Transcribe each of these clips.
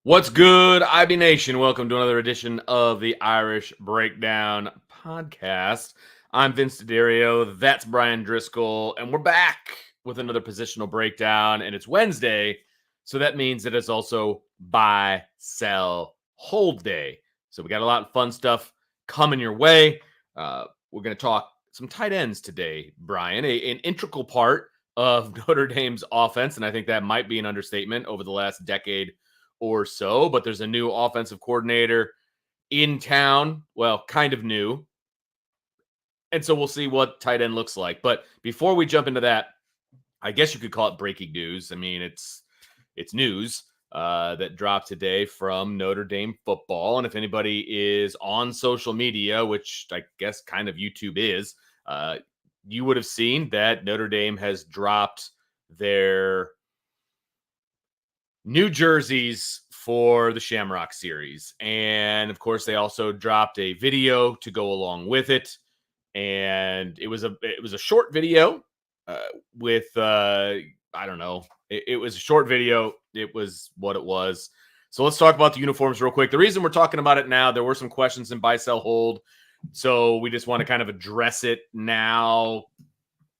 What's good, IB Nation? Welcome to another edition of the Irish Breakdown podcast. I'm Vince D'Addario. That's Brian Driscoll, and we're back with another positional breakdown. And it's Wednesday, so that means that it's also buy, sell, hold day. So we got a lot of fun stuff coming your way. We're going to talk some tight ends today, Brian, an integral part of Notre Dame's offense, and I think that might be an understatement over the last decade or so, but there's a new offensive coordinator in town. Well, kind of new. And so we'll see what tight end looks like. But before we jump into that, I guess you could call it breaking news. I mean, it's news that dropped today from Notre Dame football. And if anybody is on social media, which I guess kind of YouTube is, you would have seen that Notre Dame has dropped their new jerseys for the Shamrock series. And of course, they also dropped a video to go along with it. And it was a short video with I don't know. It was a short video. It was what it was. So let's talk about the uniforms real quick. The reason we're talking about it now, there were some questions in buy, sell, hold. So we just want to kind of address it now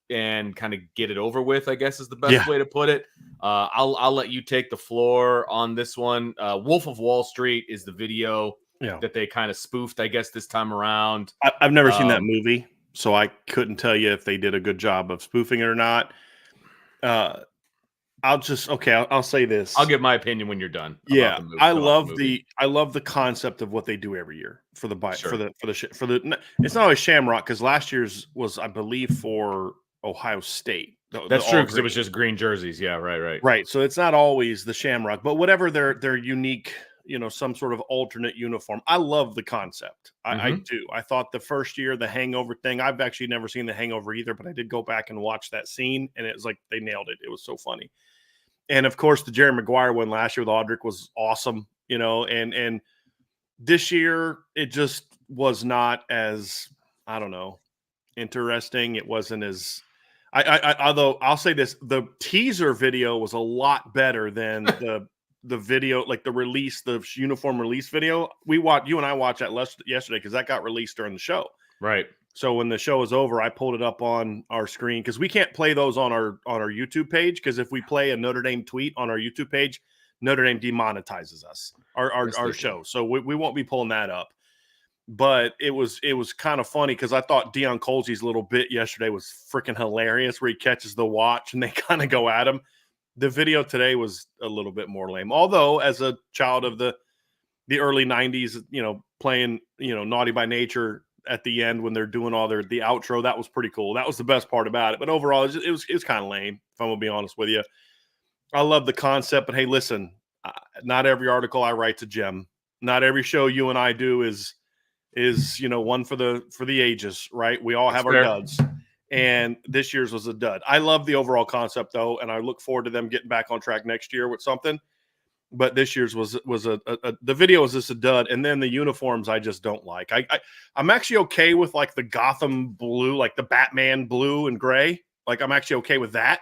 and kind of get it over with, I guess is the best way to put it. I'll let you take the floor on this one. Wolf of Wall Street is the video that they kind of spoofed, I guess, this time around. I've never seen that movie, so I couldn't tell you if they did a good job of spoofing it or not. I'll say this. I'll give my opinion when you're done. Yeah, I love the concept of what they do every year for the It's not always Shamrock, because last year's was, I believe, for Ohio State. That's true, because it was just green jerseys. Yeah, right. So it's not always the Shamrock, but whatever their unique, some sort of alternate uniform. I love the concept. I do. I thought the first year, the Hangover thing, I've actually never seen the Hangover either, but I did go back and watch that scene, and it was like they nailed it. It was so funny. And of course, the Jerry Maguire one last year with Audric was awesome, and this year it just was not as, I don't know, interesting. It wasn't as, although I'll say this, the teaser video was a lot better than the video, like the uniform release video. You and I watched that yesterday because that got released during the show. Right. So when the show is over, I pulled it up on our screen because we can't play those on our YouTube page, because if we play a Notre Dame tweet on our YouTube page, Notre Dame demonetizes us, our show. So we won't be pulling that up. But it was kind of funny because I thought Deion Colsey's little bit yesterday was freaking hilarious, where he catches the watch and they kind of go at him. The video today was a little bit more lame. Although, as a child of the early 90s, playing, Naughty by Nature at the end when they're doing all the outro, that was pretty cool. That was the best part about it. But overall, it was kind of lame, if I'm going to be honest with you. I love the concept, but hey, listen, not every article I write to Jim. Not every show you and I do is one for the ages, right? We all have our duds. And this year's was a dud. I love the overall concept, though, and I look forward to them getting back on track next year with something. But this year's was the video was just a dud, and then the uniforms I just don't like. I'm actually okay with like the Gotham blue, like the Batman blue and gray. Like I'm actually okay with that.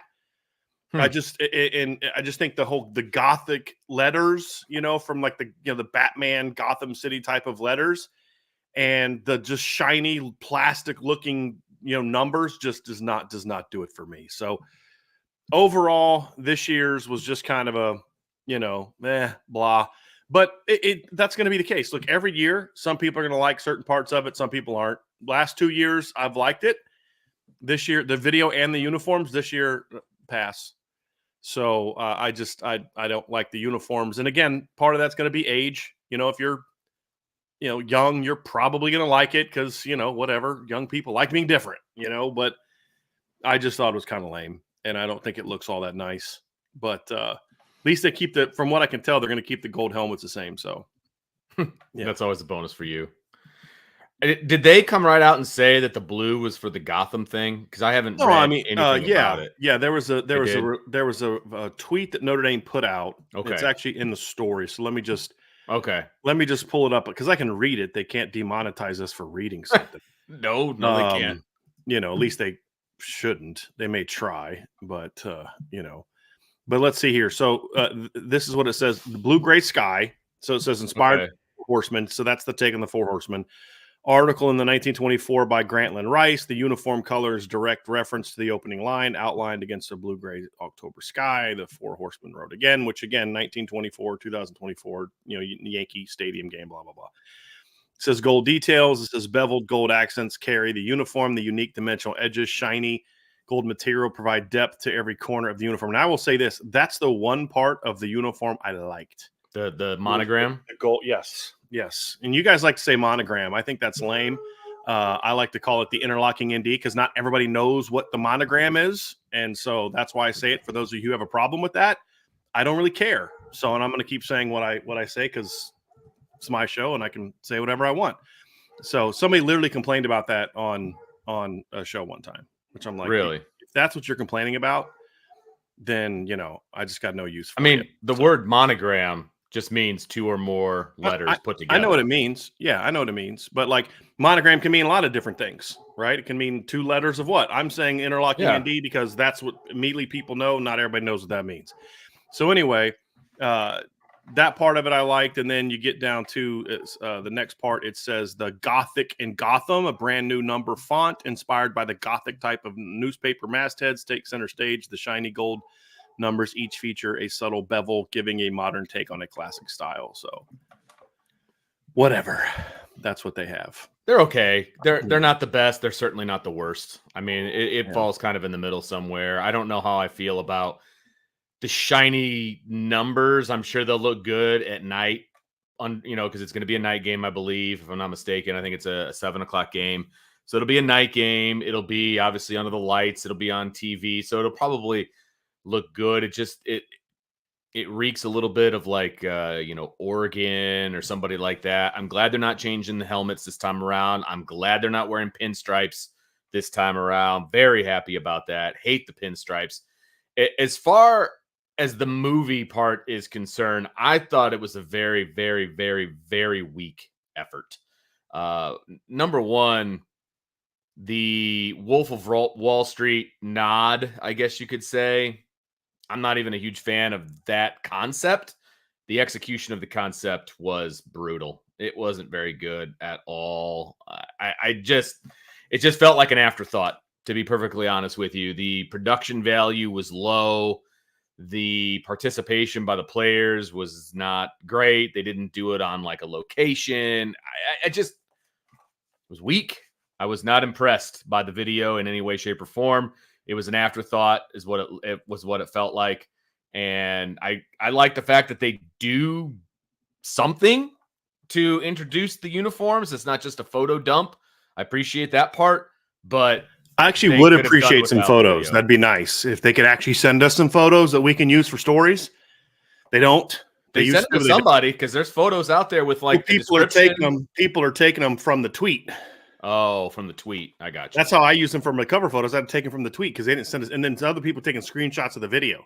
I just think the Gothic letters, from like the Batman Gotham City type of letters, and the just shiny plastic looking numbers just does not do it for me. So overall, this year's was just kind of a blah. But that's going to be the case. Look, every year, some people are going to like certain parts of it. Some people aren't. Last 2 years, I've liked it. This year, the video and the uniforms, this year, pass. So I don't like the uniforms. And again, part of that's going to be age. If you're, young, you're probably going to like it because, whatever, young people like being different, but I just thought it was kind of lame. And I don't think it looks all that nice. But at least they keep from what I can tell, they're going to keep the gold helmets the same. So That's always a bonus for you. Did they come right out and say that the blue was for the Gotham thing? Because I haven't read anything about it. Yeah, there was a tweet that Notre Dame put out. Okay. It's actually in the story. So let me just pull it up because I can read it. They can't demonetize us for reading something. No, they can't. At least they shouldn't. They may try, but But let's see here. So this is what it says: the blue-gray sky. So it says inspired horsemen. So that's the take on the four horsemen. Article in the 1924 by Grantland Rice. The uniform colors direct reference to the opening line, outlined against a blue-gray October sky. The four horsemen rode again, which again, 1924, 2024, Yankee Stadium game, blah, blah, blah. It says gold details. It says beveled gold accents carry the uniform. The unique dimensional edges, shiny gold material provide depth to every corner of the uniform. And I will say this, that's the one part of the uniform I liked. The monogram? The gold, yes. And you guys like to say monogram. I think that's lame. I like to call it the interlocking ND because not everybody knows what the monogram is. And so that's why I say it. For those of you who have a problem with that, I don't really care. So, and I'm going to keep saying what I say because it's my show and I can say whatever I want. So somebody literally complained about that on a show one time, which I'm like, really? If that's what you're complaining about, then, I just got no use for it. I mean, the word monogram just means two or more letters put together. I know what it means. Yeah, I know what it means. But like monogram can mean a lot of different things, right? It can mean two letters of what? I'm saying interlocking ND because that's what immediately people know. Not everybody knows what that means. So anyway, that part of it I liked. And then you get down to the next part. It says the Gothic in Gotham, a brand new number font inspired by the Gothic type of newspaper mastheads take center stage. The shiny gold numbers each feature a subtle bevel, giving a modern take on a classic style. So whatever, that's what they have. They're okay. They're not the best. They're certainly not the worst. I mean, it falls kind of in the middle somewhere. I don't know how I feel about the shiny numbers. I'm sure they'll look good at night because it's going to be a night game, I believe, if I'm not mistaken. I think it's a 7:00 game. So it'll be a night game. It'll be obviously under the lights. It'll be on TV. So it'll probably look good. It reeks a little bit of like Oregon or somebody like that. I'm glad they're not changing the helmets this time around. I'm glad they're not wearing pinstripes this time around. Very happy about that. Hate the pinstripes. As far as the movie part is concerned, I thought it was a very, very, very, very weak effort. Number one, the Wolf of Wall Street nod, I guess you could say. I'm not even a huge fan of that concept. The execution of the concept was brutal. It wasn't very good at all. It just felt like an afterthought, to be perfectly honest with you. The production value was low. The participation by the players was not great. They didn't do it on like a location. I just was weak. I was not impressed by the video in any way, shape, or form. It was an afterthought, is what it was. What it felt like, and I like the fact that they do something to introduce the uniforms. It's not just a photo dump. I appreciate that part, but I actually would appreciate some photos. That'd be nice if they could actually send us some photos that we can use for stories. They don't. They send it to somebody because there's photos out there with like people are taking them. People are taking them from the tweet. Oh, from the tweet. I got you. That's how I use them for my cover photos. I'd take them from the tweet because they didn't send us. And then other people taking screenshots of the video.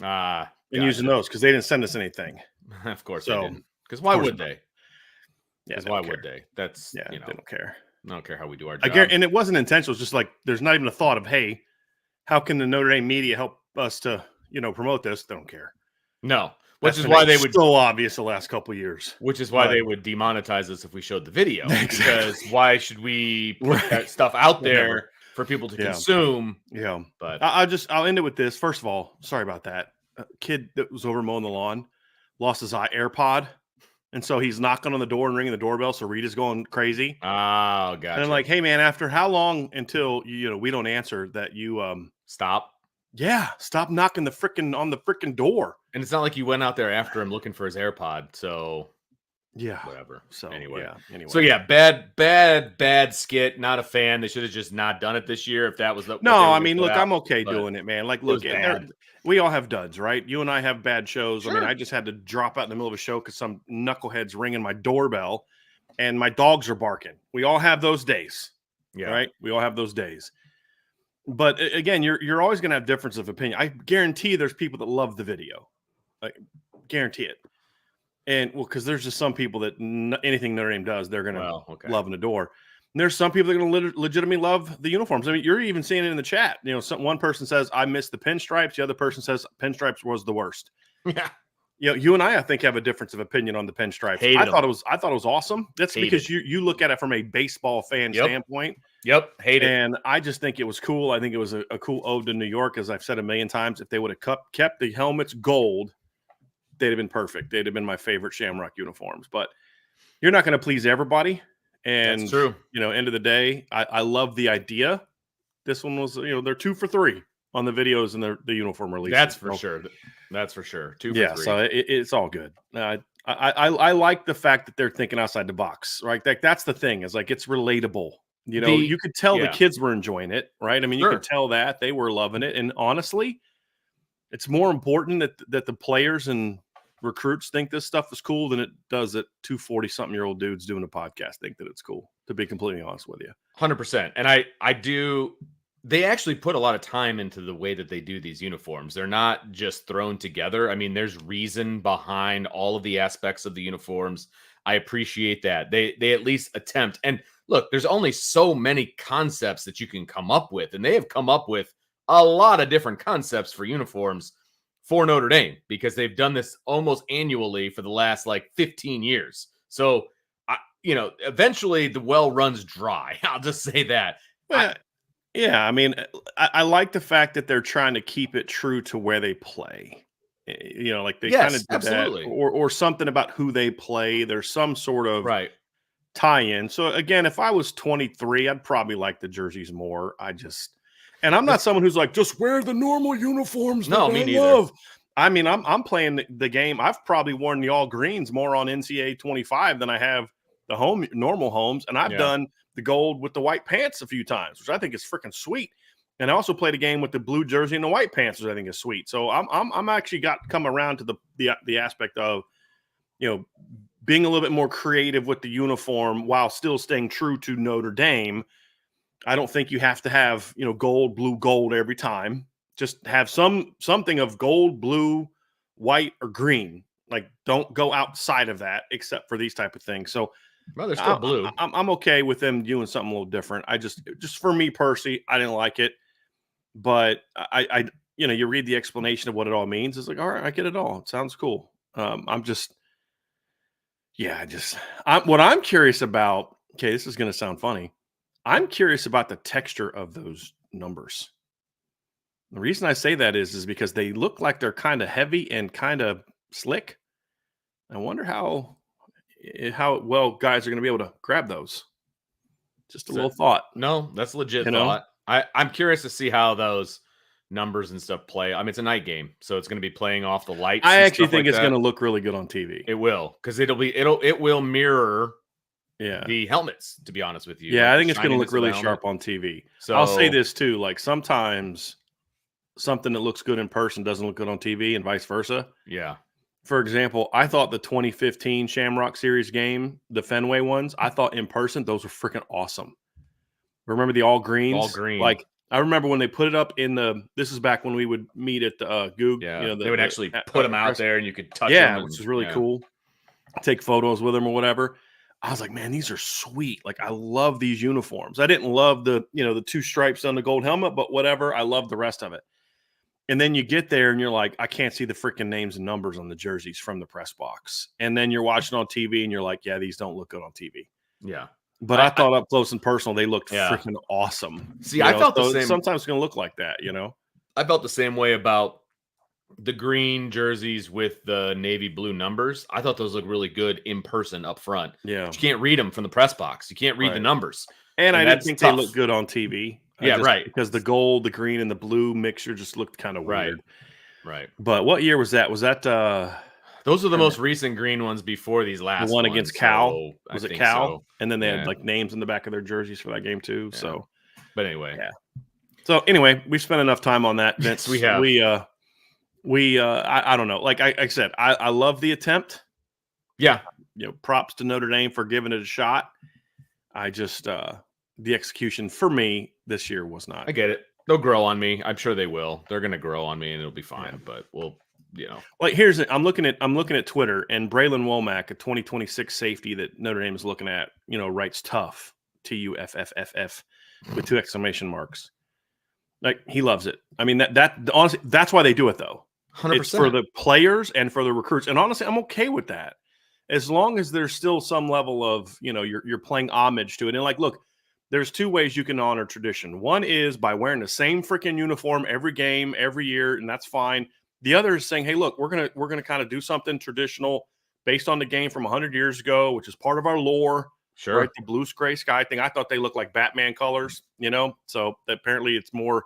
And using those because they didn't send us anything. Of course they didn't. Because why would they? Yeah. Why would they? That's, they don't care. I don't care how we do our job. And it wasn't intentional. It's just like there's not even a thought of, hey, how can the Notre Dame media help us to, promote this? They don't care. No. Which is why they would so obvious the last couple of years. Which is why they would demonetize us if we showed the video. Exactly. Because why should we put that stuff out there for people to consume? Yeah. But I'll end it with this. First of all, sorry about that. A kid that was over mowing the lawn lost his AirPod. And so he's knocking on the door and ringing the doorbell. So Rita's going crazy. Oh, gotcha. And I'm like, hey man, after how long until we don't answer that you stop? Yeah, stop knocking on the freaking door. And it's not like you went out there after him looking for his AirPod. So yeah, whatever. So anyway. So yeah, bad skit. Not a fan. They should have just not done it this year if that was the. No, I mean, look, I'm okay doing it, man. Like, look, we all have duds, right? You and I have bad shows. Sure. I mean, I just had to drop out in the middle of a show because some knucklehead's ringing my doorbell, and my dogs are barking. We all have those days. Yeah. Right. We all have those days. But again, you're always going to have difference of opinion. I guarantee there's people that love the video. Like, guarantee it. And because there's just some people that anything Notre Dame does, they're going to love and adore. There's some people that are going to legitimately love the uniforms. I mean, you're even seeing it in the chat. You know, one person says, I miss the pinstripes. The other person says pinstripes was the worst. Yeah. You know, you and I think, have a difference of opinion on the pinstripes. I thought it was awesome. That's because you look at it from a baseball fan standpoint. Yep. Hate it. And I just think it was cool. I think it was a cool ode to New York, as I've said a million times. If they would have kept the helmets gold, they'd have been perfect. They'd have been my favorite Shamrock uniforms. But you're not going to please everybody. And, that's true. You know, end of the day, I love the idea. This one was, you know, they're 2 for 3 on the videos and the uniform release. That's for sure. That's for sure. 2 for 3. So it's all good. I like the fact that they're thinking outside the box, right? That's the thing, is like, it's relatable. You know, you could tell the kids were enjoying it, right? I mean, you could tell that they were loving it. And honestly, it's more important that the players and recruits think this stuff is cool than it does that 2 40-something-year-old dudes doing a podcast think that it's cool, to be completely honest with you. 100%. And I do, they actually put a lot of time into the way that they do these uniforms. They're not just thrown together. I mean, there's reason behind all of the aspects of the uniforms. I appreciate that. They at least attempt. And look, there's only so many concepts that you can come up with. And they have come up with a lot of different concepts for uniforms for Notre Dame, because they've done this almost annually for the last 15 years. So, you know, eventually the well runs dry. I'll just say that. I mean, I like the fact that they're trying to keep it true to where they play. You know, like they kind of did that, or something about who they play. There's some sort of tie-in. So again, if I was 23, I'd probably like the jerseys more. And I'm not someone who's like, just wear the normal uniforms. No, me neither. I mean, I'm playing the game. I've probably worn the all greens more on NCAA 25 than I have the normal homes. And I've done the gold with the white pants a few times, which I think is freaking sweet. And I also played a game with the blue jersey and the white pants, which I think is sweet. So I'm actually come around to the aspect of, you know, being a little bit more creative with the uniform while still staying true to Notre Dame. I don't think you have to have, you know, gold, blue, gold every time. Just have something of gold, blue, white, or green. Like, don't go outside of that except for these type of things. So, well, they're still blue. I'm okay with them doing something a little different. Just for me personally, I didn't like it, but I you know, you read the explanation of what it all means. It's like, all right, I get it all. It sounds cool. What I'm curious about. Okay, this is going to sound funny. I'm curious about the texture of those numbers. The reason I say that is because they look like they're kind of heavy and kind of slick. I wonder how well guys are going to be able to grab those. Just a little thought. No, that's legit thought. I'm curious to see how those numbers and stuff play. I mean, it's a night game, so it's going to be playing off the lights. I actually think it's going to look really good on TV. It will, because it will mirror the helmets, to be honest with you. I think it's going to look really sharp on TV. So I'll say this too, like sometimes something that looks good in person doesn't look good on TV and vice versa. Yeah. For example, I thought the 2015 Shamrock Series game, the Fenway ones, I thought in person, those were freaking awesome. Remember the all greens? All green. Like, I remember when they put it up this is back when we would meet at the Goog. Yeah, you know, they would actually put them out there and you could touch them. Yeah, which is really cool. Take photos with them or whatever. I was like, man, these are sweet. Like, I love these uniforms. I didn't love the 2 stripes on the gold helmet, but whatever. I love the rest of it. And then you get there and you're like, I can't see the freaking names and numbers on the jerseys from the press box. And then you're watching on TV and you're like, yeah, these don't look good on TV. Yeah. But I thought up close and personal, they looked freaking awesome. See, I felt the same. Sometimes it's going to look like that, you know? I felt the same way about the green jerseys with the navy blue numbers. I thought those looked really good in person up front. Yeah. But you can't read them from the press box. You can't read the numbers. And I didn't think they looked good on TV. Because the gold, the green, and the blue mixture just looked kind of weird. Right. But what year was that? Was that those are the most recent green ones before these last the one ones, against Cal? So was it Cal? So. And then they had like names in the back of their jerseys for that game too. Yeah. So, but anyway, So anyway, we've spent enough time on that, Vince. We have. I don't know. Like I said, I love the attempt. Yeah. You know, props to Notre Dame for giving it a shot. I just the execution for me this year was not. I get it. They'll grow on me. I'm sure they will. They're going to grow on me, and it'll be fine. Yeah. But we'll, you know. Like I'm looking at Twitter, and Braylon Womack, a 2026 safety that Notre Dame is looking at, you know, writes tough. TUFFFF with 2 exclamation marks. Like, he loves it. I mean, that honestly, that's why they do it, though. 100%. It's for the players and for the recruits. And honestly, I'm okay with that. As long as there's still some level of, you're playing homage to it. And like, look, there's 2 ways you can honor tradition. One is by wearing the same freaking uniform every game, every year, and that's fine. The other is saying, hey, look, we're gonna kind of do something traditional based on the game from 100 years ago, which is part of our lore. Sure. Right? The blue gray sky thing. I thought they looked like Batman colors, So apparently it's more,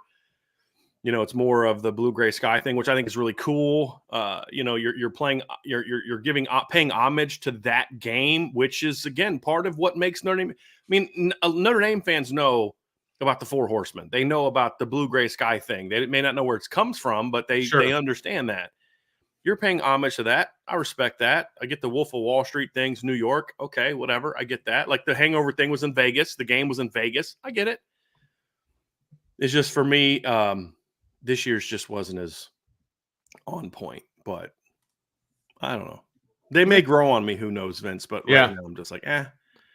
it's more of the blue gray sky thing, which I think is really cool. You're playing, you're paying homage to that game, which is again part of what makes Notre Dame. I mean, Notre Dame fans know about the 4 horsemen. They know about the blue gray sky thing. They may not know where it comes from, but they understand that. You're paying homage to that. I respect that. I get the Wolf of Wall Street things, New York. Okay, whatever. I get that. Like the Hangover thing was in Vegas. The game was in Vegas. I get it. It's just for me, this year's just wasn't as on point, but I don't know. They may grow on me. Who knows, Vince? But right now I'm just like,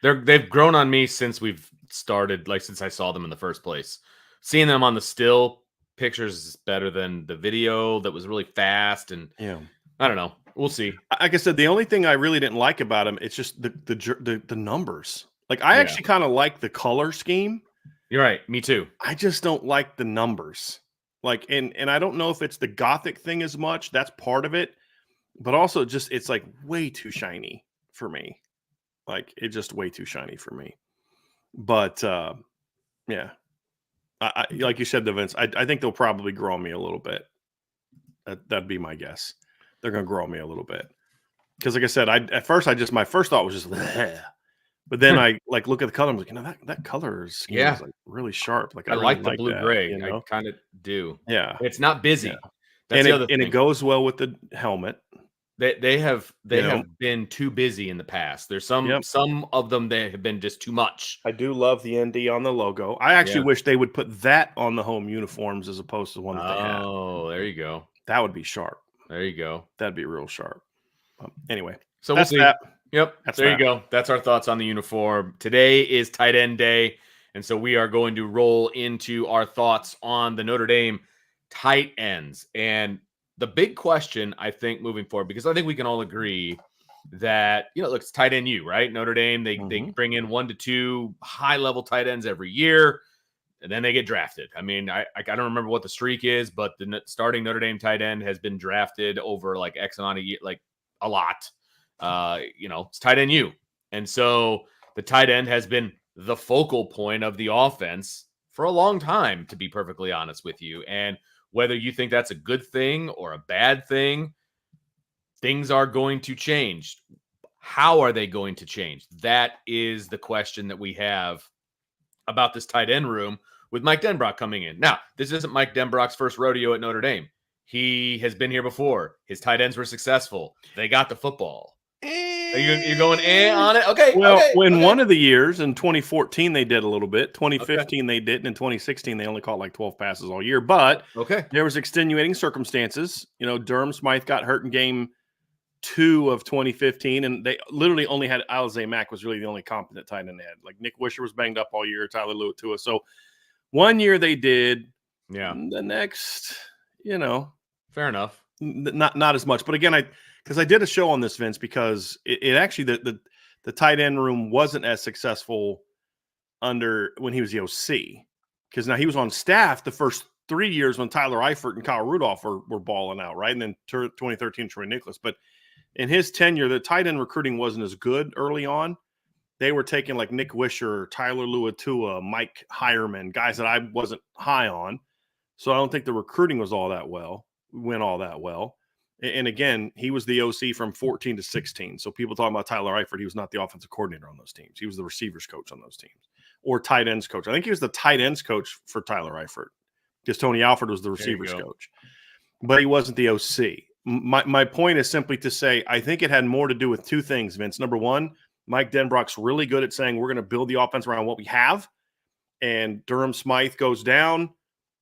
They've grown on me since we've started, like since I saw them in the first place. Seeing them on the still pictures is better than the video that was really fast, and I don't know. We'll see. Like I said, the only thing I really didn't like about them, it's just the numbers. Like I actually kind of like the color scheme. You're right. Me too. I just don't like the numbers. Like, and I don't know if it's the Gothic thing as much. That's part of it, but also just it's like way too shiny for me. Like it's just way too shiny for me. But yeah. I like you said, Vince, I think they'll probably grow on me a little bit. That'd be my guess. They're going to grow on me a little bit. Because like I said, my first thought was just, bleh. But then I like look at the color. I'm like, that color is like really sharp. Like I really like the blue gray. I kind of do. Yeah, it's not busy. Yeah. That's the other thing. And it goes well with the helmet. They have been too busy in the past. There's some of them that have been just too much. I do love the ND on the logo. I actually wish they would put that on the home uniforms as opposed to the one that they have. Oh, there you go. That would be sharp. There you go. That'd be real sharp. Anyway, so we'll see. Yep. There you go. That's our thoughts on the uniform. Today is tight end day, and so we are going to roll into our thoughts on the Notre Dame tight ends. And the big question, I think, moving forward, because I think we can all agree that, look, it's tight end U, right? Notre Dame, they bring in 1 to 2 high-level tight ends every year, and then they get drafted. I mean, I don't remember what the streak is, but the starting Notre Dame tight end has been drafted over like X amount of years, like a lot. It's tight end U. And so the tight end has been the focal point of the offense for a long time, to be perfectly honest with you. And whether you think that's a good thing or a bad thing, things are going to change. How are they going to change? That is the question that we have about this tight end room with Mike Denbrock coming in. Now, this isn't Mike Denbrock's first rodeo at Notre Dame. He has been here before. His tight ends were successful. They got the football. You're going on it? Okay. Well, one of the years in 2014, they did a little bit. 2015, they didn't. In 2016, they only caught like 12 passes all year. But there was extenuating circumstances. Durham Smythe got hurt in game 2 of 2015, and they literally only had Alize Mack was really the only competent tight end they had. Like Nick Wisher was banged up all year, Tyler Luatua. So one year they did. Yeah. The next, fair enough. Not as much. But again, because I did a show on this, Vince, because it actually the tight end room wasn't as successful when he was the OC, because now he was on staff the first 3 years when Tyler Eifert and Kyle Rudolph were balling out, right? And then 2013, Troy Nicholas. But in his tenure, the tight end recruiting wasn't as good early on. They were taking like Nick Wisher, Tyler Luatua, Mike Hireman, guys that I wasn't high on. So I don't think the recruiting went all that well. And again, he was the OC from 14 to 16. So people talking about Tyler Eifert, he was not the offensive coordinator on those teams. He was the receivers coach on those teams, or tight ends coach. I think he was the tight ends coach for Tyler Eifert, because Tony Alford was the receivers coach, but he wasn't the OC. My point is simply to say, I think it had more to do with 2 things, Vince. Number one, Mike Denbrock's really good at saying we're going to build the offense around what we have, and Durham Smythe goes down.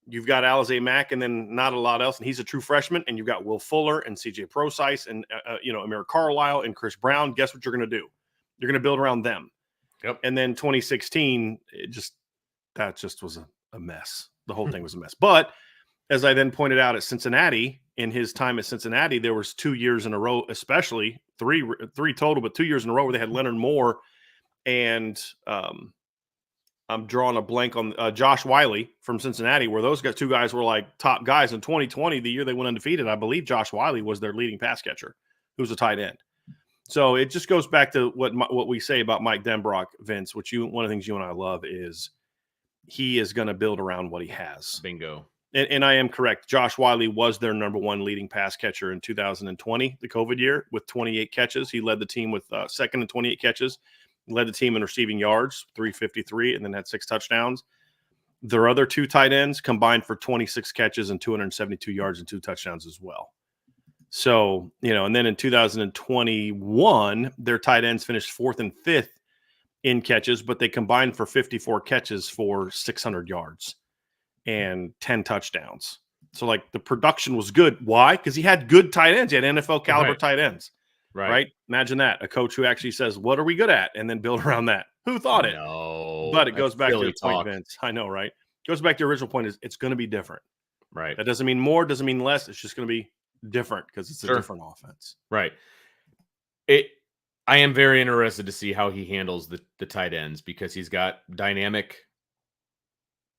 You've got Alize Mack and then not a lot else, and he's a true freshman. And you've got Will Fuller and CJ Procise and Amir Carlisle and Chris Brown. Guess what you're going to do? You're going to build around them. Yep. And then 2016, that just was a mess. The whole thing was a mess. But as I then pointed out at Cincinnati, in his time at Cincinnati, there was 2 years in a row, especially three total, but 2 years in a row where they had Leonard Moore and I'm drawing a blank on Josh Wiley from Cincinnati, where those two guys were like top guys. In 2020, the year they went undefeated, I believe Josh Wiley was their leading pass catcher, who was a tight end. So it just goes back to what we say about Mike Denbrock, Vince, one of the things you and I love is he is going to build around what he has. Bingo. And I am correct. Josh Wiley was their number one leading pass catcher in 2020, the COVID year, with 28 catches. He led the team with second and 28 catches. He led the team in receiving yards, 353, and then had 6 touchdowns. Their other 2 tight ends combined for 26 catches and 272 yards and 2 touchdowns as well. So, and then in 2021, their tight ends finished 4th and 5th in catches, but they combined for 54 catches for 600 yards and 10 touchdowns. So, the production was good. Why? Because he had good tight ends. He had NFL caliber tight ends. Right? Imagine that. A coach who actually says, what are we good at? And then build around that. Who thought it? No. But it goes back to your point, Vince. I know, right? It goes back to your original point is it's going to be different. Right. That doesn't mean more, doesn't mean less. It's just going to be different because it's a different offense. Right. I am very interested to see how he handles the tight ends because he's got dynamic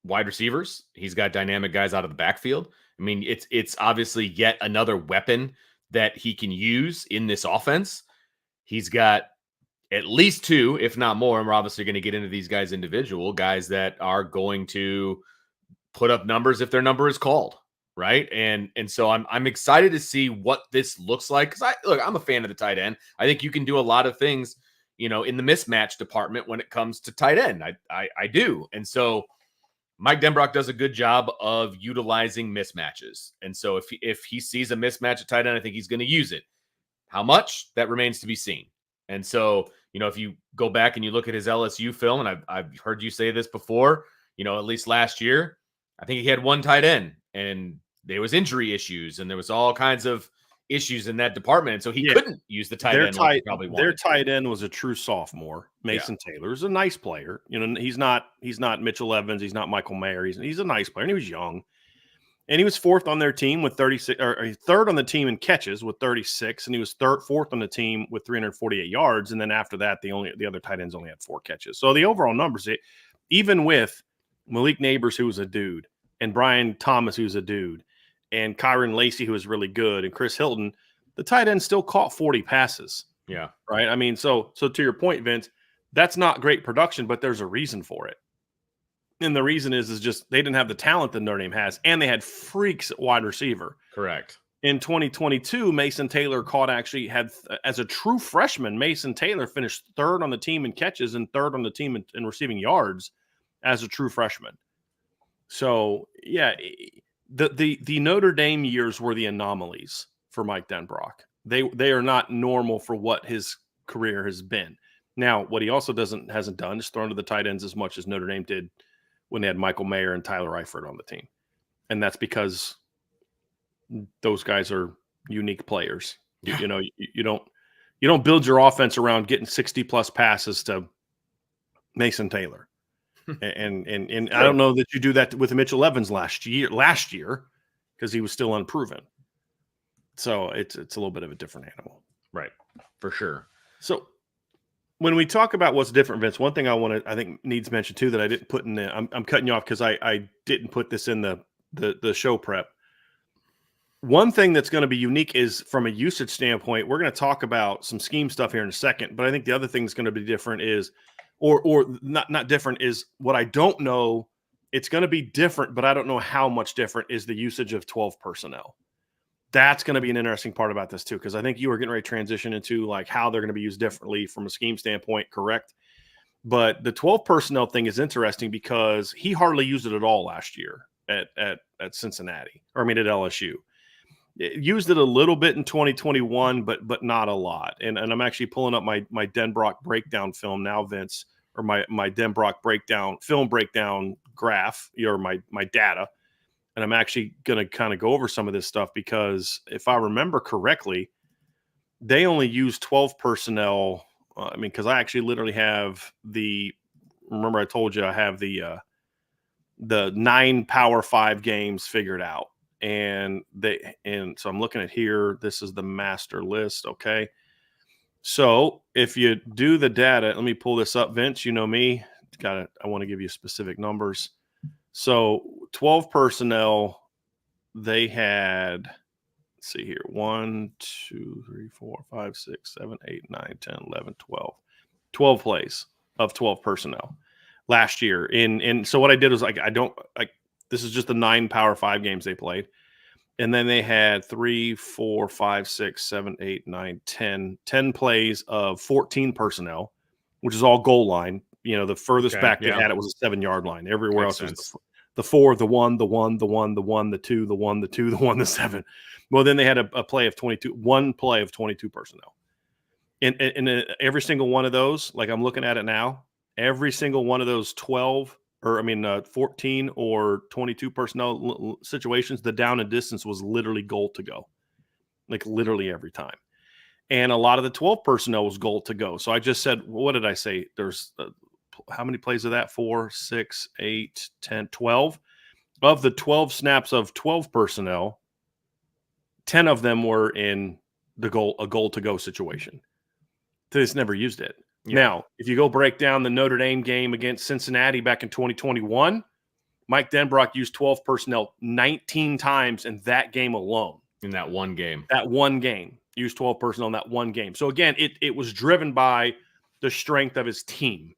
wide receivers. He's got dynamic guys out of the backfield. I mean, it's obviously yet another weapon that he can use in this offense. He's got at least 2, if not more, and we're obviously going to get into these guys individual guys that are going to put up numbers if their number is called, right? And so I'm excited to see what this looks like because I'm a fan of the tight end. I think you can do a lot of things, in the mismatch department when it comes to tight end. I do, and so Mike Denbrock does a good job of utilizing mismatches. And so if he sees a mismatch at tight end, I think he's going to use it. How much? That remains to be seen. And so, if you go back and you look at his LSU film, and I've heard you say this before, at least last year, I think he had 1 tight end and there was injury issues and there was all kinds of issues in that department. And so he couldn't use the tight end like he probably wanted. Their tight end was a true sophomore. Mason Taylor's a nice player. He's not Mitchell Evans. He's not Michael Mayer. He's a nice player. And he was young. And he was 4th on their team with 36, or 3rd on the team in catches with 36. And he was 4th on the team with 348 yards. And then after that, the other tight ends only had 4 catches. So the overall numbers, even with Malik Neighbors, who was a dude, and Brian Thomas, who's a dude, and Kyron Lacey, who was really good, and Chris Hilton, the tight end still caught 40 passes. Yeah. Right. I mean, so to your point, Vince, that's not great production, but there's a reason for it. And the reason is just they didn't have the talent that Notre Dame has, and they had freaks at wide receiver. Correct. In 2022, Mason Taylor had, as a true freshman, Mason Taylor finished 3rd on the team in catches and 3rd on the team in receiving yards as a true freshman. So, yeah, the Notre Dame years were the anomalies for Mike Denbrock. They are not normal for what his career has been. Now, what he also hasn't done is thrown to the tight ends as much as Notre Dame did when they had Michael Mayer and Tyler Eifert on the team. And that's because those guys are unique players. You don't build your offense around getting 60-plus passes to Mason Taylor. and I don't know that you do that with Mitchell Evans last year because he was still unproven. So it's a little bit of a different animal. Right. For sure. So when we talk about what's different, Vince, one thing I think needs mention too that I didn't put in there. I'm cutting you off because I didn't put this in the show prep. One thing that's going to be unique is from a usage standpoint, we're going to talk about some scheme stuff here in a second, but I think the other thing that's going to be different is, or not different, is what I don't know. It's going to be different, but I don't know how much different is the usage of 12 personnel. That's going to be an interesting part about this too, because I think you were getting ready to transition into how they're going to be used differently from a scheme standpoint, correct? But the 12 personnel thing is interesting because he hardly used it at all last year at Cincinnati, at LSU. Used it a little bit in 2021, but not a lot. And I'm actually pulling up my Denbrock breakdown film now, Vince, or my Denbrock film breakdown graph, or my data. And I'm actually going to kind of go over some of this stuff because if I remember correctly, they only used 12 personnel. I mean, because I actually literally have remember I told you I have the 9 Power 5 games figured out. And so I'm looking at here. This is the master list. Okay. So if you do the data, let me pull this up, Vince. You know me. I want to give you specific numbers. So 12 personnel, they had, let's see here, 1, 2, 3, 4, 5, 6, 7, 8, 9, 10, 11, 12. 12 plays of 12 personnel last year. And so what I did was this is just the 9 Power 5 games they played. And then they had 3, 4, 5, 6, 7, 8, 9, 10 plays of 14 personnel, which is all goal line. You know, the furthest back they had it was a 7-yard line. Everywhere else was the 4, the 1, the 1, the 1, the 1, the 2, the 1, the 2, the 1, the 7. Well, then they had a play of 22, one play of 22 personnel. And every single one of those, like I'm looking at it now, every single one of those 14 or 22 personnel situations, the down and distance was literally goal to go, like literally every time. And a lot of the 12 personnel was goal to go. So I just said, what did I say? There's how many plays of that? 4, 6, 8, 10, 12. Of the 12 snaps of 12 personnel, 10 of them were in a goal to go situation. They just never used it. Yeah. Now, if you go break down the Notre Dame game against Cincinnati back in 2021, Mike Denbrock used 12 personnel 19 times in that game alone. In that one game. That one game. Used 12 personnel in that one game. So, again, it was driven by the strength of his team,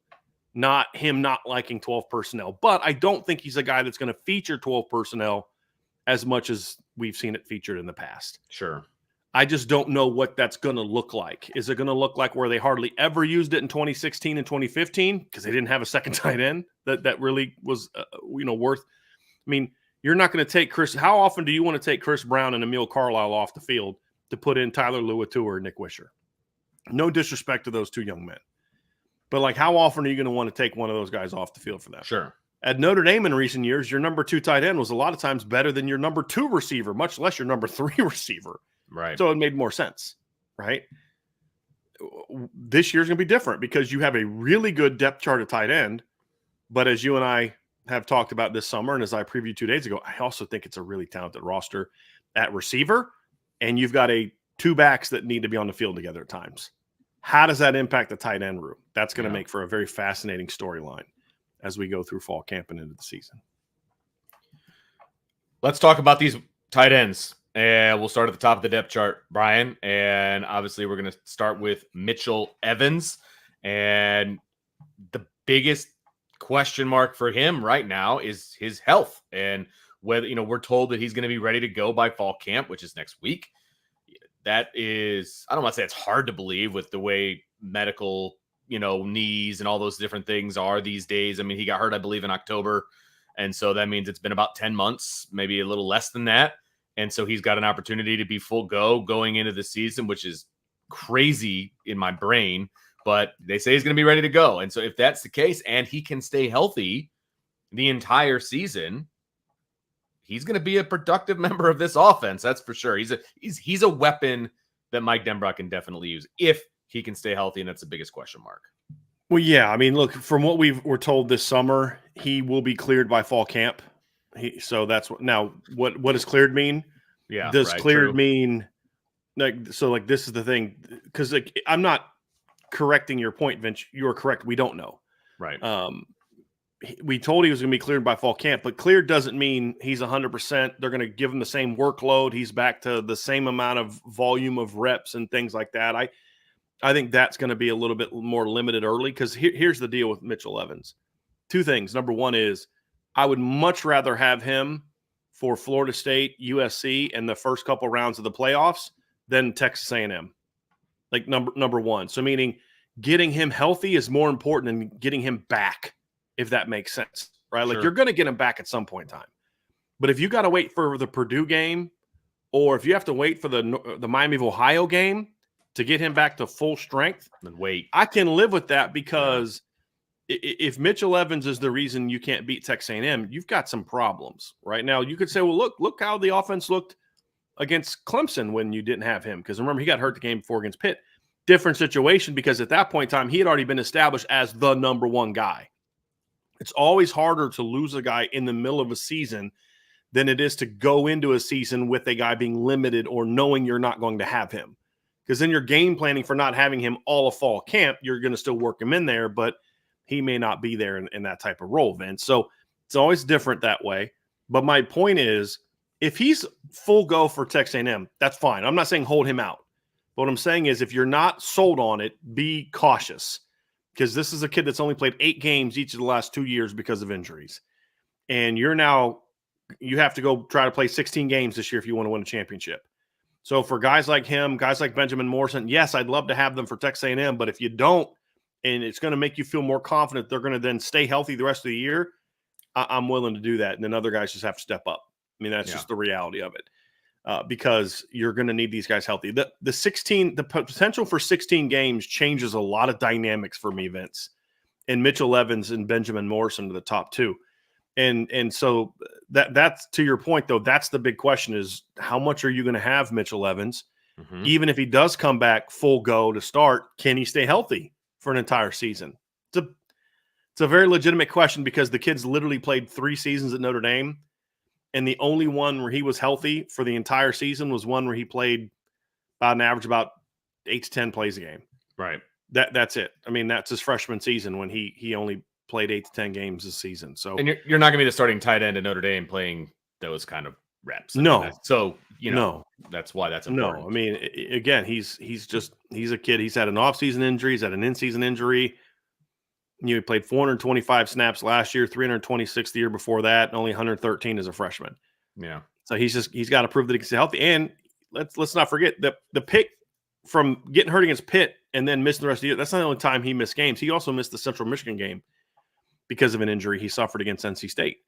not him not liking 12 personnel. But I don't think he's a guy that's going to feature 12 personnel as much as we've seen it featured in the past. Sure. I just don't know what that's going to look like. Is it going to look like where they hardly ever used it in 2016 and 2015 because they didn't have a second tight end that really was worth? I mean, you're not going to take Chris. How often do you want to take Chris Brown and Emil Carlisle off the field to put in Tyler Luatua or Nick Wisher? No disrespect to those two young men, but like, how often are you going to want to take one of those guys off the field for that? Sure. At Notre Dame in recent years, your number 2 tight end was a lot of times better than your number 2 receiver, much less your number 3 receiver. Right. So it made more sense, right? This year's going to be different because you have a really good depth chart at tight end. But as you and I have talked about this summer, and as I previewed 2 days ago, I also think it's a really talented roster at receiver. And you've got 2 backs that need to be on the field together at times. How does that impact the tight end room? That's going to make for a very fascinating storyline as we go through fall camp and into the season. Let's talk about these tight ends. And we'll start at the top of the depth chart, Brian. And obviously, we're going to start with Mitchell Evans. And the biggest question mark for him right now is his health. And whether, we're told that he's going to be ready to go by fall camp, which is next week. That is, I don't want to say it's hard to believe with the way medical, knees and all those different things are these days. I mean, he got hurt, I believe, in October. And so that means it's been about 10 months, maybe a little less than that. And so he's got an opportunity to be full go going into the season, which is crazy in my brain. But they say he's going to be ready to go. And so if that's the case and he can stay healthy the entire season, he's going to be a productive member of this offense. That's for sure. He's a weapon that Mike Denbrock can definitely use if he can stay healthy. And that's the biggest question mark. Well, yeah. I mean, look, from what were told this summer, he will be cleared by fall camp. So that's what. Now, what does cleared mean? Yeah, does cleared mean this is the thing, because I'm not correcting your point, Vince. You are correct. We don't know. Right. We told he was going to be cleared by fall camp, but cleared doesn't mean he's 100%. They're going to give him the same workload. He's back to the same amount of volume of reps and things like that. I think that's going to be a little bit more limited early because here's the deal with Mitchell Evans. 2 things. Number 1 is I would much rather have him for Florida State, USC, and the first couple rounds of the playoffs than Texas A&M. Like number 1. So meaning getting him healthy is more important than getting him back, if that makes sense, right? Like, sure, you're going to get him back at some point in time. But if you got to wait for the Purdue game, or if you have to wait for the Miami of Ohio game to get him back to full strength, then wait. I can live with that because if Mitchell Evans is the reason you can't beat Texas A&M, you've got some problems right now. You could say, well, look how the offense looked against Clemson when you didn't have him. Because remember, he got hurt the game before against Pitt. different situation because at that point in time, he had already been established as the number one guy. It's always harder to lose a guy in the middle of a season than it is to go into a season with a guy being limited or knowing you're not going to have him. Because then you're game planning for not having him all of fall camp. You're going to still work him in there, but he may not be there in that type of role, Vince. So it's always different that way. But my point is, if he's full go for Texas A&M, that's fine. I'm not saying hold him out. But what I'm saying is if you're not sold on it, be cautious. Because this is a kid that's only played 8 games each of the last 2 years because of injuries. And you have to go try to play 16 games this year if you want to win a championship. So for guys like him, guys like Benjamin Morrison, yes, I'd love to have them for Texas A&M, but if you don't, and it's going to make you feel more confident they're going to then stay healthy the rest of the year, I'm willing to do that. And then other guys just have to step up. I mean, that's just the reality of it. Because you're going to need these guys healthy. The potential for 16 games changes a lot of dynamics for me, Vince. And Mitchell Evans and Benjamin Morrison are the top 2. And so that's to your point, though, that's the big question is how much are you going to have Mitchell Evans? Mm-hmm. Even if he does come back full go to start, can he stay healthy for an entire season? It's a very legitimate question because the kid's literally played 3 seasons at Notre Dame. And the only one where he was healthy for the entire season was one where he played about an average about 8 to 10 plays a game. Right. That's it. I mean, that's his freshman season when he only played 8 to 10 games this season. So, and you're not going to be the starting tight end at Notre Dame playing those kind of reps. No. So, that's why that's important. No, I mean, again, he's a kid. He's had an off-season injury. He's had an in-season injury. He played 425 snaps last year, 326 the year before that, and only 113 as a freshman. Yeah. So he's got to prove that he can stay healthy. And let's not forget that the pick from getting hurt against Pitt and then missing the rest of the year, that's not the only time he missed games. He also missed the Central Michigan game because of an injury he suffered against NC State.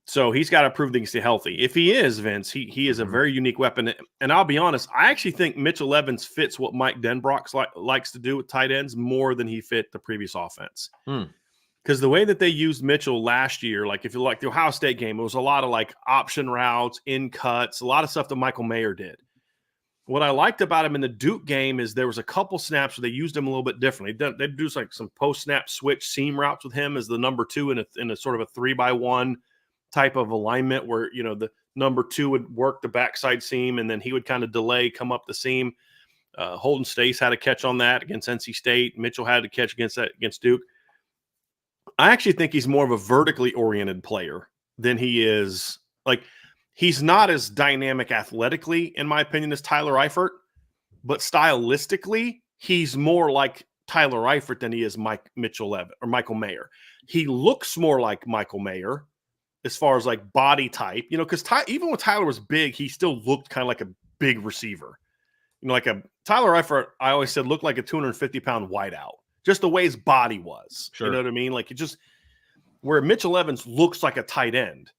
So he's got to prove that he can stay healthy. If he is, Vince, he is a very unique weapon. And I'll be honest, I actually think Mitchell Evans fits what Mike Denbrock likes to do with tight ends more than he fit the previous offense. Because the way that they used Mitchell last year, like if you like the Ohio State game, it was a lot of like option routes, in cuts, a lot of stuff that Michael Mayer did. What I liked about him in the Duke game is there was a couple snaps where they used him a little bit differently. They'd do like some post-snap switch seam routes with him as the number 2 in a sort of a 3-by-1 type of alignment where, the number 2 would work the backside seam and then he would kind of delay, come up the seam. Holden Stace had a catch on that against NC State. Mitchell had a catch against Duke. I actually think he's more of a vertically oriented player than he is. Like, he's not as dynamic athletically, in my opinion, as Tyler Eifert, but stylistically, he's more like Tyler Eifert than he is Michael Mayer. He looks more like Michael Mayer as far as like body type, because even when Tyler was big, he still looked kind of like a big receiver. Like a Tyler Eifert, I always said looked like a 250-pound wideout, just the way his body was. Sure. You know what I mean? Like it just where Mitchell Evans looks like a tight end.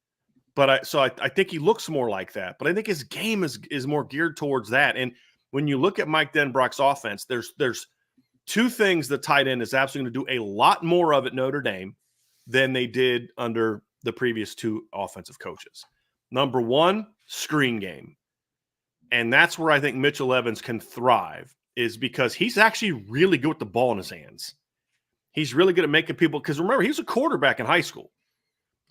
But I think he looks more like that. But I think his game is more geared towards that. And when you look at Mike Denbrock's offense, there's 2 things the tight end is absolutely going to do a lot more of at Notre Dame than they did under the previous 2 offensive coaches. Number 1, screen game. And that's where I think Mitchell Evans can thrive, is because he's actually really good with the ball in his hands. He's really good at making people, because remember, he was a quarterback in high school.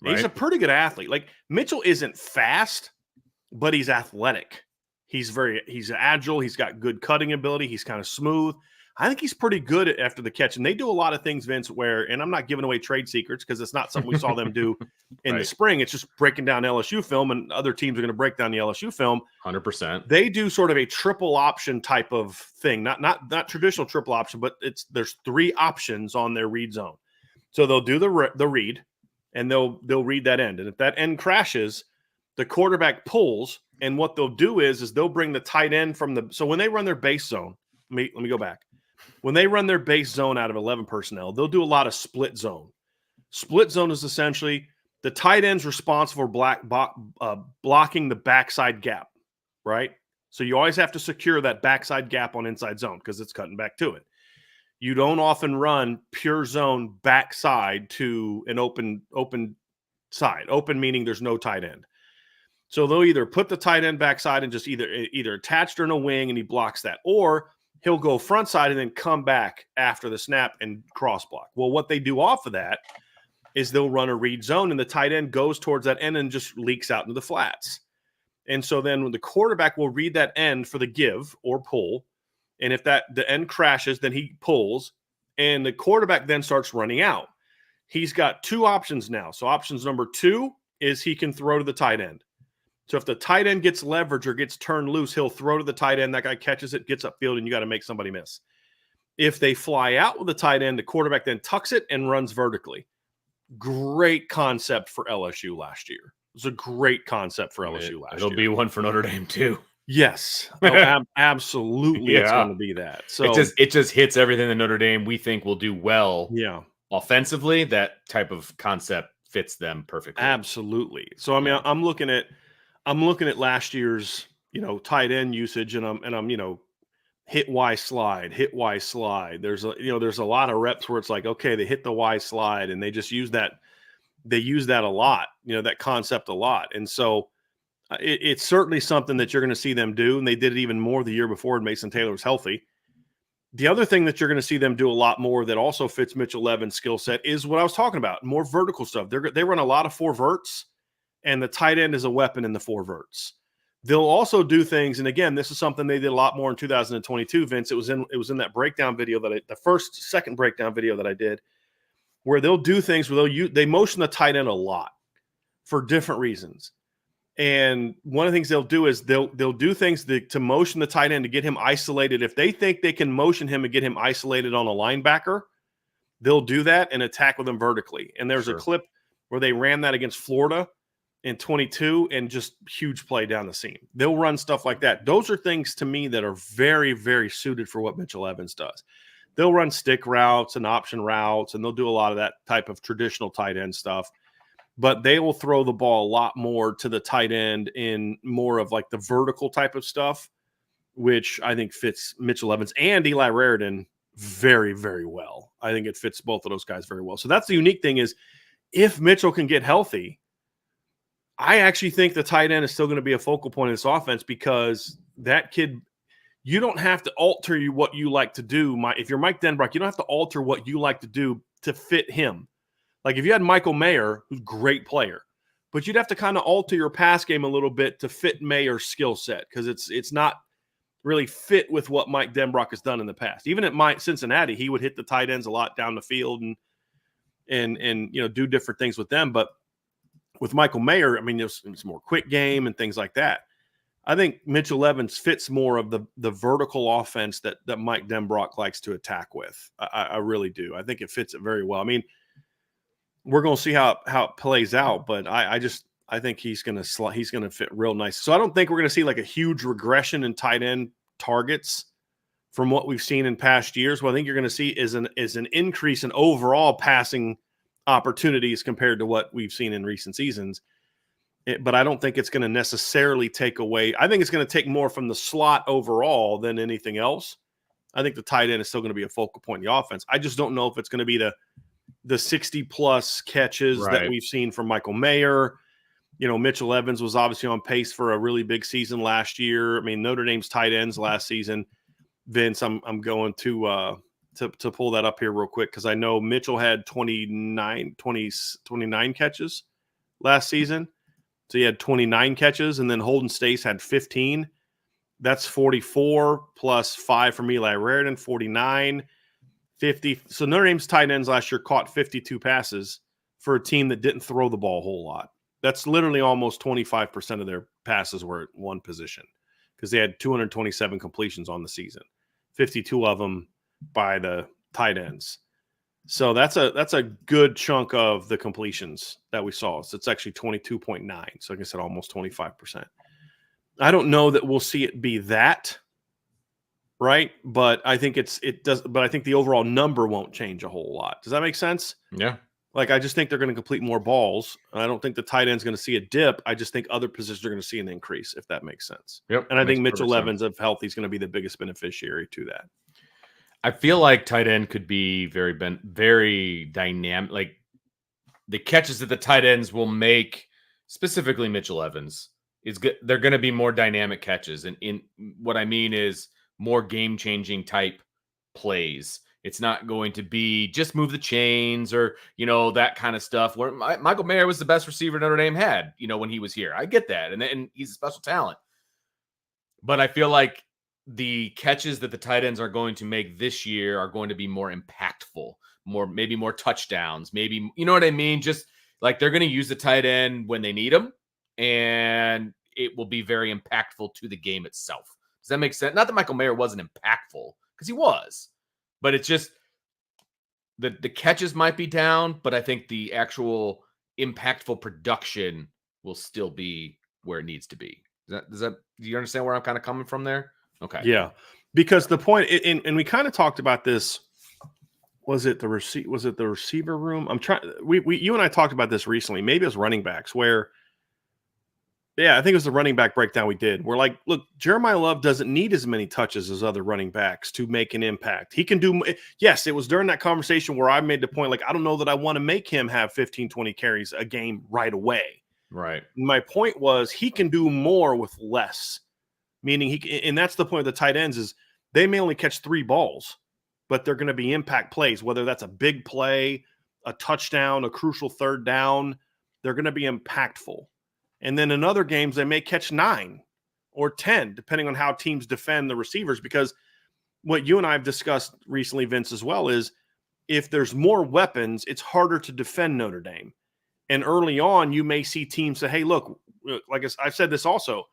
Right. He's a pretty good athlete. Like Mitchell isn't fast, but he's athletic. He's agile. He's got good cutting ability. He's kind of smooth. I think he's pretty good after the catch. And they do a lot of things, Vince, and I'm not giving away trade secrets because it's not something we saw them do in the spring. It's just breaking down LSU film, and other teams are going to break down the LSU film. 100%. They do sort of a triple option type of thing, not traditional triple option, but there's 3 options on their read zone. So they'll do the read, and they'll read that end. And if that end crashes, the quarterback pulls, and what they'll do is they'll bring the tight end so when they run their base zone, let me go back. When they run their base zone out of 11 personnel, they'll do a lot of split zone. Split zone is essentially the tight end's responsible for blocking the backside gap, right? So you always have to secure that backside gap on inside zone because it's cutting back to it. You don't often run pure zone backside to an open side. Open meaning there's no tight end. So they'll either put the tight end backside and just either attached or in a wing and he blocks that, or he'll go front side and then come back after the snap and cross block. Well, what they do off of that is they'll run a read zone, and the tight end goes towards that end and just leaks out into the flats. And so then when the quarterback will read that end for the give or pull, and if the end crashes, then he pulls, and the quarterback then starts running out. He's got two options now. So options number 2 is he can throw to the tight end. So if the tight end gets leverage or gets turned loose, he'll throw to the tight end. That guy catches it, gets upfield, and you got to make somebody miss. If they fly out with the tight end, the quarterback then tucks it and runs vertically. Great concept for LSU last year. It was a great concept for LSU last year. It'll be one for Notre Dame too. Yes, absolutely. It's going to be that. So it just hits everything that Notre Dame we think will do well. Yeah, offensively, that type of concept fits them perfectly. Absolutely. So I mean, I'm looking at last year's tight end usage, and I'm hit Y slide. There's a lot of reps where it's like, okay, they hit the Y slide, and they just use that. They use that a lot, that concept a lot. And so it's certainly something that you're going to see them do. And they did it even more the year before Mason Taylor was healthy. The other thing that you're going to see them do a lot more that also fits Mitchell Levin's skill set is what I was talking about, more vertical stuff. They run a lot of 4 verts, and the tight end is a weapon in the 4 verts. They'll also do things, and again, this is something they did a lot more in 2022, Vince. It was in that breakdown video the second breakdown video that I did, where they'll do things where they motion the tight end a lot for different reasons. And one of the things they'll do is they'll do things to motion the tight end to get him isolated. If they think they can motion him and get him isolated on a linebacker, they'll do that and attack with him vertically. And there's a clip where they ran that against Florida in 22 and just huge play down the seam. They'll run stuff like that. Those are things to me that are very, very suited for what Mitchell Evans does. They'll run stick routes and option routes, and they'll do a lot of that type of traditional tight end stuff. But they will throw the ball a lot more to the tight end in more of like the vertical type of stuff, which I think fits Mitchell Evans and Eli Raridan very, very well. I think it fits both of those guys very well. So that's the unique thing is if Mitchell can get healthy, I actually think the tight end is still going to be a focal point of this offense because that kid – you don't have to alter what you like to do. If you're Mike Denbrock, you don't have to alter what you like to do to fit him. Like if you had Michael Mayer, who's a great player, but you'd have to kind of alter your pass game a little bit to fit Mayer's skill set because it's not really fit with what Mike Denbrock has done in the past. Even at Cincinnati, he would hit the tight ends a lot down the field and do different things with them. But with Michael Mayer, I mean, it's more quick game and things like that. I think Mitchell Evans fits more of the vertical offense that Mike Denbrock likes to attack with. I really do. I think it fits it very well. I mean, we're going to see how it plays out, but I think he's going to fit real nice. So I don't think we're going to see like a huge regression in tight end targets from what we've seen in past years. What I think you're going to see is an increase in overall passing opportunities compared to what we've seen in recent seasons. But I don't think it's going to necessarily take away. I think it's going to take more from the slot overall than anything else. I think the tight end is still going to be a focal point in the offense. I just don't know if it's going to be the 60-plus catches that we've seen from Michael Mayer. Mitchell Evans was obviously on pace for a really big season last year. I mean, Notre Dame's tight ends last season. Vince, I'm going to pull that up here real quick because I know Mitchell had 29 catches last season. So he had 29 catches, and then Holden Stace had 15. That's 44 plus 5 from Eli Raridan, 49, 50. So Notre Dame's tight ends last year caught 52 passes for a team that didn't throw the ball a whole lot. That's literally almost 25% of their passes were at one position because they had 227 completions on the season, 52 of them by the tight ends. So that's a good chunk of the completions that we saw. So it's actually 22.9. So like I said, almost 25%. I don't know that we'll see it be that, right? But I think it does. But I think the overall number won't change a whole lot. Does that make sense? Yeah. Like I just think they're going to complete more balls. I don't think the tight end's going to see a dip. I just think other positions are going to see an increase, if that makes sense. Yep. And I think Mitchell Evans, if healthy, is going to be the biggest beneficiary to that. I feel like tight end could be very dynamic. Like the catches that the tight ends will make, specifically Mitchell Evans, is good. They're going to be more dynamic catches. And in what I mean is more game-changing type plays. It's not going to be just move the chains or, that kind of stuff. Where Michael Mayer was the best receiver Notre Dame had, when he was here. I get that. And he's a special talent. But I feel like the catches that the tight ends are going to make this year are going to be more impactful, maybe more touchdowns, maybe, you know what I mean? Just like they're going to use the tight end when they need them, and it will be very impactful to the game itself. Does that make sense? Not that Michael Mayer wasn't impactful, because he was, but it's just the catches might be down, but I think the actual impactful production will still be where it needs to be. Do you understand where I'm kind of coming from there? Okay. Yeah, because the point, and we kind of talked about this. Was it the receiver room? You and I talked about this recently. Maybe it was running backs where, yeah, I think it was the running back breakdown we did. We're like, look, Jeremiah Love doesn't need as many touches as other running backs to make an impact. He can do, yes, it was during that conversation where I made the point, like, I don't know that I want to make him have 15, 20 carries a game right away. Right. My point was he can do more with less, meaning and that's the point of the tight ends is they may only catch 3 balls, but they're going to be impact plays, whether that's a big play, a touchdown, a crucial third down, they're going to be impactful. And then in other games, they may catch 9 or 10, depending on how teams defend the receivers, because what you and I have discussed recently, Vince, as well, is if there's more weapons, it's harder to defend Notre Dame. And early on, you may see teams say, hey, look, like I've said this also,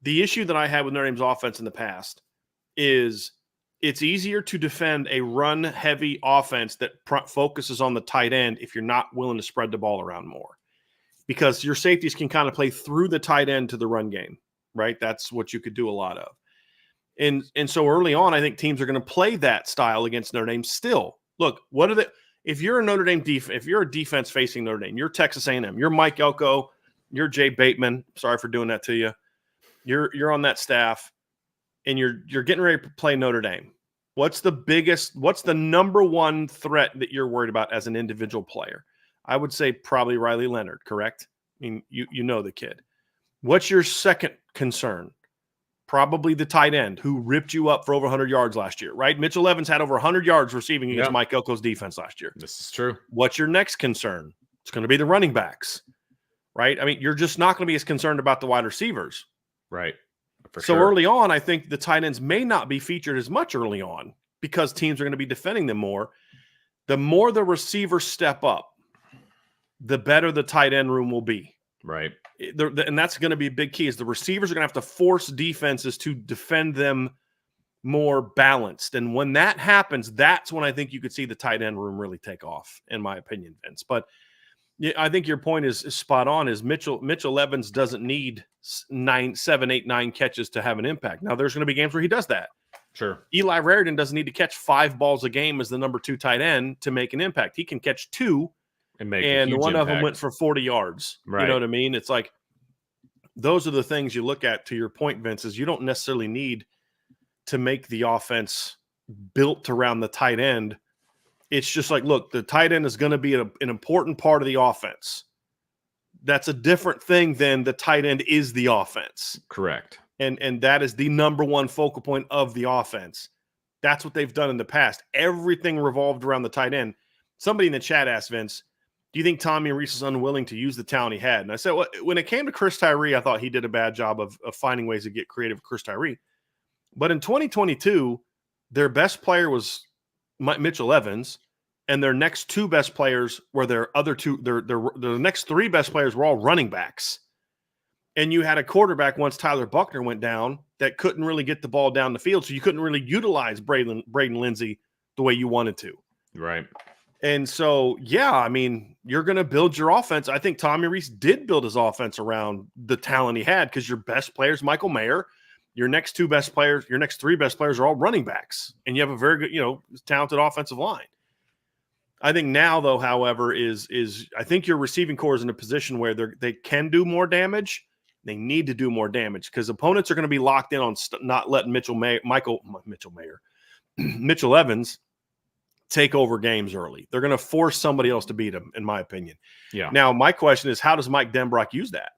the issue that I had with Notre Dame's offense in the past is it's easier to defend a run-heavy offense that focuses on the tight end if you're not willing to spread the ball around more. Because your safeties can kind of play through the tight end to the run game, right? That's what you could do a lot of. And so early on, I think teams are going to play that style against Notre Dame still. Look, what are they? If you're a Notre Dame if you're a defense facing Notre Dame, you're Texas A&M, you're Mike Elko, you're Jay Bateman. Sorry for doing that to you. You're on that staff, and you're getting ready to play Notre Dame. What's the number one threat that you're worried about as an individual player? I would say probably Riley Leonard, correct? I mean, you know the kid. What's your second concern? Probably the tight end who ripped you up for over 100 yards last year, right? Mitchell Evans had over 100 yards receiving against Mike Elko's defense last year. This is true. What's your next concern? It's going to be the running backs, right? I mean, you're just not going to be as concerned about the wide receivers. Right. So early on, I think the tight ends may not be featured as much early on because teams are going to be defending them more. The more the receivers step up, the better the tight end room will be. Right. And that's going to be a big key is the receivers are going to have to force defenses to defend them more balanced. And when that happens, that's when I think you could see the tight end room really take off, in my opinion, Vince. But yeah, I think your point is spot on is Mitchell Evans doesn't need 7, 8, 9 catches to have an impact. Now, there's going to be games where he does that. Sure. Eli Raridan doesn't need to catch 5 balls a game as the number 2 tight end to make an impact. He can catch 2 and make and one impact. of them went for 40 yards. Right. You know what I mean? It's like those are the things you look at, to your point, Vince, is you don't necessarily need to make the offense built around the tight end. It's just like, look, the tight end is going to be an important part of the offense. That's a different thing than the tight end is the offense. Correct. And that is the number one focal point of the offense. That's what they've done in the past. Everything revolved around the tight end. Somebody in the chat asked Vince, do you think Tommy Rees is unwilling to use the talent he had? And I said, well, when it came to Chris Tyree, I thought he did a bad job of finding ways to get creative with Chris Tyree. But in 2022, their best player was Mitchell Evans, and their next 2 best players were their other 2. The next 3 best players were all running backs. And you had a quarterback once Tyler Buckner went down that couldn't really get the ball down the field, so you couldn't really utilize Braden Lindsey the way you wanted to. Right. And so, yeah, I mean, you're going to build your offense. I think Tommy Rees did build his offense around the talent he had because your best players, Michael Mayer, your next 2 best players, your next 3 best players are all running backs. And you have a very good, talented offensive line. I think now, though, however, is I think your receiving core is in a position where they can do more damage. They need to do more damage because opponents are going to be locked in on not letting Mitchell Evans take over games early. They're going to force somebody else to beat him, in my opinion. Yeah. Now, my question is, how does Mike Denbrock use that?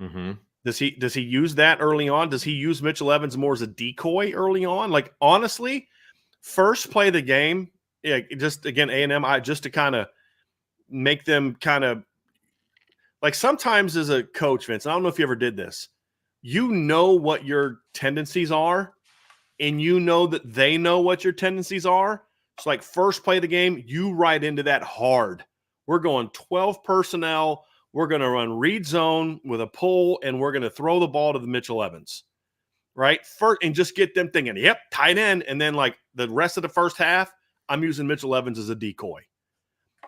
Mm-hmm. Does he use that early on? Does he use Mitchell Evans more as a decoy early on? Like, honestly, first play the game, yeah, just again, A&M, just to kind of make them kind of like sometimes as a coach, Vince, I don't know if you ever did this, you know what your tendencies are, and you know that they know what your tendencies are. It's like first play of the game, you ride into that hard. We're going 12 personnel. We're going to run read zone with a pull, and we're going to throw the ball to the Mitchell Evans, right? First, and just get them thinking, yep, tight end. And then like the rest of the first half, I'm using Mitchell Evans as a decoy.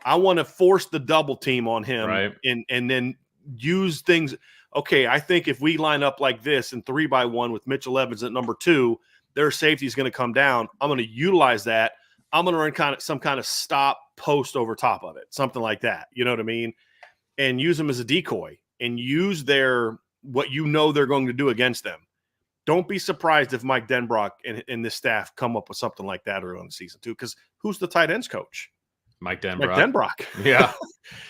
I want to force the double team on him, right, and then use things. Okay, I think if we line up like this in 3-by-1 with Mitchell Evans at number 2, their safety is going to come down. I'm going to utilize that. I'm going to run some kind of stop post over top of it, something like that. You know what I mean? And use them as a decoy and use what you know they're going to do against them. Don't be surprised if Mike Denbrock and this staff come up with something like that early in the season too, because who's the tight ends coach? Mike Denbrock. Mike Denbrock. Yeah.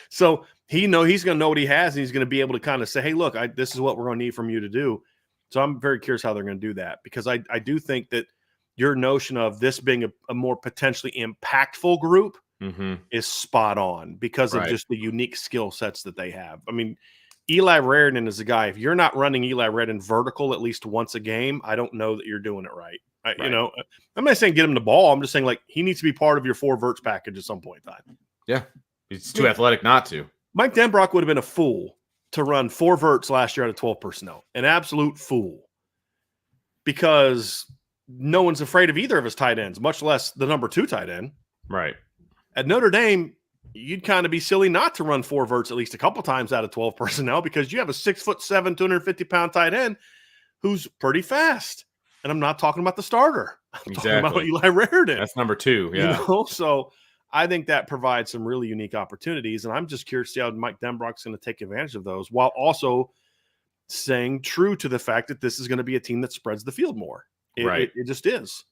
So he's going to know what he has, and he's going to be able to kind of say, hey, look, this is what we're going to need from you to do. So I'm very curious how they're going to do that, because I do think that your notion of this being a more potentially impactful group is spot on because of just the unique skill sets that they have. I mean, Eli Raridan is a guy, if you're not running Eli Raridan vertical at least once a game, I don't know that you're doing it right. You know, I'm not saying get him the ball. I'm just saying like he needs to be part of your 4 verts package at some point in time. Yeah. He's too athletic not to. Mike Denbrock would have been a fool to run 4 verts last year out of 12 personnel. An absolute fool. Because no one's afraid of either of his tight ends, much less the number 2 tight end. Right. At Notre Dame, you'd kind of be silly not to run 4 verts at least a couple times out of 12 personnel, because you have a 6'7", 250-pound tight end who's pretty fast. And I'm not talking about the starter. I'm talking about Eli Raridan. That's number 2. Yeah. You know? So I think that provides some really unique opportunities. And I'm just curious to see how Mike Denbrock's going to take advantage of those, while also staying true to the fact that this is going to be a team that spreads the field more. It just is.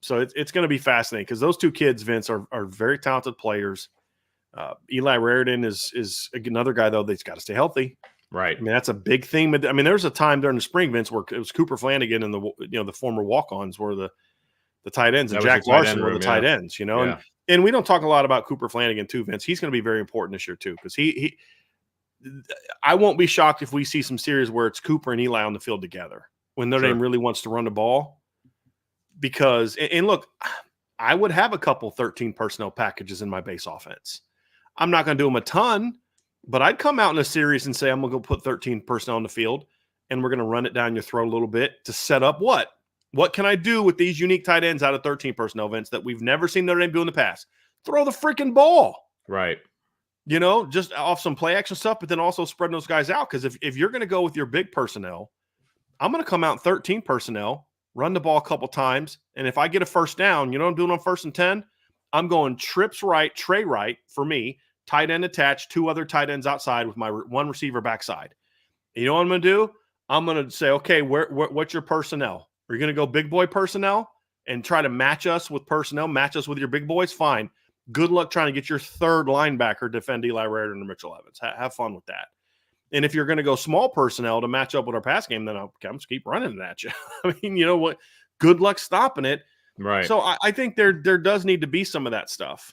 So it's going to be fascinating, because those 2 kids, Vince, are very talented players. Eli Raridan is another guy, though, that's got to stay healthy. Right. I mean, that's a big thing. I mean, there's a time during the spring, Vince, where it was Cooper Flanagan and the former walk-ons were the tight ends, and Jack Larson were the tight ends, you know. Yeah. And we don't talk a lot about Cooper Flanagan too, Vince. He's going to be very important this year too, because I won't be shocked if we see some series where it's Cooper and Eli on the field together when Notre Dame really wants to run the ball. Because, and look, I would have a couple 13 personnel packages in my base offense. I'm not going to do them a ton, but I'd come out in a series and say, I'm going to go put 13 personnel on the field, and we're going to run it down your throat a little bit to set up what? What can I do with these unique tight ends out of 13 personnel, Vince, that we've never seen Notre Dame do in the past? Throw the freaking ball. Right. You know, just off some play action stuff, but then also spreading those guys out. Because if you're going to go with your big personnel, I'm going to come out 13 personnel, run the ball a couple times, and if I get a first down, you know what I'm doing on 1st and 10? I'm going trips right, tray right for me, tight end attached, 2 other tight ends outside with my 1 receiver backside. And you know what I'm going to do? I'm going to say, okay, what's your personnel? Are you going to go big boy personnel and try to match us with personnel, match us with your big boys? Fine. Good luck trying to get your 3rd linebacker defend Eli Raridan and Mitchell Evans. Have fun with that. And if you're going to go small personnel to match up with our pass game, then I'll just keep running it at you. I mean, you know what? Good luck stopping it. Right. So I think there does need to be some of that stuff.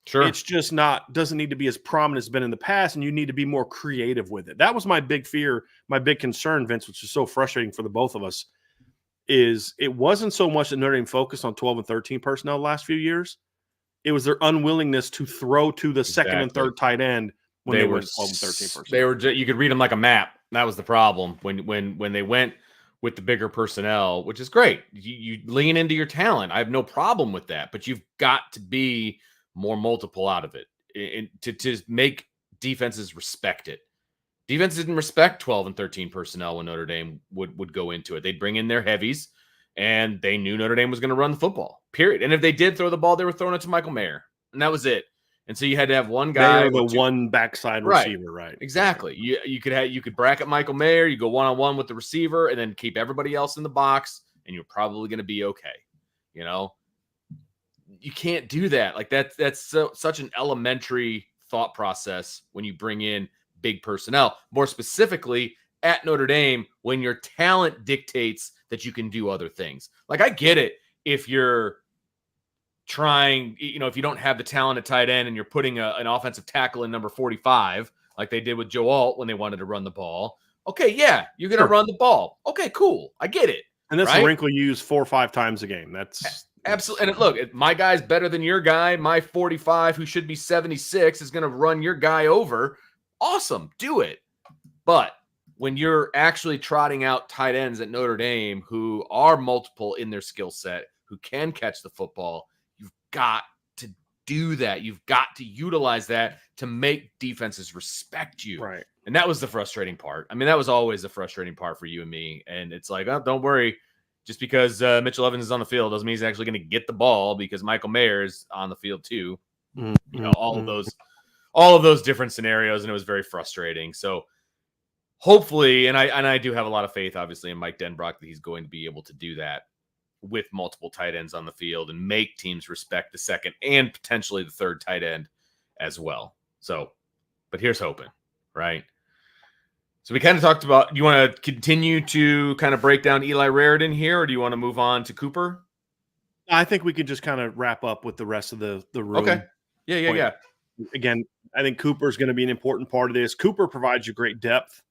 Sure. It's just doesn't need to be as prominent as it's been in the past, and you need to be more creative with it. That was my big fear, my big concern, Vince, which is so frustrating for the both of us, is it wasn't so much that Notre Dame focused on 12 and 13 personnel the last few years. It was their unwillingness to throw to the 2nd and 3rd tight end when they were 12 and 13 personnel. They were you could read them like a map. That was the problem when they went with the bigger personnel, which is great. You lean into your talent. I have no problem with that, but you've got to be more multiple out of it and to make defenses respect it. Defense didn't respect 12 and 13 personnel when Notre Dame would go into it. They'd bring in their heavies, and they knew Notre Dame was going to run the football, period. And if they did throw the ball, they were throwing it to Michael Mayer, and that was it. And so you had to have one guy, one backside receiver, right? Exactly. You could bracket Michael Mayer, you go one-on-one with the receiver, and then keep everybody else in the box, and you're probably going to be okay. You know, you can't do that. Like that's such an elementary thought process when you bring in big personnel. More specifically, at Notre Dame when your talent dictates that you can do other things. Like, I get it if you're trying, if you don't have the talent at tight end and you're putting an offensive tackle in number 45, like they did with Joe Alt when they wanted to run the ball. Okay, yeah, you're going to run the ball. Okay, cool. I get it. And that's a wrinkle you use 4 or 5 times a game. That's absolutely. And look, my guy's better than your guy. My 45, who should be 76, is going to run your guy over. Awesome. Do it. But when you're actually trotting out tight ends at Notre Dame who are multiple in their skill set, who can catch the football, you've got to do that. You've got to utilize that to make defenses respect you. Right. And that was the frustrating part. I mean, that was always the frustrating part for you and me. And it's like, oh, don't worry. Just because Mitchell Evans is on the field doesn't mean he's actually going to get the ball, because Michael Mayer is on the field too. Mm-hmm. All of those different scenarios, and it was very frustrating. So hopefully, and I do have a lot of faith, obviously, in Mike Denbrock, that he's going to be able to do that with multiple tight ends on the field and make teams respect the second and potentially the third tight end as well. So, but here's hoping, right? So we kind of talked about, do you want to continue to kind of break down Eli Raridan here, or do you want to move on to Cooper? I think we could just kind of wrap up with the rest of the room. Okay. Yeah. Again, I think Cooper is going to be an important part of this. Cooper provides you great depth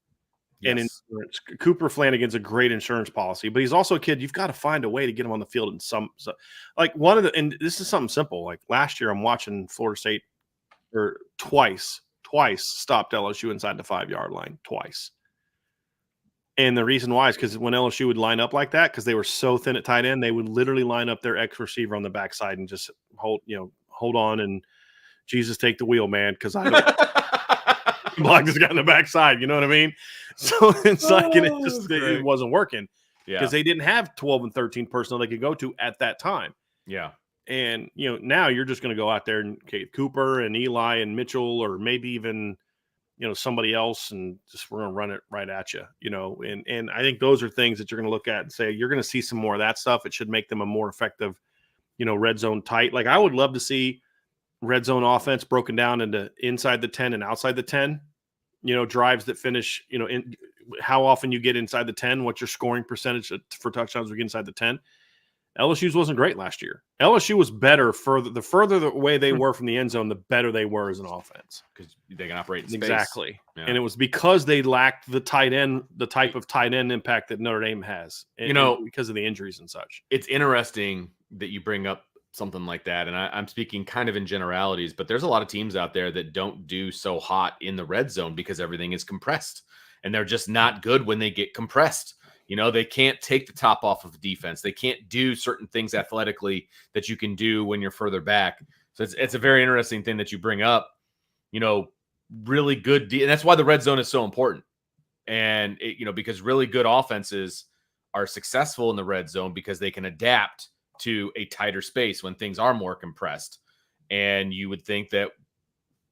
and insurance. Cooper Flanagan's a great insurance policy, but he's also a kid. You've got to find a way to get him on the field in and this is something simple. Like last year, I'm watching Florida State twice stopped LSU inside the 5-yard line twice. And the reason why is because when LSU would line up like that, because they were so thin at tight end, they would literally line up their X receiver on the backside and just hold on and Jesus, take the wheel, man, because I don't block this guy on the backside. You know what I mean? So it's it wasn't working because they didn't have 12 and 13 personnel they could go to at that time. Yeah. And, now you're just going to go out there and Cooper and Eli and Mitchell, or maybe even, somebody else, and just we're going to run it right at you, and I think those are things that you're going to look at and say, you're going to see some more of that stuff. It should make them a more effective, red zone tight. Like I would love to see red zone offense broken down into inside the 10 and outside the 10, drives that finish, in how often you get inside the 10, what's your scoring percentage for touchdowns we get inside the 10. LSU's wasn't great last year. LSU was better the further away they were from the end zone, the better they were as an offense. Because they can operate in space. Exactly. Yeah. And it was because they lacked the type of tight end impact that Notre Dame has, because of the injuries and such. It's interesting that you bring up something like that. And I'm speaking kind of in generalities, but there's a lot of teams out there that don't do so hot in the red zone because everything is compressed. And they're just not good when they get compressed. They can't take the top off of the defense. They can't do certain things athletically that you can do when you're further back. So it's a very interesting thing that you bring up, really good. And that's why the red zone is so important. And, because really good offenses are successful in the red zone because they can adapt to a tighter space when things are more compressed. And you would think that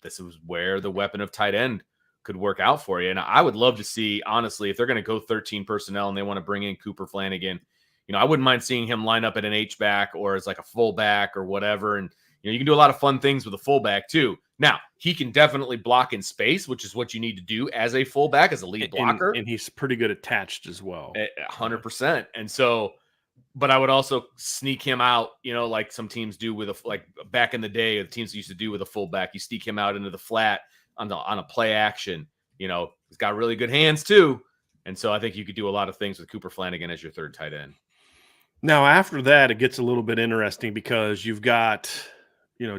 this is where the weapon of tight end could work out for you. And I would love to see, honestly, if they're going to go 13 personnel and they want to bring in Cooper Flanagan, I wouldn't mind seeing him line up at an H-back or as like a fullback or whatever. And, you can do a lot of fun things with a fullback too. Now, he can definitely block in space, which is what you need to do as a fullback, as a lead blocker. And he's pretty good attached as well. 100%. And so, but I would also sneak him out, like some teams do like back in the day, the teams used to do with a fullback. You sneak him out into the flat on a play action. He's got really good hands too. And so I think you could do a lot of things with Cooper Flanagan as your third tight end. Now, after that, it gets a little bit interesting because you've got,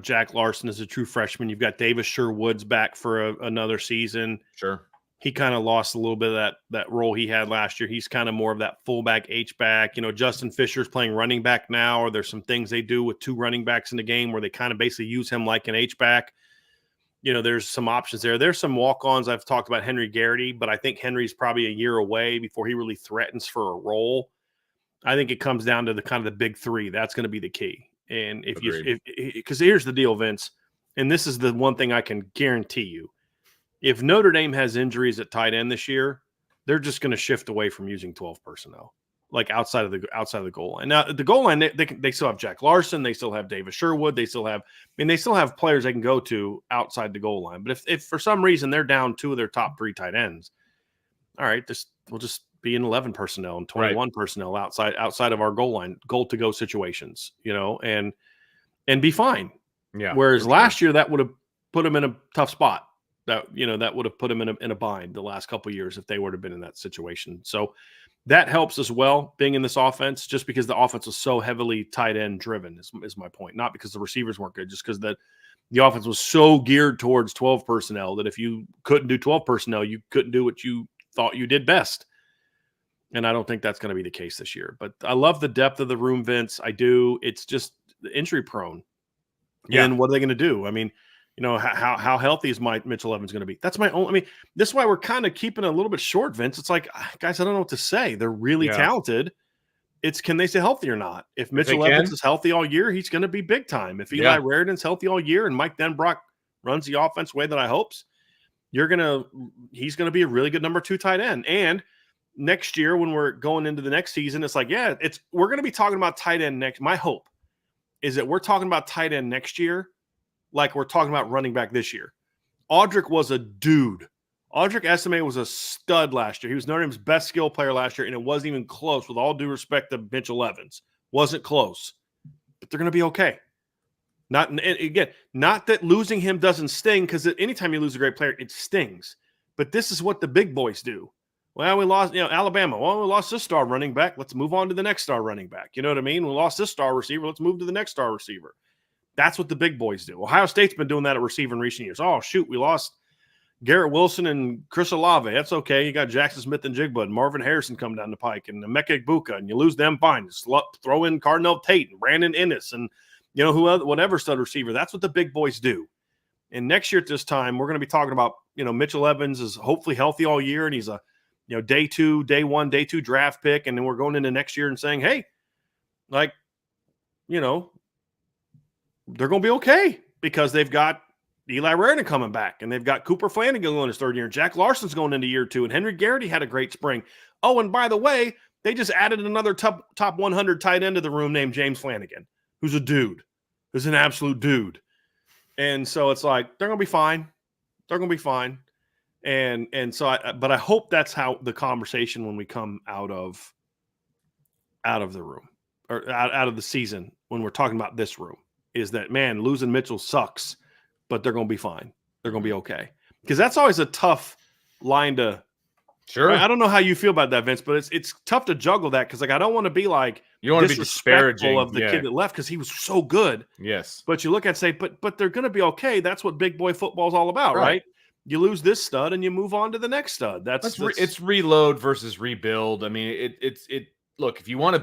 Jack Larson is a true freshman. You've got Davis Sherwood's back for another season. Sure. He kind of lost a little bit of that role he had last year. He's kind of more of that fullback H-back. Justin Fisher's playing running back now, or there's some things they do with 2 running backs in the game where they kind of basically use him like an H-back. There's some options there. There's some walk-ons. I've talked about Henry Garrity, but I think Henry's probably a year away before he really threatens for a role. I think it comes down to the kind of the big 3. That's going to be the key. And because here's the deal, Vince, and this is the one thing I can guarantee you. If Notre Dame has injuries at tight end this year, they're just going to shift away from using 12 personnel, like outside of the goal line. Now, the goal line, they still have Jack Larson, they still have Davis Sherwood, they still have players they can go to outside the goal line. But if for some reason they're down 2 of their top 3 tight ends, all right, we'll just be in 11 personnel and 21 personnel outside of our goal to go situations, and be fine. Yeah. Whereas last year that would have put them in a tough spot. That would have put them in a bind the last couple of years if they would have been in that situation. So that helps as well, being in this offense, just because the offense was so heavily tight end driven is my point. Not because the receivers weren't good, just because the offense was so geared towards 12 personnel that if you couldn't do 12 personnel, you couldn't do what you thought you did best. And I don't think that's going to be the case this year. But I love the depth of the room, Vince. I do. It's just injury prone. Yeah. And what are they going to do? I mean, how healthy is Mitchell Evans going to be? That's my own. I mean, this is why we're kind of keeping it a little bit short, Vince. It's like, guys, I don't know what to say. They're really talented. It's can they stay healthy or not? If Mitchell Evans is healthy all year, he's going to be big time. If Eli Raridon's healthy all year and Mike Denbrock runs the offense the way that I hopes, he's going to be a really good number 2 tight end. And next year, when we're going into the next season, it's like, we're going to be talking about tight end next. My hope is that we're talking about tight end next year like we're talking about running back this year. Audric was a dude. Audric Estime was a stud last year. He was Notre Dame's best skill player last year, and it wasn't even close, with all due respect to Mitchell Evans. Wasn't close. But they're going to be okay. Not that losing him doesn't sting, because anytime you lose a great player, it stings. But this is what the big boys do. Well, we lost, Alabama. Well, we lost this star running back. Let's move on to the next star running back. You know what I mean? We lost this star receiver. Let's move to the next star receiver. That's what the big boys do. Ohio State's been doing that at receiver in recent years. Oh, shoot, we lost Garrett Wilson and Chris Olave. That's okay. You got Jackson Smith and Jigba and Marvin Harrison come down the pike and Emeka Egbuka, and you lose them, fine. Just throw in Cardinal Tate and Brandon Ennis and whatever stud receiver. That's what the big boys do. And next year at this time, we're going to be talking about, Mitchell Evans is hopefully healthy all year, and he's a day 2 draft pick, and then we're going into next year and saying, hey, they're going to be okay because they've got Eli Raridon coming back, and they've got Cooper Flanagan going his 3rd year, and Jack Larson's going into year 2, and Henry Garrity had a great spring. Oh, and by the way, they just added another top 100 tight end to the room named James Flanagan, who's a dude, who's an absolute dude. And so it's like, they're going to be fine. They're going to be fine. And so but I hope that's how the conversation when we come out of the room or out of the season, when we're talking about this room, is that, man, losing Mitchell sucks, but they're going to be fine. They're going to be okay. Because that's always a tough line to. Sure. I don't know how you feel about that, Vince, but it's tough to juggle that, because I don't want to be like, you don't want to be disparaging of the kid that left because he was so good. Yes. But you look and say, but they're going to be okay. That's what big boy football is all about, right? You lose this stud and you move on to the next stud. It's reload versus rebuild. I mean, look, if you want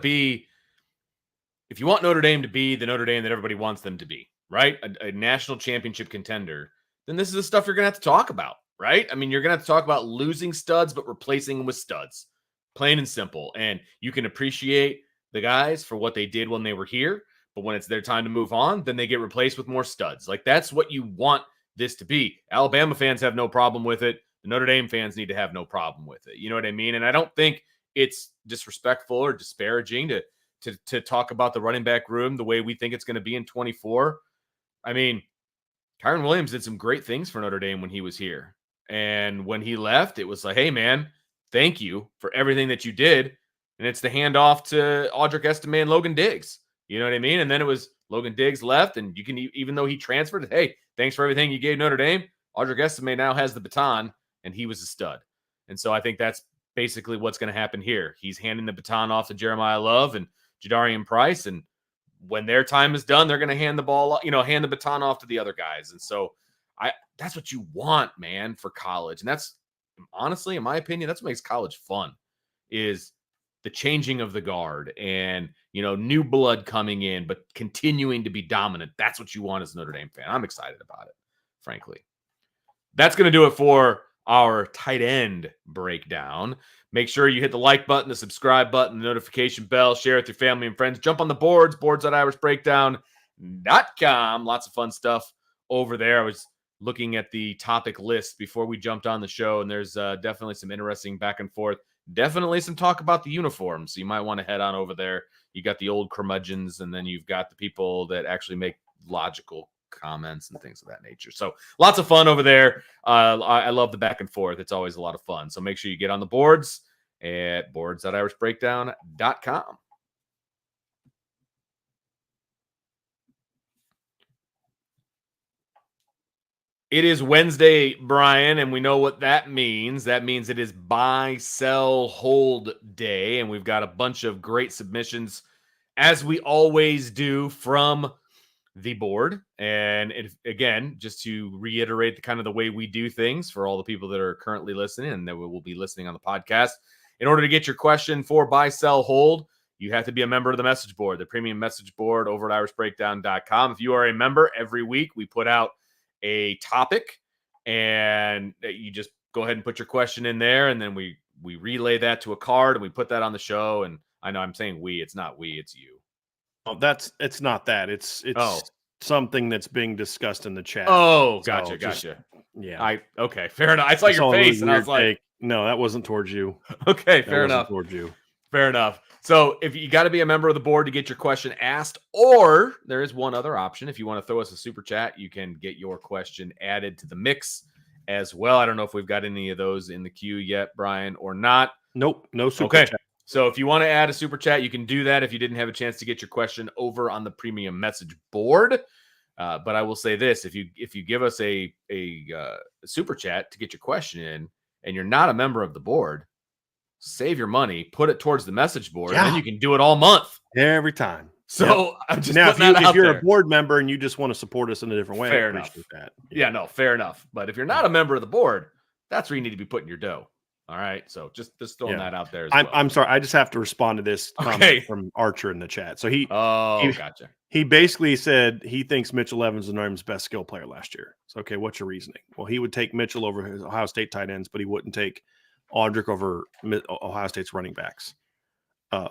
Notre Dame to be the Notre Dame that everybody wants them to be, right? A national championship contender, then this is the stuff you're going to have to talk about, right? I mean, you're going to have to talk about losing studs, but replacing them with studs, plain and simple. And you can appreciate the guys for what they did when they were here, but when it's their time to move on, then they get replaced with more studs. Like, that's what you want this to be. Alabama fans have no problem with it. The Notre Dame fans need to have no problem with it. You know what I mean? And I don't think it's disrespectful or disparaging to talk about the running back room the way we think it's going to be in 24. I mean, Kyron Williams did some great things for Notre Dame when he was here. And when he left, it was like, hey, man, thank you for everything that you did. And it's the handoff to Audric Estime and Logan Diggs. You know what I mean? And then it was Logan Diggs left, and you can, even though he transferred, hey, thanks for everything you gave Notre Dame. Audric Estime now has the baton, and he was a stud. And so I think that's basically what's going to happen here. He's handing the baton off to Jeremiah Love and Jadarian Price, and when their time is done, they're going to hand the baton off to the other guys. And so that's what you want, man, for college. And that's, honestly, in my opinion, that's what makes college fun, is the changing of the guard and, new blood coming in, but continuing to be dominant. That's what you want as a Notre Dame fan. I'm excited about it, frankly. That's going to do it for our tight end breakdown. Make sure you hit the like button, the subscribe button, the notification bell, share it with your family and friends. Jump on the boards.irishbreakdown.com. Lots of fun stuff over there. I was looking at the topic list before we jumped on the show, and there's definitely some interesting back and forth. Definitely some talk about the uniforms. So you might want to head on over there. You got the old curmudgeons, and then you've got the people that actually make logical comments and things of that nature. So lots of fun over there. I love the back and forth. It's always a lot of fun. So make sure you get on the boards at boards.irishbreakdown.com. It is Wednesday, Brian, and we know what that means. That means it is buy, sell, hold day, and we've got a bunch of great submissions, as we always do, from the board. And again, just to reiterate the kind of the way we do things for all the people that are currently listening and that will be listening on the podcast, in order to get your question for buy, sell, hold, you have to be a member of the message board, the premium message board over at irishbreakdown.com. If you are a member, every week we put out a topic, and you just go ahead and put your question in there, and then we relay that to a card, and we put that on the show. And I know I'm saying we, it's not we, it's you. Oh, it's not that. It's something that's being discussed in the chat. Oh, gotcha. Yeah. Okay, fair enough. I saw your face, and I was like, no, that wasn't towards you. Okay, fair enough. Towards you. Fair enough. So if you got to be a member of the board to get your question asked, or there is one other option. If you want to throw us a super chat, you can get your question added to the mix as well. I don't know if we've got any of those in the queue yet, Brian, or not. Nope, no super chat. So if you want to add a super chat, you can do that if you didn't have a chance to get your question over on the premium message board. But I will say this: if you give us a super chat to get your question in, and you're not a member of the board, save your money, put it towards the message board, and then you can do it all month. Every time. So I'm just now, if you're there. a board member and you just want to support us in a different way, fair I enough. appreciate that. Yeah, no, fair enough. But if you're not a member of the board, that's where you need to be putting your dough. All right. So just throwing that out there. I'm sorry. I just have to respond to this comment from Archer in the chat. So gotcha. He basically said he thinks Mitchell Evans was Notre Dame's best skill player last year. So, okay, what's your reasoning? Well, he would take Mitchell over his Ohio State tight ends, but he wouldn't take Audric over Ohio State's running backs.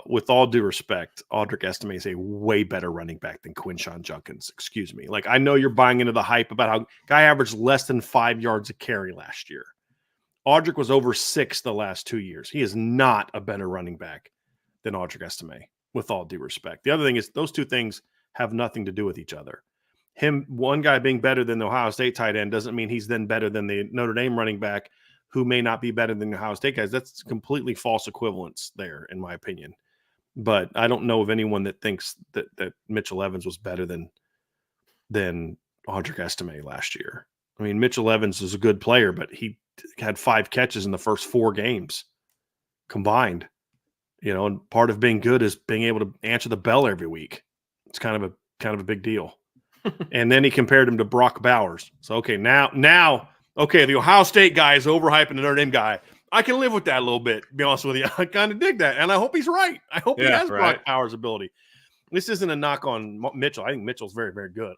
With all due respect, Audric Estime is a way better running back than Quinshon Judkins. Excuse me. Like, I know you're buying into the hype about how guy averaged less than 5 yards a carry last year. Audric was over 6 the last 2 years. He is not a better running back than Audric Estime, with all due respect. The other thing is those two things have nothing to do with each other. One guy being better than the Ohio State tight end doesn't mean he's then better than the Notre Dame running back, who may not be better than the Ohio State guys. That's completely false equivalence there, in my opinion. But I don't know of anyone that thinks that Mitchell Evans was better than Audric Estime last year. I mean, Mitchell Evans is a good player, but he had 5 catches in the first 4 games combined. And part of being good is being able to answer the bell every week. It's kind of a big deal. And then he compared him to Brock Bowers. So, okay, now, the Ohio State guy is overhyping the Notre Dame guy. I can live with that a little bit, to be honest with you. I kind of dig that, and I hope he's right. I hope he has Brock Bowers' ability. This isn't a knock on Mitchell. I think Mitchell's very, very good.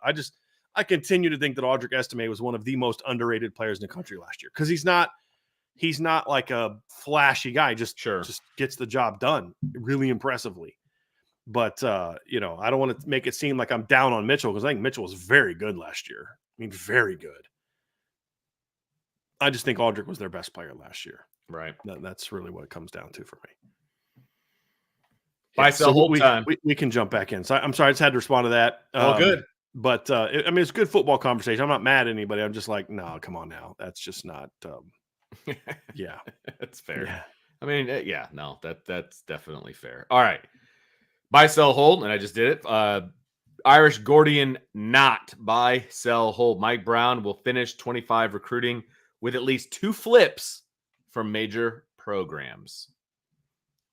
I continue to think that Audric Estime was one of the most underrated players in the country last year because he's not like a flashy guy. Just gets the job done really impressively. But, I don't want to make it seem like I'm down on Mitchell because I think Mitchell was very good last year. I mean, very good. I just think Audric was their best player last year. Right. That's really what it comes down to for me. Buy, sell, hold time. We can jump back in. So I'm sorry, I just had to respond to that. Good. But, it's a good football conversation. I'm not mad at anybody. I'm just like, no, come on now. That's just not yeah. That's fair. Yeah. I mean, that's definitely fair. All right. Buy, sell, hold, and I just did it. Irish Gordian not buy, sell, hold. Mike Brown will finish 25 recruiting with at least 2 flips from major programs.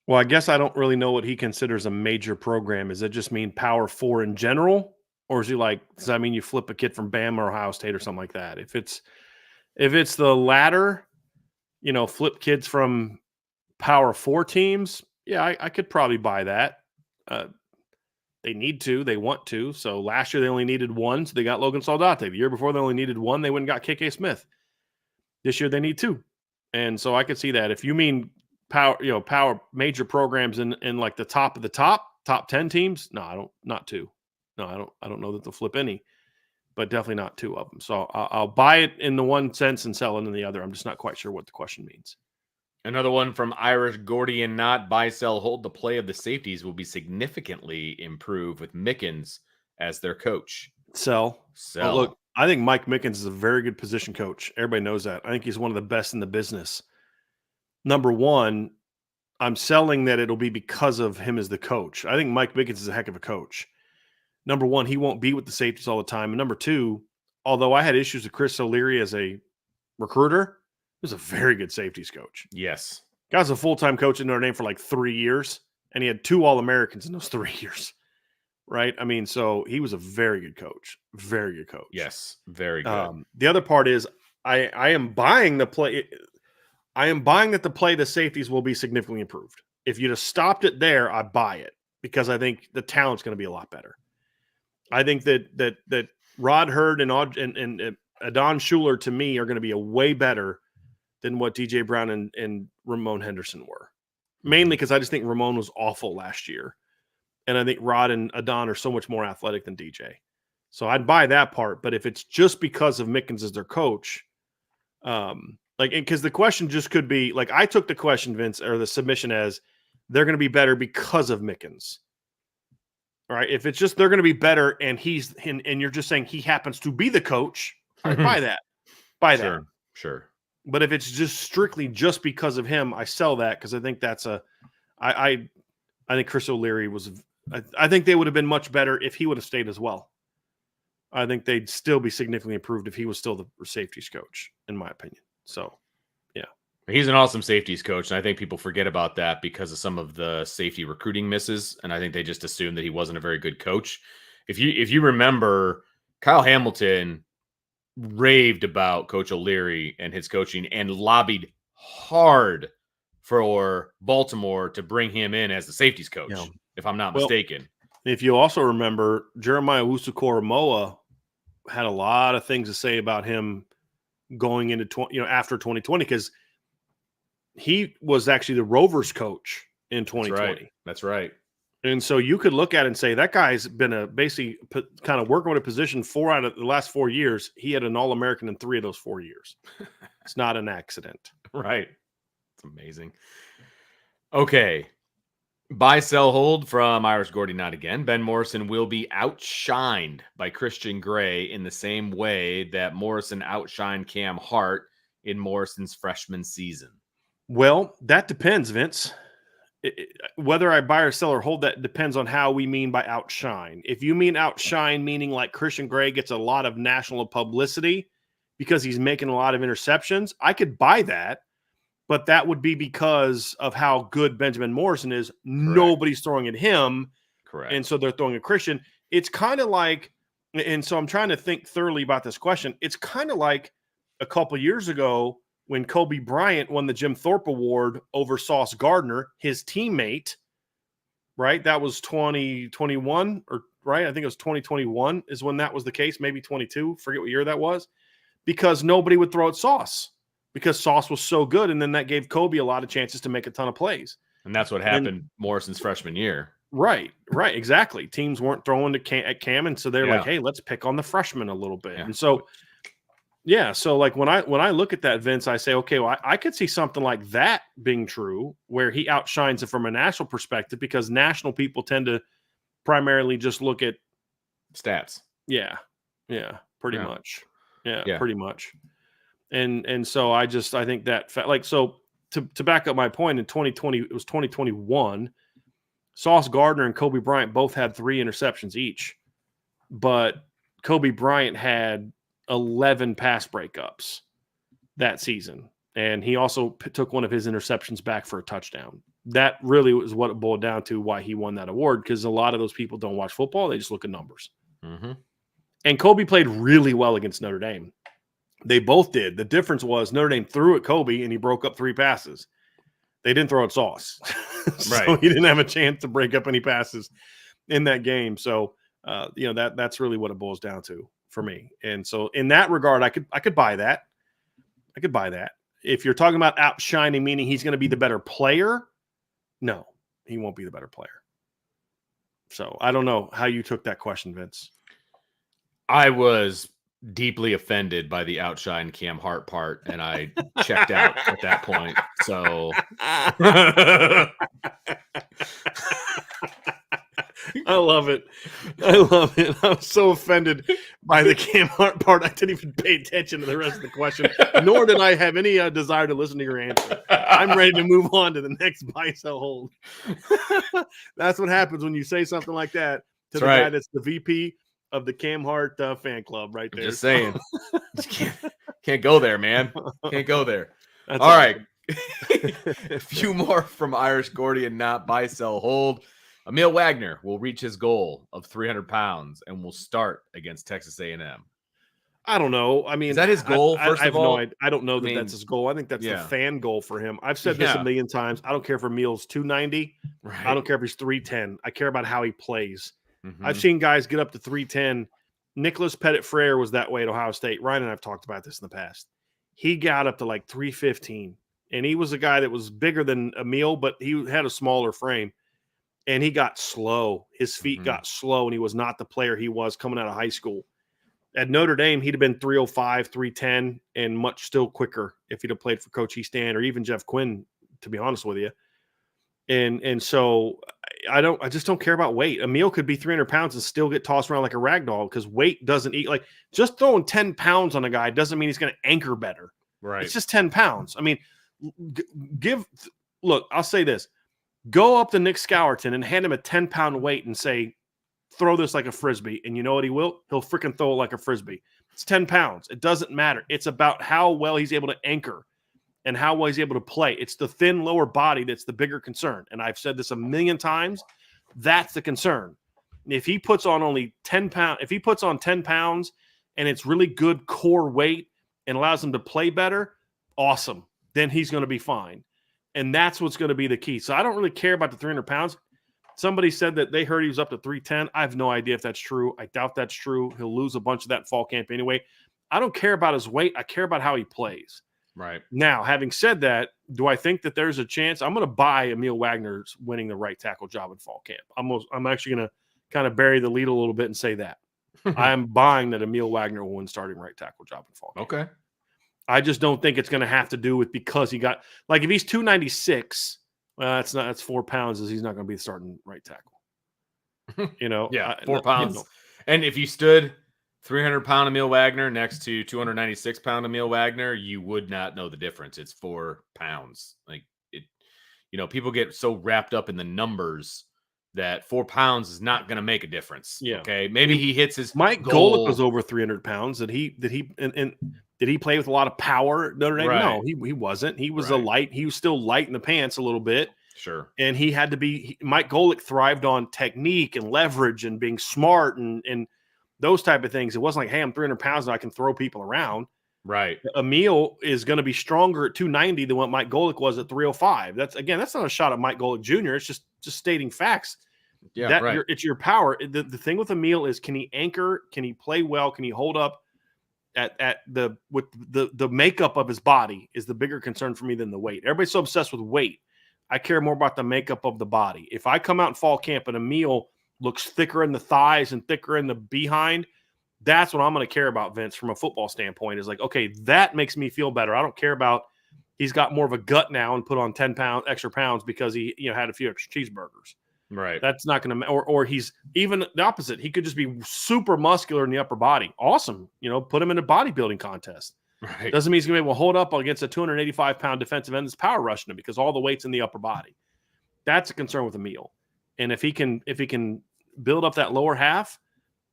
Well, I guess I don't really know what he considers a major program. Does it just mean Power 4 in general? Or is he like, does that mean you flip a kid from Bama or Ohio State or something like that? If it's the latter, flip kids from Power 4 teams, yeah, I could probably buy that. They need to. They want to. So last year they only needed 1, so they got Logan Saldate. The year before they only needed 1, they went and got KK Smith. This year they need 2. And so I could see that. If you mean power major programs in like the top of the top 10 teams, no, not 2. No, I don't know that they'll flip any, but definitely not 2 of them. So I'll buy it in the one sense and sell it in the other. I'm just not quite sure what the question means. Another one from Irish Gordian not buy, sell, hold. The play of the safeties will be significantly improved with Mickens as their coach. Sell. Sell. Oh, look, I think Mike Mickens is a very good position coach. Everybody knows that. I think he's one of the best in the business. Number one, I'm selling that it'll be because of him as the coach. I think Mike Mickens is a heck of a coach. Number one, he won't be with the safeties all the time. And number two, although I had issues with Chris O'Leary as a recruiter, he was a very good safeties coach. Yes. Guy's a full-time coach at Notre Dame for like 3 years, and he had 2 All-Americans in those 3 years. Right? I mean, so he was a very good coach. Very good coach. Yes. Very good. The other part is I am buying the play. I am buying that the safeties will be significantly improved. If you just stopped it there, I buy it because I think the talent's going to be a lot better. I think that Rod Hurd and Adon Schuler to me are going to be a way better than what DJ Brown and Ramon Henderson were. Mainly because I just think Ramon was awful last year. And I think Rod and Adon are so much more athletic than DJ. So I'd buy that part. But if it's just because of Mickens as their coach, because the question just could be, like, I took the question, Vince, or the submission as they're going to be better because of Mickens. All right. If it's just they're going to be better and and you're just saying he happens to be the coach, I'd buy that. That. Sure. But if it's just strictly just because of him, I sell that because I think that's I think Chris O'Leary was. I think they would have been much better if he would have stayed as well. I think they'd still be significantly improved if he was still the safeties coach, in my opinion. So, yeah. He's an awesome safeties coach, and I think people forget about that because of some of the safety recruiting misses, and I think they just assume that he wasn't a very good coach. If you remember, Kyle Hamilton raved about Coach O'Leary and his coaching and lobbied hard for Baltimore to bring him in as the safeties coach, if I'm not mistaken. If you also remember, Jeremiah Owusu-Koramoah had a lot of things to say about him going into after 2020 because he was actually the Rovers coach in 2020. That's right. And so you could look at it and say that guy's been basically kind of working with a position 4 out of the last 4 years. He had an All-American in 3 of those 4 years. It's not an accident. Right. It's amazing. Okay. Buy, sell, hold from Irish Gordy, not again. Ben Morrison will be outshined by Christian Gray in the same way that Morrison outshined Cam Hart in Morrison's freshman season. Well, that depends, Vince. Whether I buy or sell or hold, that depends on how we mean by outshine. If you mean outshine, meaning like Christian Gray gets a lot of national publicity because he's making a lot of interceptions, I could buy that. But that would be because of how good Benjamin Morrison is. Correct. Nobody's throwing at him. Correct. And so they're throwing at Christian. It's kind of like, and so I'm trying to think thoroughly about this question. It's kind of like a couple years ago when Kobe Bryant won the Jim Thorpe Award over Sauce Gardner, his teammate, right? That was 2021, or right? I think it was 2021 is when that was the case. Maybe 22. Forget what year that was. Because nobody would throw at Sauce. Because Sauce was so good, and then that gave Kobe a lot of chances to make a ton of plays. And that's what happened Morrison's freshman year. Right, exactly. Teams weren't throwing at Cam, and so they're like, hey, let's pick on the freshman a little bit. Yeah. And so, so like when I look at that, Vince, I say, okay, well, I could see something like that being true, where he outshines it from a national perspective, because national people tend to primarily just look at stats. Yeah, pretty much. Yeah, pretty much. And so I think that so to back up my point, in 2020, it was 2021, Sauce Gardner and Kobe Bryant both had 3 interceptions each, but Kobe Bryant had 11 pass breakups that season. And he also took one of his interceptions back for a touchdown. That really was what it boiled down to, why he won that award, because a lot of those people don't watch football. They just look at numbers. Mm-hmm. And Kobe played really well against Notre Dame. They both did. The difference was Notre Dame threw at Kobe and he broke up 3 passes. They didn't throw at Sauce. So he didn't have a chance to break up any passes in that game. So, that's really what it boils down to for me. And so in that regard, I could buy that. I could buy that. If you're talking about outshining, meaning he's going to be the better player, no, he won't be the better player. So I don't know how you took that question, Vince. I was deeply offended by the outshine Cam Hart part, and I checked out at that point. So I love it. I love it. I was so offended by the Cam Hart part. I didn't even pay attention to the rest of the question, nor did I have any desire to listen to your answer. I'm ready to move on to the next buy, sell, hold. That's what happens when you say something like that to the guy that's the VP of the Cam Hart fan club right there. Just saying. Can't go there, man. Can't go there. That's all awesome. Right. A few more from Irish Gordy, not buy, sell, hold. Emil Wagner will reach his goal of 300 pounds and will start against Texas A&M. I don't know. I mean, is that his goal? First of all, I don't know that that's his goal. I think that's the fan goal for him. I've said this a million times. I don't care if Emil's 290. Right. I don't care if he's 310. I care about how he plays. Mm-hmm. I've seen guys get up to 310. Nicholas Pettit-Frere was that way at Ohio State. Ryan and I've talked about this in the past. He got up to like 315, and he was a guy that was bigger than Emil, but he had a smaller frame. And he got slow. His feet got slow, and he was not the player he was coming out of high school. At Notre Dame, he'd have been 305, 310, and much still quicker if he'd have played for Coach Easton or even Jeff Quinn, to be honest with you. And so I just don't care about weight. Emil could be 300 pounds and still get tossed around like a rag doll because weight doesn't eat. Like, just throwing 10 pounds on a guy doesn't mean he's going to anchor better. Right. It's just 10 pounds. I mean, look, I'll say this. Go up to Nick Scourton and hand him a 10-pound weight and say, throw this like a Frisbee. And you know what he will? He'll freaking throw it like a Frisbee. It's 10 pounds. It doesn't matter. It's about how well he's able to anchor and how well he's able to play. It's the thin lower body that's the bigger concern. And I've said this a million times. That's the concern. If he puts on only 10 pounds, if he puts on 10 pounds and it's really good core weight and allows him to play better, awesome. Then he's going to be fine. And that's what's going to be the key. So I don't really care about the 300 pounds. Somebody said that they heard he was up to 310. I have no idea if that's true. I doubt that's true. He'll lose a bunch of that fall camp anyway. I don't care about his weight. I care about how he plays. Right. Now, having said that, do I think that there's a chance? I'm going to buy Emil Wagner's winning the right tackle job in fall camp. I'm actually going to kind of bury the lead a little bit and say that. I am buying that Emil Wagner will win starting right tackle job in fall camp. Okay. I just don't think it's going to have to do with because he got – like if he's 296, well, that's 4 pounds. He's not going to be the starting right tackle. You know? Yeah, 4 pounds. And if you stood 300-pound Emil Wagner next to 296-pound Emil Wagner, you would not know the difference. It's 4 pounds. Like it, people get so wrapped up in the numbers that 4 pounds is not going to make a difference. Yeah. Okay. Maybe he hits his Mike goal. Golick was over 300 pounds. Did he play with a lot of power at Notre Dame? Right. No, he wasn't. He was he was still light in the pants a little bit. Sure. And he had to be Mike Golick thrived on technique and leverage and being smart and those type of things. It wasn't like, hey, I'm 300 pounds and I can throw people around. Right. Emil is going to be stronger at 290 than what Mike Golick was at 305. That's not a shot at Mike Golick Jr. It's just stating facts. Yeah, right. It's your power. The thing with Emil is, can he anchor? Can he play well? Can he hold up at the makeup of his body is the bigger concern for me than the weight. Everybody's so obsessed with weight. I care more about the makeup of the body. If I come out in fall camp and Emil looks thicker in the thighs and thicker in the behind, that's what I'm going to care about, Vince, from a football standpoint. Is like, okay, that makes me feel better. I don't care about he's got more of a gut now and put on 10 extra pounds because he had a few extra cheeseburgers. Right. That's not going to, or he's even the opposite. He could just be super muscular in the upper body. Awesome. Put him in a bodybuilding contest. Right. Doesn't mean he's going to be able to hold up against a 285-pound defensive end that's power rushing him because all the weight's in the upper body. That's a concern with Emil. And if he can build up that lower half,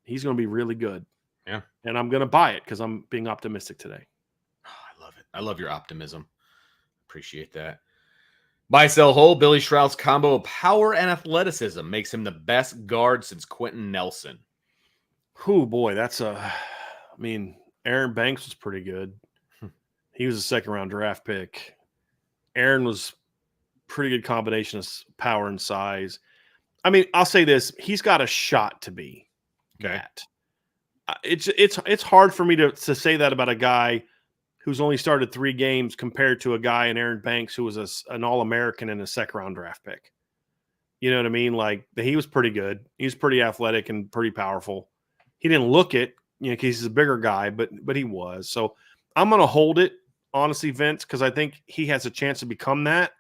he's going to be really good. Yeah. And I'm going to buy it because I'm being optimistic today. Oh, I love it. I love your optimism. Appreciate that. Buy, sell, hold. Billy Shroud's combo of power and athleticism makes him the best guard since Quentin Nelson. Oh, boy. Aaron Banks was pretty good. He was a second-round draft pick. Aaron was pretty good combination of power and size. I'll say this. He's got a shot to be that. It's hard for me to say that about a guy who's only started 3 games compared to a guy in Aaron Banks who was an All-American and a second-round draft pick. You know what I mean? Like, he was pretty good. He was pretty athletic and pretty powerful. He didn't look it, because he's a bigger guy, but he was. So I'm going to hold it, honestly, Vince, because I think he has a chance to become that.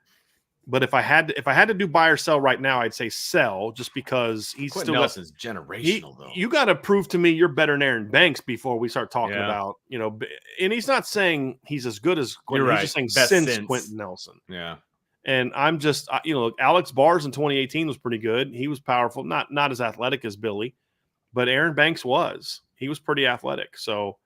But if I had to do buy or sell right now, I'd say sell, just because he's Quentin still Nelson's generational though. You got to prove to me you're better than Aaron Banks before we start talking about, and he's not saying he's as good as Quentin. He's just saying since Quentin Nelson. Yeah. And I'm just, Alex Bars in 2018 was pretty good. He was powerful, not as athletic as Billy, but Aaron Banks was. He was pretty athletic. So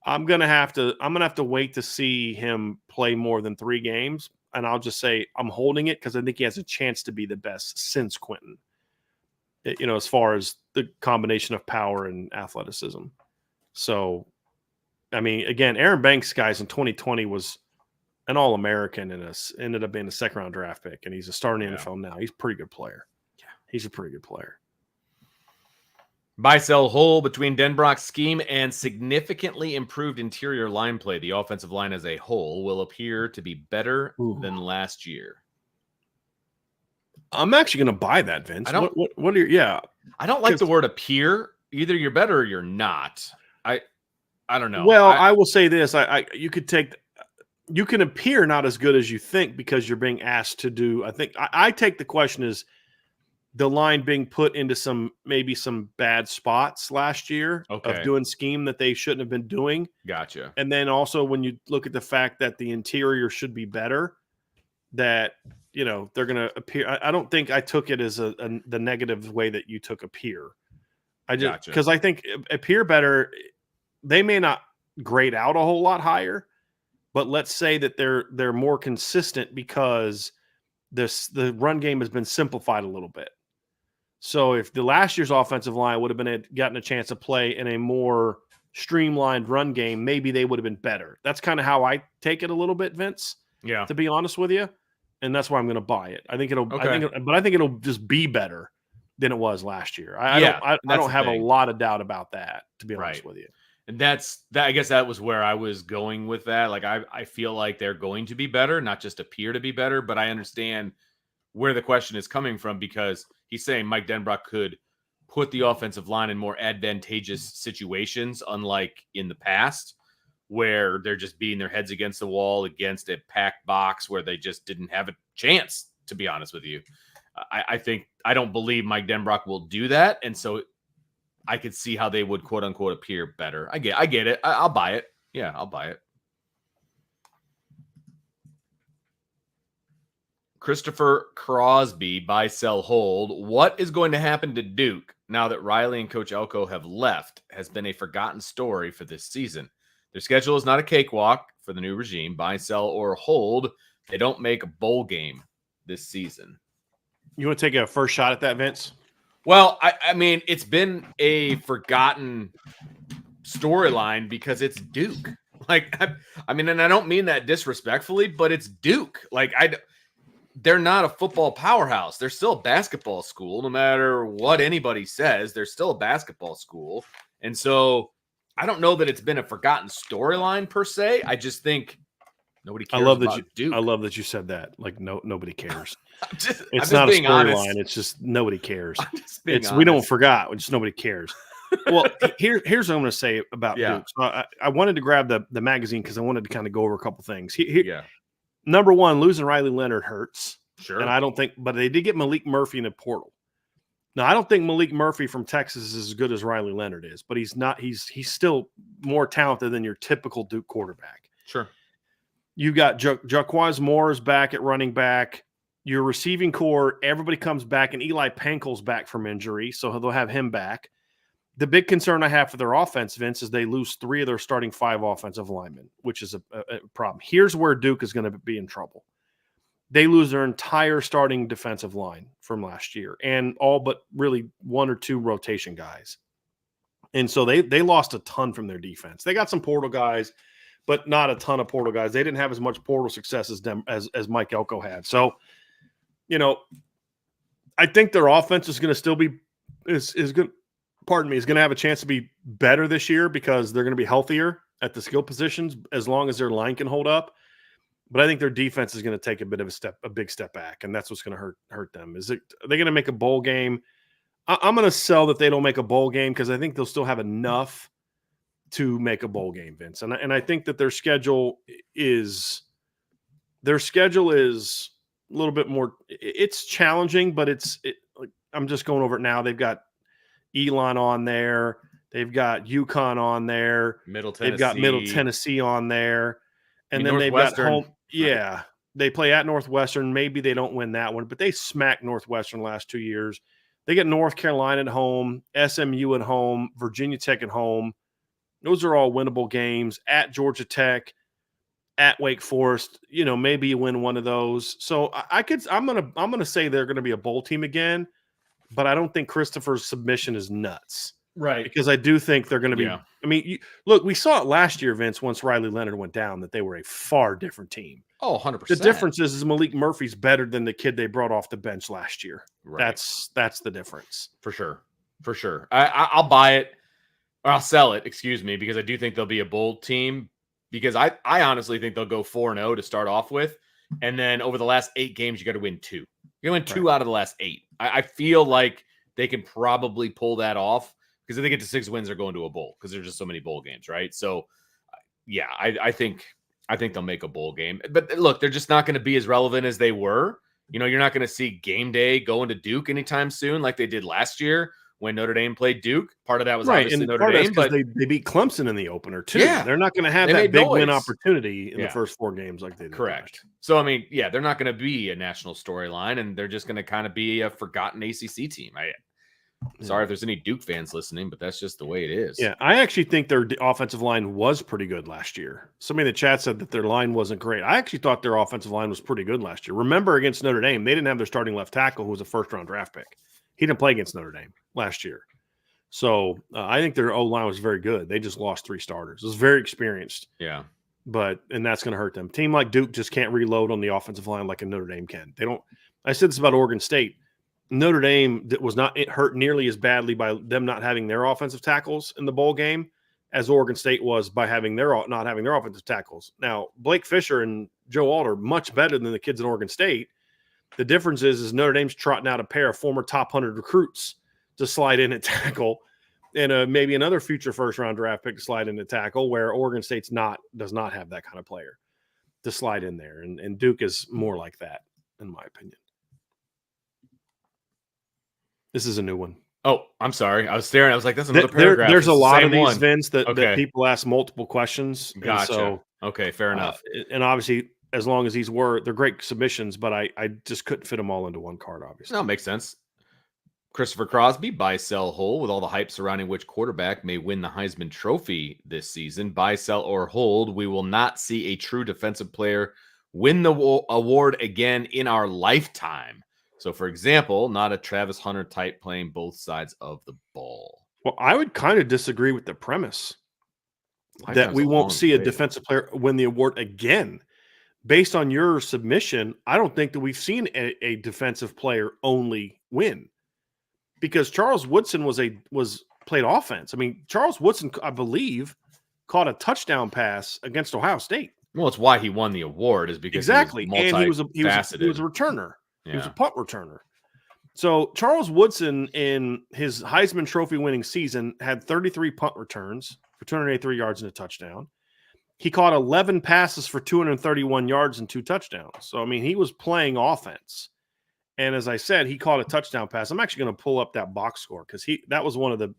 I'm gonna have to wait to see him play more than 3 games, and I'll just say I'm holding it because I think he has a chance to be the best since Quentin. As far as the combination of power and athleticism. So, I mean, again, Aaron Banks, guys, in 2020 was an All-American and ended up being a second-round draft pick, and he's a star in the NFL now. He's a pretty good player. Yeah, he's a pretty good player. Buy, sell, hold between Denbrock's scheme and significantly improved interior line play. The offensive line as a whole will appear to be better than last year. I'm actually going to buy that, Vince. What are your? Yeah, I don't like the word appear. Either you're better or you're not. I don't know. Well, I will say this: you can appear not as good as you think because you're being asked to do. I think I take the question as the line being put into maybe some bad spots last year of doing scheme that they shouldn't have been doing. Gotcha. And then also when you look at the fact that the interior should be better, that they're going to appear. I don't think I took it as the negative way that you took appear. I just because I think appear better. They may not grade out a whole lot higher, but let's say that they're more consistent because the run game has been simplified a little bit. So if the last year's offensive line would have gotten a chance to play in a more streamlined run game, maybe they would have been better. That's kind of how I take it a little bit, Vince. Yeah. To be honest with you, and that's why I'm going to buy it. I think it'll just be better than it was last year. I don't have a lot of doubt about that, to be honest with you. And I guess that was where I was going with that. Like I feel like they're going to be better, not just appear to be better, but I understand where the question is coming from because he's saying Mike Denbrock could put the offensive line in more advantageous situations, unlike in the past, where they're just beating their heads against the wall against a packed box where they just didn't have a chance, to be honest with you. I don't believe Mike Denbrock will do that. And so I could see how they would quote unquote appear better. I get it. I'll buy it. Yeah, I'll buy it. Christopher Crosby, buy, sell, hold. What is going to happen to Duke now that Riley and Coach Elko have left has been a forgotten story for this season. Their schedule is not a cakewalk for the new regime. Buy, sell, or hold. They don't make a bowl game this season. You want to take a first shot at that, Vince? Well, I mean, it's been a forgotten storyline because it's Duke. Like, I mean, and I don't mean that disrespectfully, but it's Duke. Like, they're not a football powerhouse. They're still a basketball school. No matter what anybody says, they're still a basketball school. And so I don't know that it's been a forgotten storyline per se. I just think nobody cares about Duke. I love that you said that. Like, nobody cares. It's not a storyline. It's just nobody cares. We don't forgot. Just nobody cares. Well, here's what I'm going to say about Duke. So I wanted to grab the magazine because I wanted to kind of go over a couple things. Number one, losing Riley Leonard hurts. Sure. And I don't think, but they did get Malik Murphy in the portal. Now, I don't think Malik Murphy from Texas is as good as Riley Leonard is, but he's not. He's still more talented than your typical Duke quarterback. Sure. You got Jaquaz Moore is back at running back. Your receiving core, everybody comes back, and Eli Pankel's back from injury, so they'll have him back. The big concern I have for their offense, Vince, is they lose 3 of their starting 5 offensive linemen, which is a problem. Here's where Duke is going to be in trouble. They lose their entire starting defensive line from last year and all but really 1 or 2 rotation guys. And so they lost a ton from their defense. They got some portal guys, but not a ton of portal guys. They didn't have as much portal success as Mike Elko had. So, I think their offense is going to still be is good. Pardon me, is going to have a chance to be better this year because they're going to be healthier at the skill positions as long as their line can hold up. But I think their defense is going to take a big step back, and that's what's going to hurt them. Are they going to make a bowl game? I'm going to sell that they don't make a bowl game because I think they'll still have enough to make a bowl game, Vince. And I think that their schedule is little bit more. It's challenging, but I'm just going over it now. They've got Elon on there. They've got UConn on there. Middle Tennessee. They've got Middle Tennessee on there. And then they've got home. Yeah. Right. They play at Northwestern. Maybe they don't win that one, but they smacked Northwestern the last 2 years. They get North Carolina at home, SMU at home, Virginia Tech at home. Those are all winnable games. At Georgia Tech, at Wake Forest, maybe you win one of those. So I'm gonna say they're gonna be a bowl team again, but I don't think Christopher's submission is nuts. Right. Because I do think they're going to be. Yeah. I mean, look, we saw it last year, Vince, once Riley Leonard went down, that they were a far different team. Oh, 100%. The difference is Malik Murphy's better than the kid they brought off the bench last year. Right. That's the difference. For sure. I'll buy it, or I'll sell it, excuse me, because I do think they'll be a bold team, because I honestly think they'll go 4-0 to start off with. And then over the last 8 games, you got to win 2. You win 2 out of the last 8. I feel like they can probably pull that off. Because if they get to 6 wins, they're going to a bowl, because there's just so many bowl games, right? So, yeah, I think they'll make a bowl game. But look, they're just not going to be as relevant as they were. You're not going to see game day going to Duke anytime soon like they did last year when Notre Dame played Duke. Part of that was obviously Notre Dame, but they beat Clemson in the opener too. Yeah, they're not going to have that big win opportunity in the first 4 games like they did. Correct. So, I mean, yeah, they're not going to be a national storyline, and they're just going to kind of be a forgotten ACC team. Sorry if there's any Duke fans listening, but that's just the way it is. Yeah, I actually think their offensive line was pretty good last year. Somebody in the chat said that their line wasn't great. I actually thought their offensive line was pretty good last year. Remember, against Notre Dame, they didn't have their starting left tackle, who was a first-round draft pick. He didn't play against Notre Dame last year. So I think their O-line was very good. They just lost 3 starters. It was very experienced. Yeah. And that's going to hurt them. A team like Duke just can't reload on the offensive line like a Notre Dame can. They don't. I said this about Oregon State. Notre Dame was not hurt nearly as badly by them not having their offensive tackles in the bowl game as Oregon State was by not having their offensive tackles. Now, Blake Fisher and Joe Alt are much better than the kids in Oregon State. The difference is Notre Dame's trotting out a pair of former top 100 recruits to slide in at tackle, and maybe another future first-round draft pick to slide in at tackle, where Oregon State's does not have that kind of player to slide in there. And Duke is more like that, in my opinion. This is a new one. Oh, I'm sorry. I was staring. I was like, that's another paragraph. There's a lot of these, Vince, that people ask multiple questions. Gotcha. So, okay, fair enough. And obviously, as long as they're great submissions, but I just couldn't fit them all into one card, obviously. No, makes sense. Christopher Crosby, buy, sell, hold, with all the hype surrounding which quarterback may win the Heisman Trophy this season. Buy, sell, or hold. We will not see a true defensive player win the award again in our lifetime. So, for example, not a Travis Hunter type playing both sides of the ball. Well, I would kind of disagree with the premise that we won't see a defensive player win the award again. Based on your submission, I don't think that we've seen a defensive player only win, because Charles Woodson played offense. I mean, Charles Woodson, I believe, caught a touchdown pass against Ohio State. Well, it's why he won the award, is because exactly, he was a returner. Yeah. He was a punt returner. So Charles Woodson, in his Heisman Trophy winning season, had 33 punt returns for 283 yards and a touchdown. He caught 11 passes for 231 yards and 2 touchdowns. So, I mean, he was playing offense. And as I said, he caught a touchdown pass. I'm actually going to pull up that box score, because that was one of the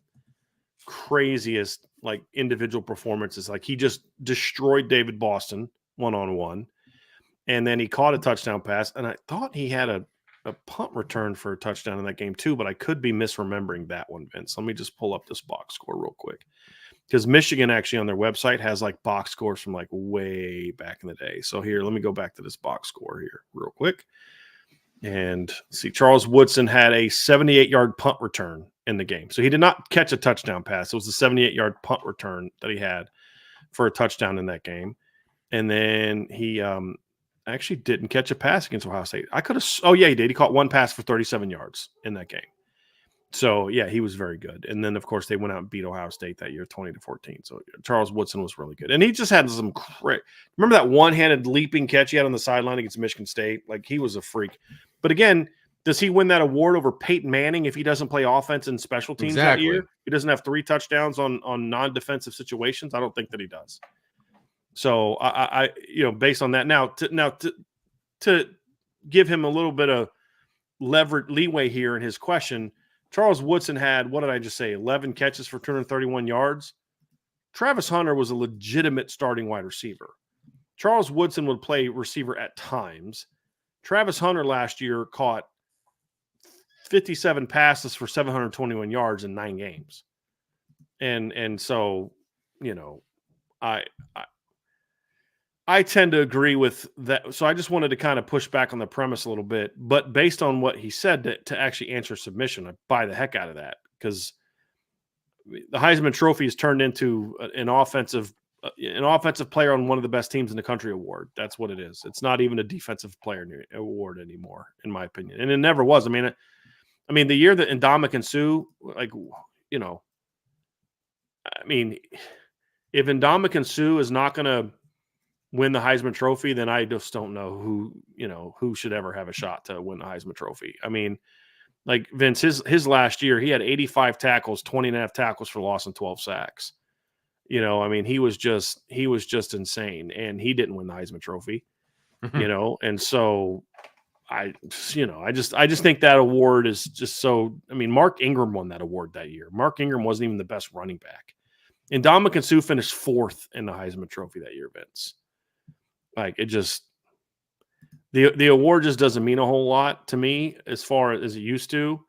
craziest individual performances. He just destroyed David Boston one-on-one. And then he caught a touchdown pass, and I thought he had a punt return for a touchdown in that game too, but I could be misremembering that one, Vince. Let me just pull up this box score real quick, because Michigan actually on their website has box scores from way back in the day. So here, let me go back to this box score here real quick. And see, Charles Woodson had a 78-yard punt return in the game. So he did not catch a touchdown pass. It was a 78-yard punt return that he had for a touchdown in that game. And then he actually didn't catch a pass against Ohio State. He did. He caught 1 pass for 37 yards in that game. So, yeah, he was very good. And then, of course, they went out and beat Ohio State that year, 20-14. So, Charles Woodson was really good. And he just had some remember that one-handed leaping catch he had on the sideline against Michigan State? He was a freak. But, again, does he win that award over Peyton Manning if he doesn't play offense and special teams that year? He doesn't have 3 touchdowns on non-defensive situations? I don't think that he does. So I based on that, now to give him a little bit of leeway here in his question. Charles Woodson had, what did I just say, 11 catches for 231 yards. Travis Hunter was a legitimate starting wide receiver. Charles Woodson would play receiver at times. Travis Hunter last year caught 57 passes for 721 yards in 9 games. And so, you know, I tend to agree with that. So I just wanted to kind of push back on the premise a little bit. But based on what he said to actually answer submission, I buy the heck out of that, because the Heisman Trophy has turned into an offensive player on one of the best teams in the country award. That's what it is. It's not even a defensive player award anymore, in my opinion. And it never was. I mean, the year that Ndamukong Suh, like, you know, I mean, if Ndamukong Suh is not going to win the Heisman Trophy, then I just don't know who should ever have a shot to win the Heisman Trophy. I mean, like Vince, his last year, he had 85 tackles, 20.5 tackles for loss, and 12 sacks. You know, I mean, he was just insane, and he didn't win the Heisman Trophy. You know, and so I just think that award is just so. I mean, Mark Ingram won that award that year. Mark Ingram wasn't even the best running back, and Ndamukong Suh finished 4th in the Heisman Trophy that year, Vince. Like, it just the award just doesn't mean a whole lot to me as far as it used to.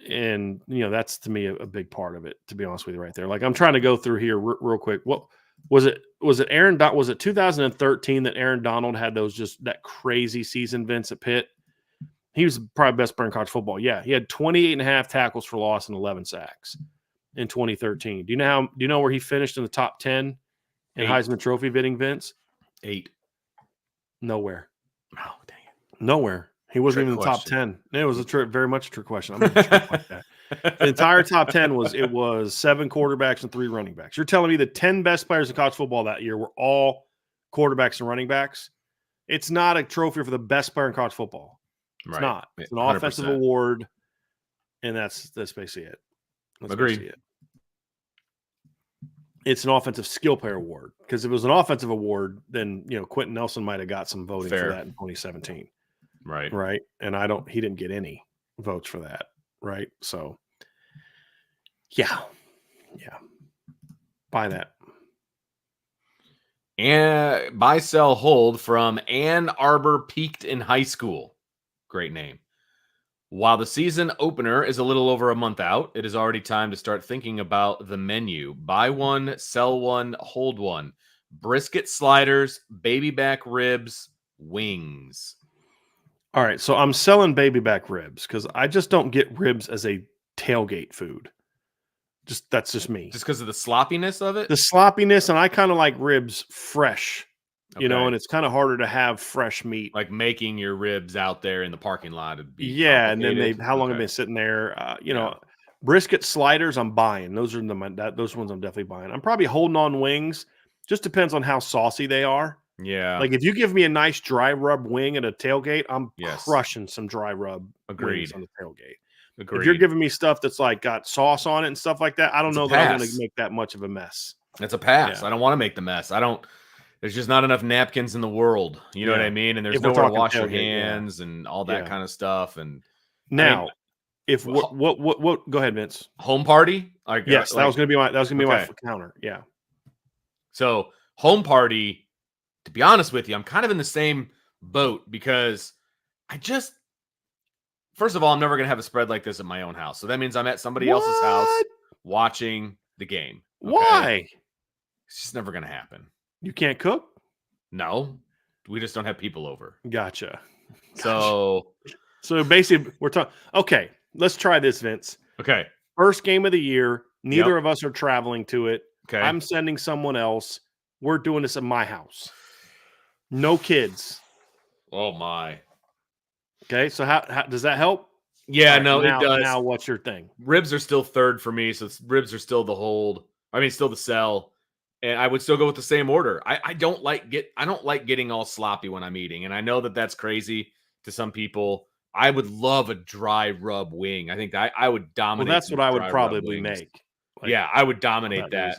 And, you know, that's to me a big part of it, to be honest with you, right there. Like, I'm trying to go through here real quick. What was it? Was it 2013 that Aaron Donald had that crazy season, Vince, at Pitt? He was probably best player in college football. Yeah, he had 28.5 tackles for loss and 11 sacks in 2013. Do you know where he finished in the top 10 in Heisman Trophy bidding, Vince? 8. Nowhere. Oh, dang it. Nowhere. He wasn't even in the top 10. It was very much a trick question. I'm going to trick like that. The entire top 10 was 7 quarterbacks and 3 running backs. You're telling me the 10 best players in college football that year were all quarterbacks and running backs? It's not a trophy for the best player in college football. It's not. It's an 100%. Offensive award, and that's basically it. Agreed. It's an offensive skill player award, because if it was an offensive award, then, you know, Quentin Nelson might have got some voting for that in 2017. Right. And he didn't get any votes for that. Right. So, yeah. Buy that. And buy, sell, hold from Ann Arbor Peaked in High School. Great name. While the season opener is a little over a month out, it is already time to start thinking about the menu. Buy one, sell one, hold one. Brisket sliders, baby back ribs, wings. All right, so I'm selling baby back ribs because I just don't get ribs as a tailgate food. That's just me. Just because of the sloppiness of it? The sloppiness, and I kind of like ribs fresh. Okay. You know, and it's kind of harder to have fresh meat. Like making your ribs out there in the parking lot would be and then how long have they been sitting there? You know, brisket sliders, I'm buying. Those ones I'm definitely buying. I'm probably holding on wings. Just depends on how saucy they are. Yeah. Like, if you give me a nice dry rub wing at a tailgate, I'm crushing some dry rub wings on the tailgate. Agreed. If you're giving me stuff that's like got sauce on it and stuff like that, I don't know that I'm going to make that much of a mess. It's a pass. Yeah. I don't want to make the mess. There's just not enough napkins in the world. You know what I mean? And there's nowhere to wash your hands and all that kind of stuff. And now, what? Go ahead, Vince. Home party? Yes, that was going to be my counter. Yeah. So home party, to be honest with you, I'm kind of in the same boat, because first of all, I'm never going to have a spread like this at my own house. So that means I'm at somebody else's house watching the game. Okay? Why? It's just never going to happen. You can't cook? No, we just don't have people over. Gotcha. So basically, we're talking. Okay, let's try this, Vince. Okay. First game of the year. Neither of us are traveling to it. Okay. I'm sending someone else. We're doing this at my house. No kids. Oh my. Okay, so how does that help? Yeah, right, no, it does. Now, what's your thing? Ribs are still third for me, so ribs are still the hold. I mean, still the sell. And I would still go with the same order. I don't like getting all sloppy when I'm eating. And I know that that's crazy to some people. I would love a dry rub wing. I think I would dominate. Well, that's what I would probably make. I would dominate that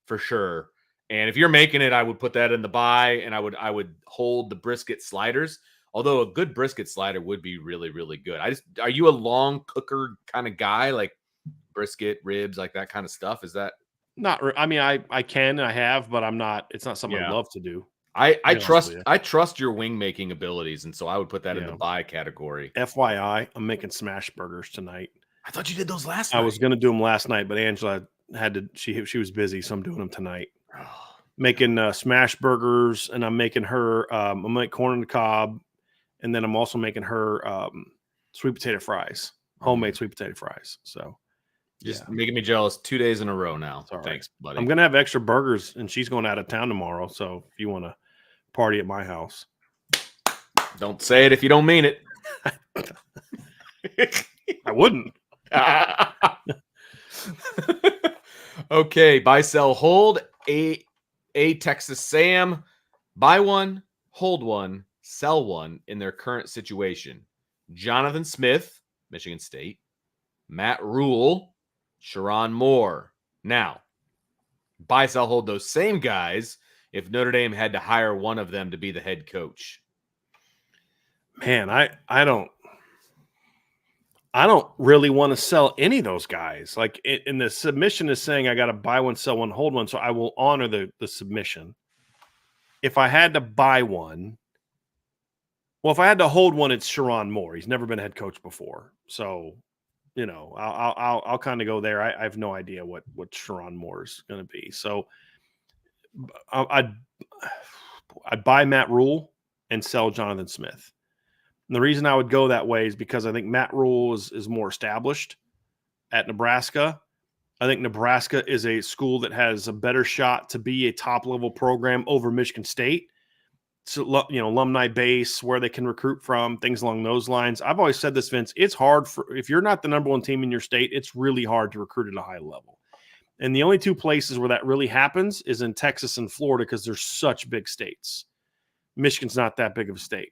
for sure. And if you're making it, I would put that in the buy, and I would hold the brisket sliders. Although a good brisket slider would be really, really good. Are you a long cooker kind of guy, like brisket, ribs, like that kind of stuff? Is that I mean, I can, I have, but I'm not. It's not something I yeah? love to do. I To be honest with you. trust your wing making abilities, and so I would put that in the Yeah. buy category. FYI, I'm making smash burgers tonight. I thought you did those last I night. was going to do them last night, but Angela had to. She was busy, so I'm doing them tonight. Making smash burgers, and I'm making her. I'm making corn on the cob, and then I'm also making her sweet potato fries, homemade sweet potato fries. So just making me jealous 2 days in a row now. Right. Thanks, buddy. I'm gonna have extra burgers, and she's going out of town tomorrow. So if you want to party at my house, don't say it if you don't mean it. I wouldn't. Okay, buy, sell, hold. A Texas Sam, buy one, hold one, sell one in their current situation. Jonathan Smith, Michigan State. Matt Rule, Sharon Moore. Now, buy, sell, hold those same guys if Notre Dame had to hire one of them to be the head coach. Man, I don't really want to sell any of those guys. Like in the submission is saying I got to buy one, sell one, hold one. So I will honor the submission. If I had to buy one, well, if I had to hold one, it's Sharon Moore. He's never been a head coach before. So, you know, I'll kind of go there. I have no idea what Sharon Moore is going to be. So I'd buy Matt Rule and sell Jonathan Smith. And the reason I would go that way is because I think Matt Rule is more established at Nebraska. I think Nebraska is a school that has a better shot to be a top-level program over Michigan State. So, you know, alumni base, where they can recruit from, things along those lines. I've always said this, Vince, it's hard if you're not the number one team in your state, it's really hard to recruit at a high level. And the only two places where that really happens is in Texas and Florida because they're such big states. Michigan's not that big of a state.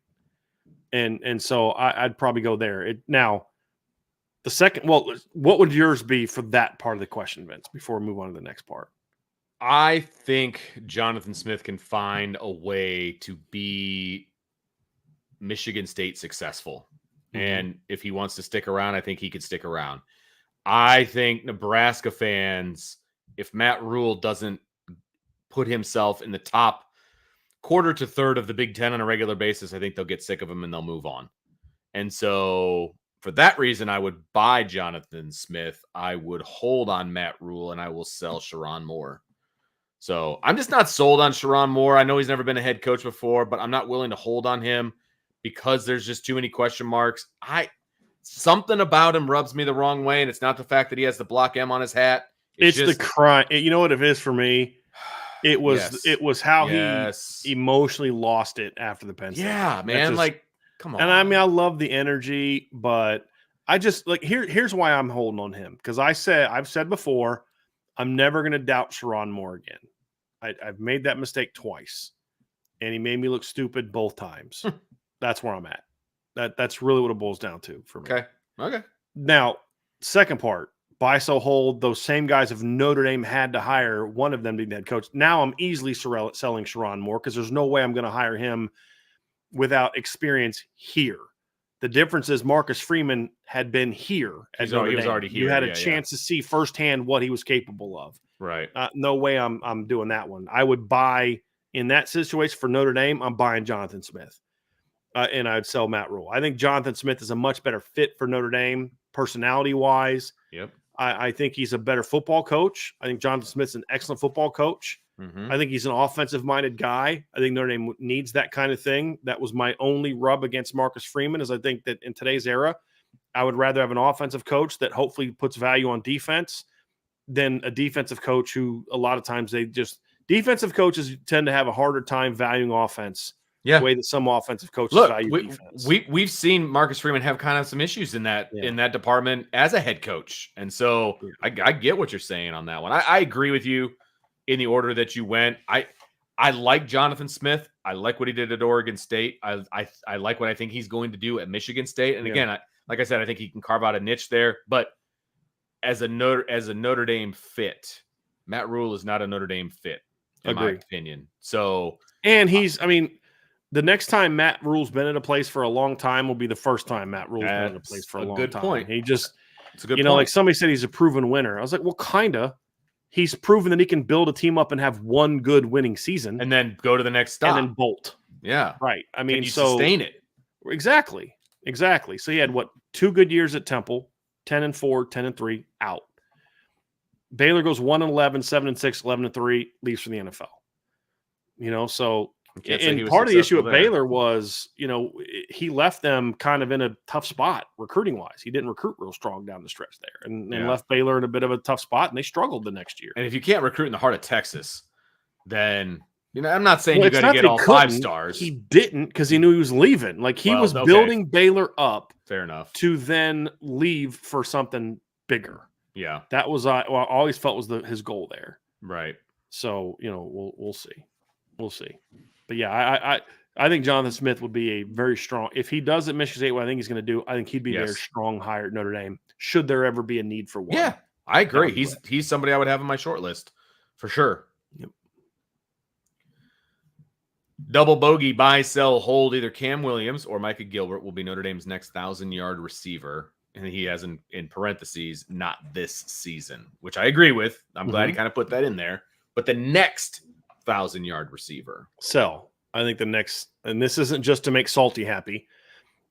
And so I'd probably go there. Now, the second, well, what would yours be for that part of the question, Vince, before we move on to the next part? I think Jonathan Smith can find a way to be Michigan State successful. Mm-hmm. And if he wants to stick around, I think he could stick around. I think Nebraska fans, if Matt Rule doesn't put himself in the top quarter to third of the Big Ten on a regular basis, I think they'll get sick of him and they'll move on. And so for that reason, I would buy Jonathan Smith. I would hold on Matt Rule, and I will sell Sharon Moore. So I'm just not sold on Sharon Moore. I know he's never been a head coach before, but I'm not willing to hold on him because there's just too many question marks. Something about him rubs me the wrong way, and it's not the fact that he has the Block M on his hat. It's just the crime. You know what it is for me? It was how he emotionally lost it after the Penn State. Yeah, man. Like, come on. And I mean, I love the energy, but I just like here's why I'm holding on him. Because I've said before, I'm never going to doubt Sharon Moore again. I've made that mistake twice, and he made me look stupid both times. That's where I'm at. That's really what it boils down to for me. Okay. Now, second part. Buy, sell, hold. Those same guys if Notre Dame had to hire one of them to be the head coach. Now I'm easily selling Sharon Moore because there's no way I'm going to hire him without experience here. The difference is Marcus Freeman had been here. He was already here. You had a chance to see firsthand what he was capable of. Right. No way I'm doing that one. I would buy in that situation for Notre Dame. I'm buying Jonathan Smith, and I'd sell Matt Rule. I think Jonathan Smith is a much better fit for Notre Dame personality wise. Yep. I think he's a better football coach. I think Jonathan Smith's an excellent football coach. Mm-hmm. I think he's an offensive-minded guy. I think Notre Dame needs that kind of thing. That was my only rub against Marcus Freeman is I think that in today's era, I would rather have an offensive coach that hopefully puts value on defense than a defensive coach who a lot of times defensive coaches tend to have a harder time valuing offense. Yeah, the way that some offensive coaches value defense. We've seen Marcus Freeman have kind of some issues in that department as a head coach, and so I get what you're saying on that one. I agree with you in the order that you went. I like Jonathan Smith. I like what he did at Oregon State. I like what I think he's going to do at Michigan State. And again, like I said, I think he can carve out a niche there. But as a Notre Dame fit, Matt Rule is not a Notre Dame fit, in my opinion. So, and The next time Matt Rule's been at a place for a long time will be the first time Matt Rule's been at a place for a long time. Good point. He just, it's a good point. Like somebody said, he's a proven winner. I was like, well, kinda. He's proven that he can build a team up and have one good winning season, and then go to the next stop, and then bolt. Yeah, right. I mean, can you sustain it? Exactly. So he had 2 good years at Temple, 10-4, 10-3, out. Baylor goes 1-11, 7-6, 11-3, leaves for the NFL. So. And part of the issue at Baylor was, he left them kind of in a tough spot recruiting wise. He didn't recruit real strong down the stretch there and left Baylor in a bit of a tough spot, and they struggled the next year. And if you can't recruit in the heart of Texas, then, I'm not saying you got to get all 5 stars. He didn't, because he knew he was leaving. Like he was building Baylor up. Fair enough. To then leave for something bigger. Yeah. That was, I always felt was his goal there. Right. So, we'll see. We'll see. But yeah, I think Jonathan Smith would be a very strong, if he does at Michigan State what I think he's going to do, I think he'd be a very strong hire at Notre Dame, should there ever be a need for one. Yeah, I agree. He's somebody I would have on my short list for sure. Yep. Double bogey, buy, sell, hold. Either Cam Williams or Micah Gilbert will be Notre Dame's next 1,000-yard receiver. And he has in parentheses, not this season, which I agree with. I'm glad he kind of put that in there. But the next 1,000-yard receiver. Sell. I think the next, and this isn't just to make Salty happy,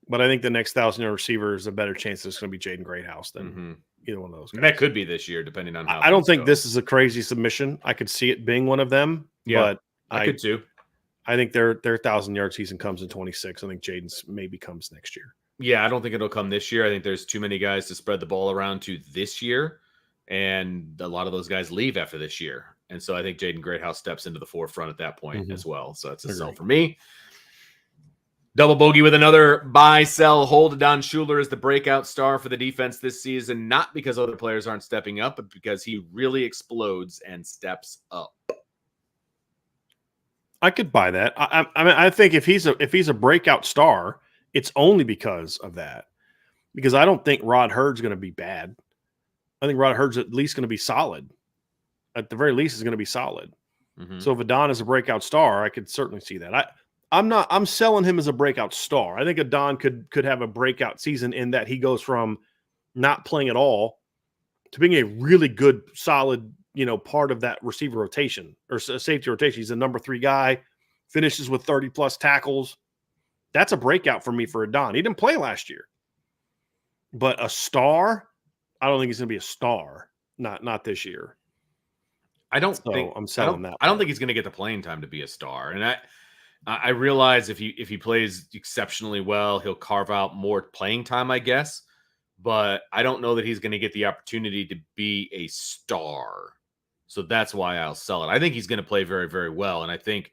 but I think the next 1,000-yard receiver is a better chance that it's going to be Jaden Greathouse than either one of those guys. And that could be this year, depending on how. I don't think this is a crazy submission. I could see it being one of them. Yeah, but I could too. I think their 1,000-yard season comes in 26. I think Jaden's maybe comes next year. Yeah, I don't think it'll come this year. I think there's too many guys to spread the ball around to this year, and a lot of those guys leave after this year. And so I think Jaden Greathouse steps into the forefront at that point as well. So that's a sell for me. Double bogey with another buy, sell, hold. Don Schuler is the breakout star for the defense this season, not because other players aren't stepping up, but because he really explodes and steps up. I could buy that. I mean, I think if he's a breakout star, it's only because of that. Because I don't think Rod Hurd's going to be bad. I think Rod Hurd's at least going to be solid. At the very least, is going to be solid. So if Adon is a breakout star, I could certainly see that. I'm selling him as a breakout star. I think Adon could have a breakout season in that he goes from not playing at all to being a really good, solid, part of that receiver rotation or safety rotation. He's a number 3 guy, finishes with 30+ tackles. That's a breakout for me for Adon. He didn't play last year. But a star, I don't think he's going to be a star. Not this year. I'm selling that. I don't think he's going to get the playing time to be a star. And I realize if he plays exceptionally well, he'll carve out more playing time, I guess. But I don't know that he's going to get the opportunity to be a star. So that's why I'll sell it. I think he's going to play very, very well. And I think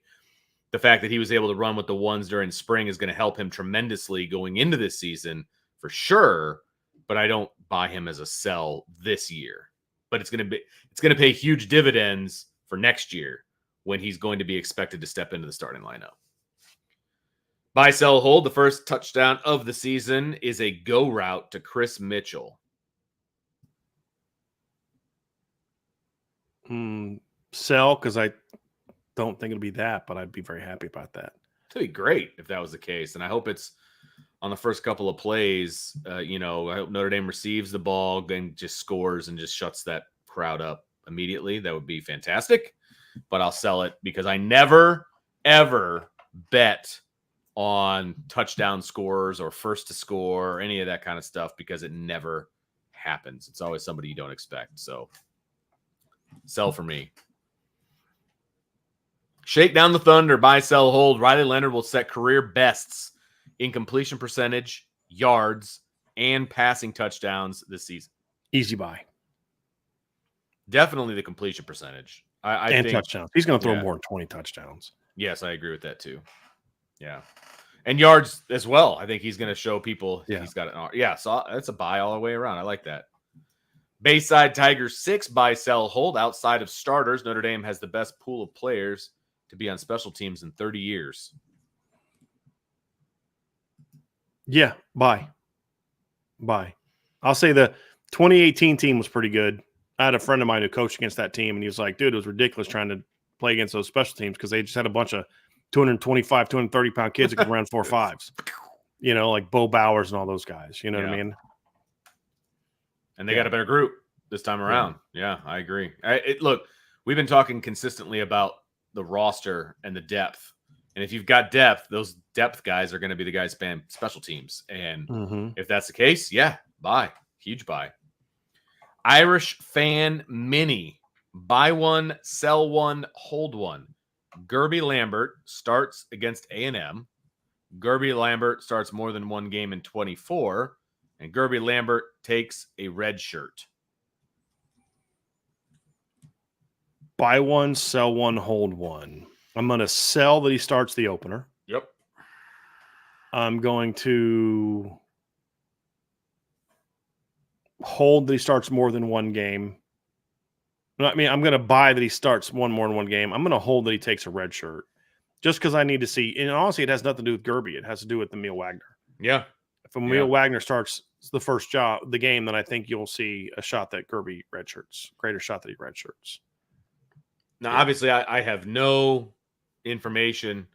the fact that he was able to run with the ones during spring is going to help him tremendously going into this season for sure. But I don't buy him as a sell this year. But it's going to pay huge dividends for next year when he's going to be expected to step into the starting lineup. Buy, sell, hold. The first touchdown of the season is a go route to Chris Mitchell. Sell, because I don't think it'll be that, but I'd be very happy about that. It'd be great if that was the case, and I hope it's on the first couple of plays. I hope Notre Dame receives the ball, then just scores and just shuts that crowd up immediately. That would be fantastic, but I'll sell it because I never, ever bet on touchdown scorers or first to score or any of that kind of stuff because it never happens. It's always somebody you don't expect. So sell for me. Shake down the thunder, buy, sell, hold. Riley Leonard will set career bests in completion percentage, yards, and passing touchdowns this season. Easy buy. Definitely the completion percentage. I think touchdowns. He's going to throw more than 20 touchdowns. Yes, I agree with that too. Yeah. And yards as well. I think he's going to show people he's got it. Yeah, so that's a buy all the way around. I like that. Bayside Tigers 6, buy, sell, hold. Outside of starters, Notre Dame has the best pool of players to be on special teams in 30 years. Yeah, buy. I'll say the 2018 team was pretty good. I had a friend of mine who coached against that team, and he was like, dude, it was ridiculous trying to play against those special teams because they just had a bunch of 225, 230-pound kids that could run 4.5s. You know, like Bo Bowers and all those guys. You know what I mean? And they got a better group this time around. Yeah, I agree. Look, we've been talking consistently about the roster and the depth. And if you've got depth, those depth guys are going to be the guys span special teams. And if that's the case, buy. Huge buy. Irish Fan Mini. Buy one, sell one, hold one. Gerby Lambert starts against A&M. Gerby Lambert starts more than one game in 24. And Gerby Lambert takes a red shirt. Buy one, sell one, hold one. I'm going to sell that he starts the opener. Yep. I'm going to hold that he starts more than one game. I mean, I'm going to buy that he starts more than one game. I'm going to hold that he takes a red shirt just because I need to see. And honestly, it has nothing to do with Gerby. It has to do with Emil Wagner. Yeah. If Emil Wagner starts the game, then I think you'll see a shot that Gerby redshirts, greater shot that he redshirts. Now, obviously, I have no information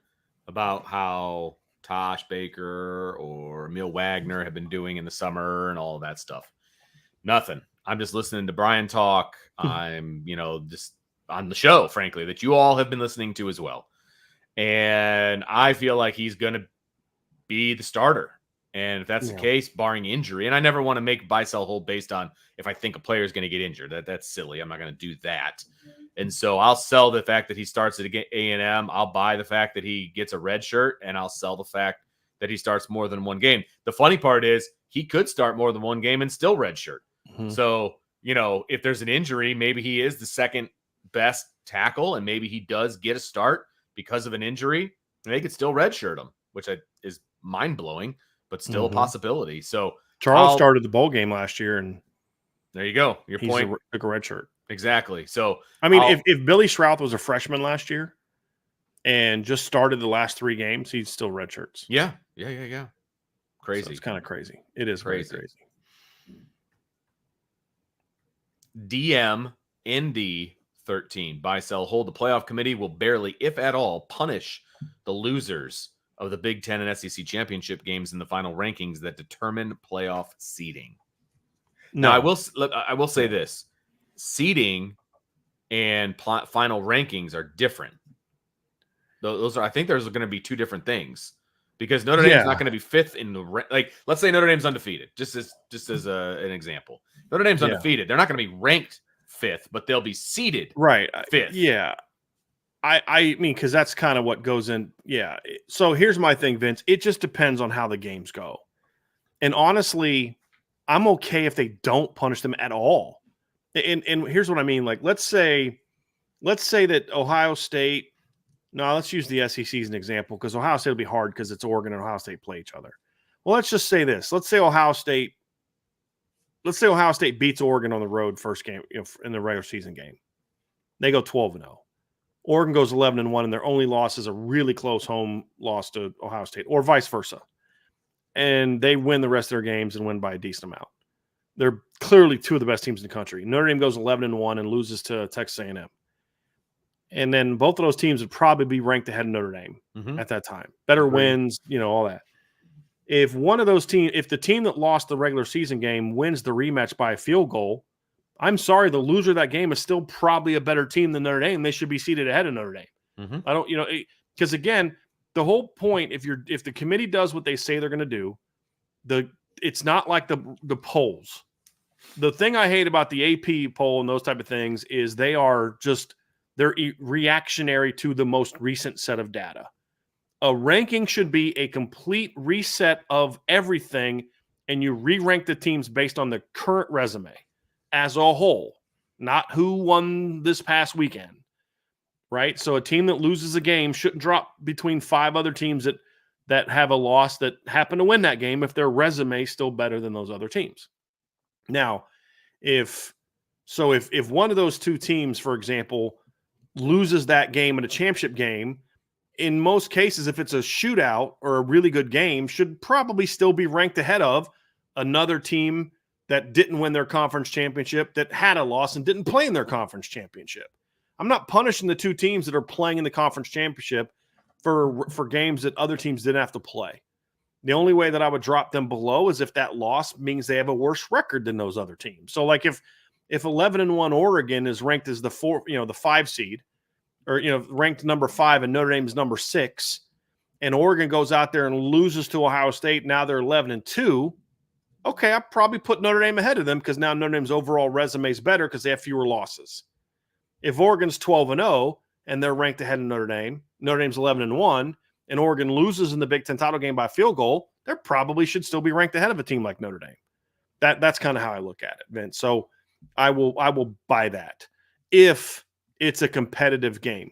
about how Tosh Baker or Emil Wagner have been doing in the summer and all of that stuff. Nothing. I'm just listening to Brian talk. I'm, just on the show, frankly, that you all have been listening to as well. And I feel like he's going to be the starter. And if that's the case, barring injury, and I never want to make buy, sell, hold based on if I think a player is going to get injured. That's silly. I'm not going to do that. And so I'll sell the fact that he starts at A&M. I'll buy the fact that he gets a red shirt, and I'll sell the fact that he starts more than one game. The funny part is he could start more than one game and still red shirt. So, if there's an injury, maybe he is the second best tackle, and maybe he does get a start because of an injury, and they could still redshirt him, which is mind-blowing, but still a possibility. So Charles started the bowl game last year, and there you go. Your point. Took a red shirt. Exactly. So, I mean, if Billy Schrouth was a freshman last year and just started the last 3 games, he'd still red shirts. Yeah. Crazy. So it's kind of crazy. It is crazy. DM ND 13. Buy, sell, hold. The playoff committee will barely, if at all, punish the losers of the Big Ten and SEC championship games in the final rankings that determine playoff seeding. No. Now, I will say this. Seeding and final rankings are different. Those are, I think there's going to be 2 different things because Notre Dame's not going to be 5th in the let's say Notre Dame's undefeated, just as an example. Notre Dame's undefeated. They're not going to be ranked 5th, but they'll be seeded 5th. Yeah. I mean, because that's kind of what goes in. Yeah. So here's my thing, Vince. It just depends on how the games go. And honestly, I'm okay if they don't punish them at all. And here's what I mean. Like, let's say that Ohio State. No, let's use the SEC as an example because Ohio State will be hard because it's Oregon and Ohio State play each other. Well, let's just say this. Let's say Ohio State beats Oregon on the road first game in the regular season game. They go 12-0. Oregon goes 11-1, and their only loss is a really close home loss to Ohio State, or vice versa. And they win the rest of their games and win by a decent amount. They're clearly 2 of the best teams in the country. Notre Dame goes 11-1 and loses to Texas A&M. And then both of those teams would probably be ranked ahead of Notre Dame at that time. Better wins, all that. If one of those teams, if the team that lost the regular season game wins the rematch by a field goal, I'm sorry, the loser of that game is still probably a better team than Notre Dame. They should be seated ahead of Notre Dame. I don't, because again, the whole point, if the committee does what they say they're going to do, it's not like the polls. The thing I hate about the AP poll and those type of things is they're reactionary to the most recent set of data. A ranking should be a complete reset of everything, and you re-rank the teams based on the current resume as a whole, not who won this past weekend, right? So a team that loses a game shouldn't drop between 5 other teams that have a loss that happen to win that game if their resume is still better than those other teams. Now, if one of those 2 teams, for example, loses that game in a championship game, in most cases, if it's a shootout or a really good game, should probably still be ranked ahead of another team that didn't win their conference championship, that had a loss and didn't play in their conference championship. I'm not punishing the 2 teams that are playing in the conference championship for games that other teams didn't have to play. The only way that I would drop them below is if that loss means they have a worse record than those other teams. So like if 11-1 Oregon is ranked as the 5 seed, or ranked number 5 and Notre Dame is number 6, and Oregon goes out there and loses to Ohio State, now they're 11-2. Okay, I probably put Notre Dame ahead of them because now Notre Dame's overall resume is better because they have fewer losses. If Oregon's 12-0 and they're ranked ahead of Notre Dame's 11-1, and Oregon loses in the Big Ten title game by field goal, they probably should still be ranked ahead of a team like Notre Dame. That's kind of how I look at it, Vince. So I will buy that if it's a competitive game.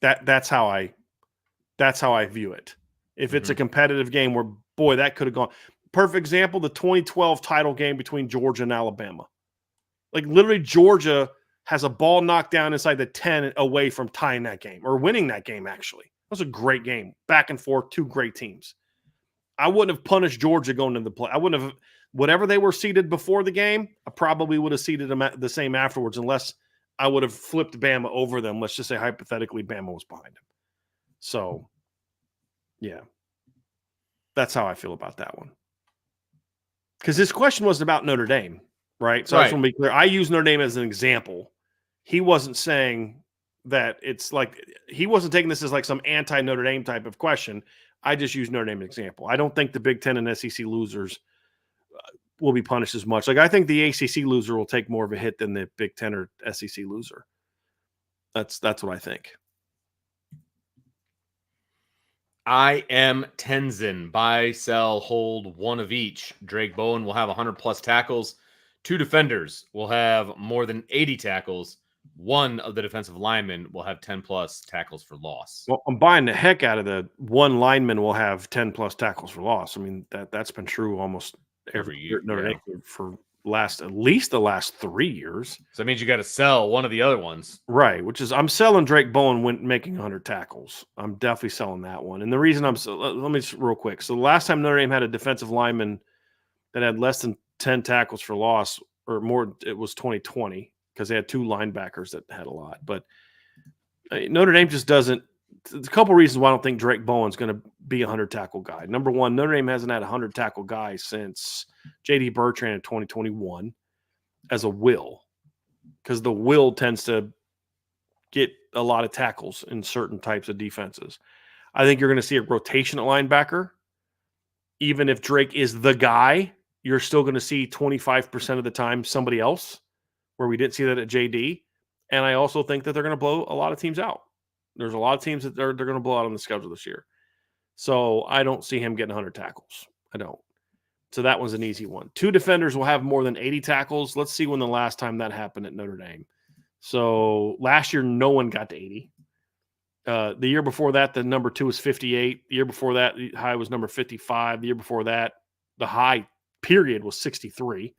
That's how I view it. If it's a competitive game where, boy, that could have gone. Perfect example, the 2012 title game between Georgia and Alabama. Like literally Georgia has a ball knocked down inside the 10 away from tying that game or winning that game, actually. It was a great game. Back and forth, two great teams. I wouldn't have punished Georgia going into the play. I wouldn't have – whatever they were seeded before the game, I probably would have seeded them the same afterwards unless I would have flipped Bama over them. Let's just say hypothetically Bama was behind them. So, yeah. That's how I feel about that one. Because this question wasn't about Notre Dame, right? So I just want to be clear. I use Notre Dame as an example. He wasn't saying – that it's like he wasn't taking this as like some anti-Notre Dame type of question. I just use Notre Dame as an example. I don't think the Big Ten and SEC losers will be punished as much. Like I think the ACC loser will take more of a hit than the Big Ten or SEC loser. That's what I think. I am Tenzin. Buy, sell, hold one of each. Drake Bowen will have 100+ tackles. 2 defenders will have more than 80 tackles. One of the defensive linemen will have 10+ tackles for loss. Well, I'm buying the heck out of the one lineman will have 10+ tackles for loss. I mean, that's been true almost every year for at least the last 3 years. So that means you got to sell one of the other ones. Right, which is I'm selling Drake Bowen when making 100 tackles. I'm definitely selling that one. And the reason let me just real quick. So the last time Notre Dame had a defensive lineman that had less than 10 tackles for loss or more, it was 2020. Because they had 2 linebackers that had a lot. But Notre Dame just doesn't – there's a couple reasons why I don't think Drake Bowen's going to be a 100-tackle guy. Number one, Notre Dame hasn't had a 100-tackle guy since J.D. Bertrand in 2021 as a will, because the will tends to get a lot of tackles in certain types of defenses. I think you're going to see a rotation at linebacker. Even if Drake is the guy, you're still going to see 25% of the time somebody else, where we didn't see that at JD. And I also think that they're going to blow a lot of teams out. There's a lot of teams that they're going to blow out on the schedule this year. So I don't see him getting 100 tackles. I don't. So that was an easy one. 2 defenders will have more than 80 tackles. Let's see when the last time that happened at Notre Dame. So last year, no one got to 80. The year before that, the number 2 was 58. The year before that, the high was number 55. The year before that, the high period was 63.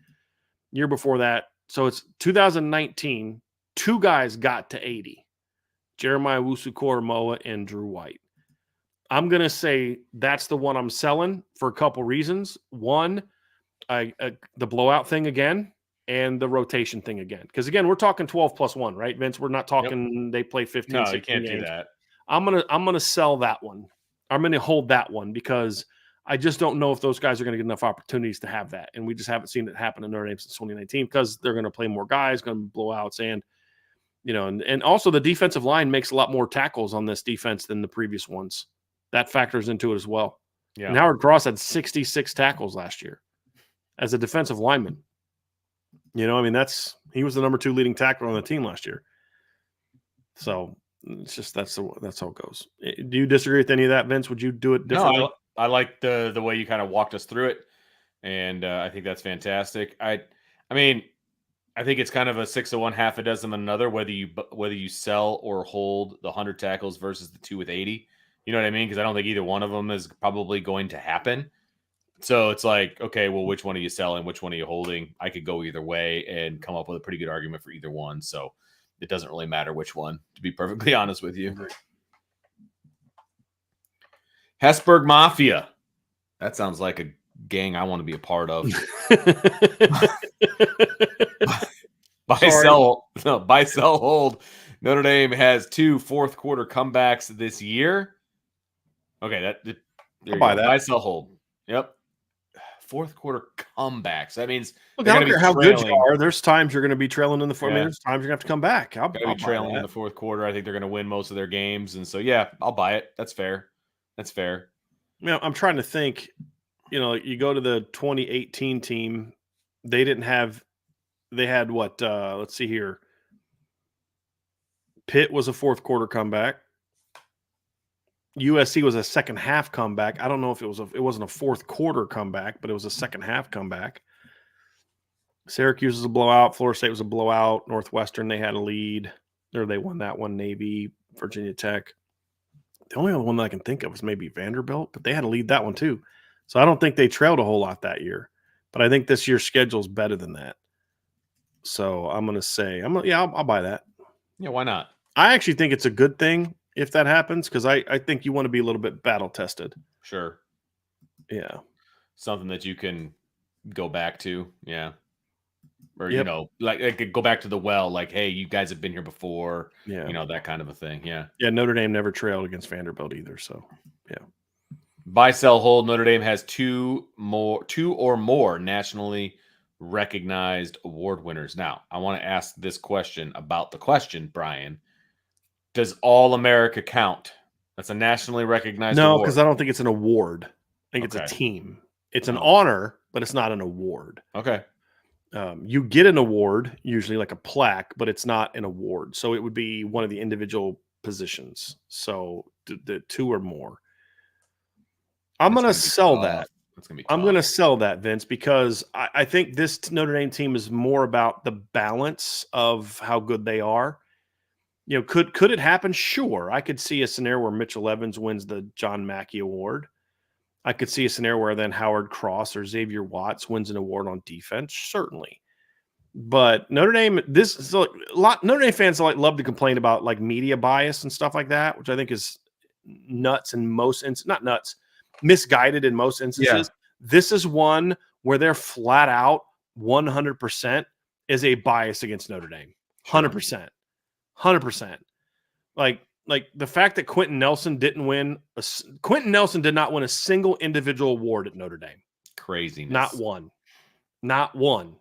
The year before that, so it's 2019, 2 guys got to 80. Jeremiah Owusu-Koramoah and Drew White. I'm going to say that's the one I'm selling for a couple reasons. One, the blowout thing again and the rotation thing again. Because, again, we're talking 12+1, right, Vince? We're not talking they play 15, No, 16 you can't games. do that. I'm gonna sell that one. I'm going to hold that one because I just don't know if those guys are going to get enough opportunities to have that. And we just haven't seen it happen in Notre Dame since 2019 because they're going to play more guys, going to be blowouts. And also the defensive line makes a lot more tackles on this defense than the previous ones. That factors into it as well. Yeah. And Howard Cross had 66 tackles last year as a defensive lineman. He was the number 2 leading tackler on the team last year. So it's just that's how it goes. Do you disagree with any of that, Vince? Would you do it differently? No, I like the way you kind of walked us through it, and I think that's fantastic. I think it's kind of a 6 of one, half a dozen of another. Whether you sell or hold the 100 tackles versus the 2 with 80, you know what I mean? Because I don't think either one of them is probably going to happen. So it's like, okay, well, which one are you selling? Which one are you holding? I could go either way and come up with a pretty good argument for either one. So it doesn't really matter which one, to be perfectly honest with you. Hesburgh Mafia. That sounds like a gang I want to be a part of. Buy, sell, hold. Notre Dame has 2 fourth-quarter comebacks this year. Okay, there you buy go. that. Buy, sell, hold. Yep. Fourth quarter comebacks. That means Look, they're I going don't to care be how good you trailing. are. There's times you're going to be trailing in the fourth. I mean, there's times you're going to have to come back. I'll Going to be buy trailing that. in the fourth quarter. I think they're going to win most of their games, and so yeah, I'll buy it. That's fair. That's fair. You know, I'm trying to think. You know, you go to the 2018 team. They didn't have. They had what? Let's see here. Pitt was a fourth quarter comeback. USC was a second half comeback. I don't know if it wasn't a fourth quarter comeback, but it was a second half comeback. Syracuse was a blowout. Florida State was a blowout. Northwestern, they had a lead. Or they won that one. Navy, Virginia Tech. The only other one that I can think of was maybe Vanderbilt, but they had to lead that one too. So I don't think they trailed a whole lot that year. But I think this year's schedule is better than that. So I'm going to say, I'll buy that. Yeah, why not? I actually think it's a good thing if that happens, because I think you want to be a little bit battle tested. Sure. Yeah. Something that you can go back to. Yeah. Or, Yep. you know, like go back to the well, like, hey, you guys have been here before. Yeah. You know, that kind of a thing. Yeah. Yeah. Notre Dame never trailed against Vanderbilt either. So, yeah. Buy, sell, hold. Notre Dame has two or more nationally recognized award winners. Now, I want to ask this question about the question, Brian. Does All-America count? That's a nationally recognized award. No, because I don't think it's an award. I think it's a team. It's an honor, but it's not an award. Okay. You get an award, usually like a plaque, but it's not an award. So it would be one of the individual positions. So the two or more. I'm going to sell that. That's gonna be I'm going to sell that, Vince, because I think this Notre Dame team is more about the balance of how good they are. You know, could it happen? Sure. I could see a scenario where Mitchell Evans wins the John Mackey Award. I could see a scenario where then Howard Cross or Xavier Watts wins an award on defense. Certainly. But Notre Dame, Notre Dame fans love to complain about like media bias and stuff like that, which I think is nuts in most instances. Not nuts, misguided in most instances. Yeah. This is one where they're flat out 100% is a bias against Notre Dame. 100%. 100%. Like the fact that Quentin Nelson did not win a single individual award at Notre Dame. Craziness. Not one.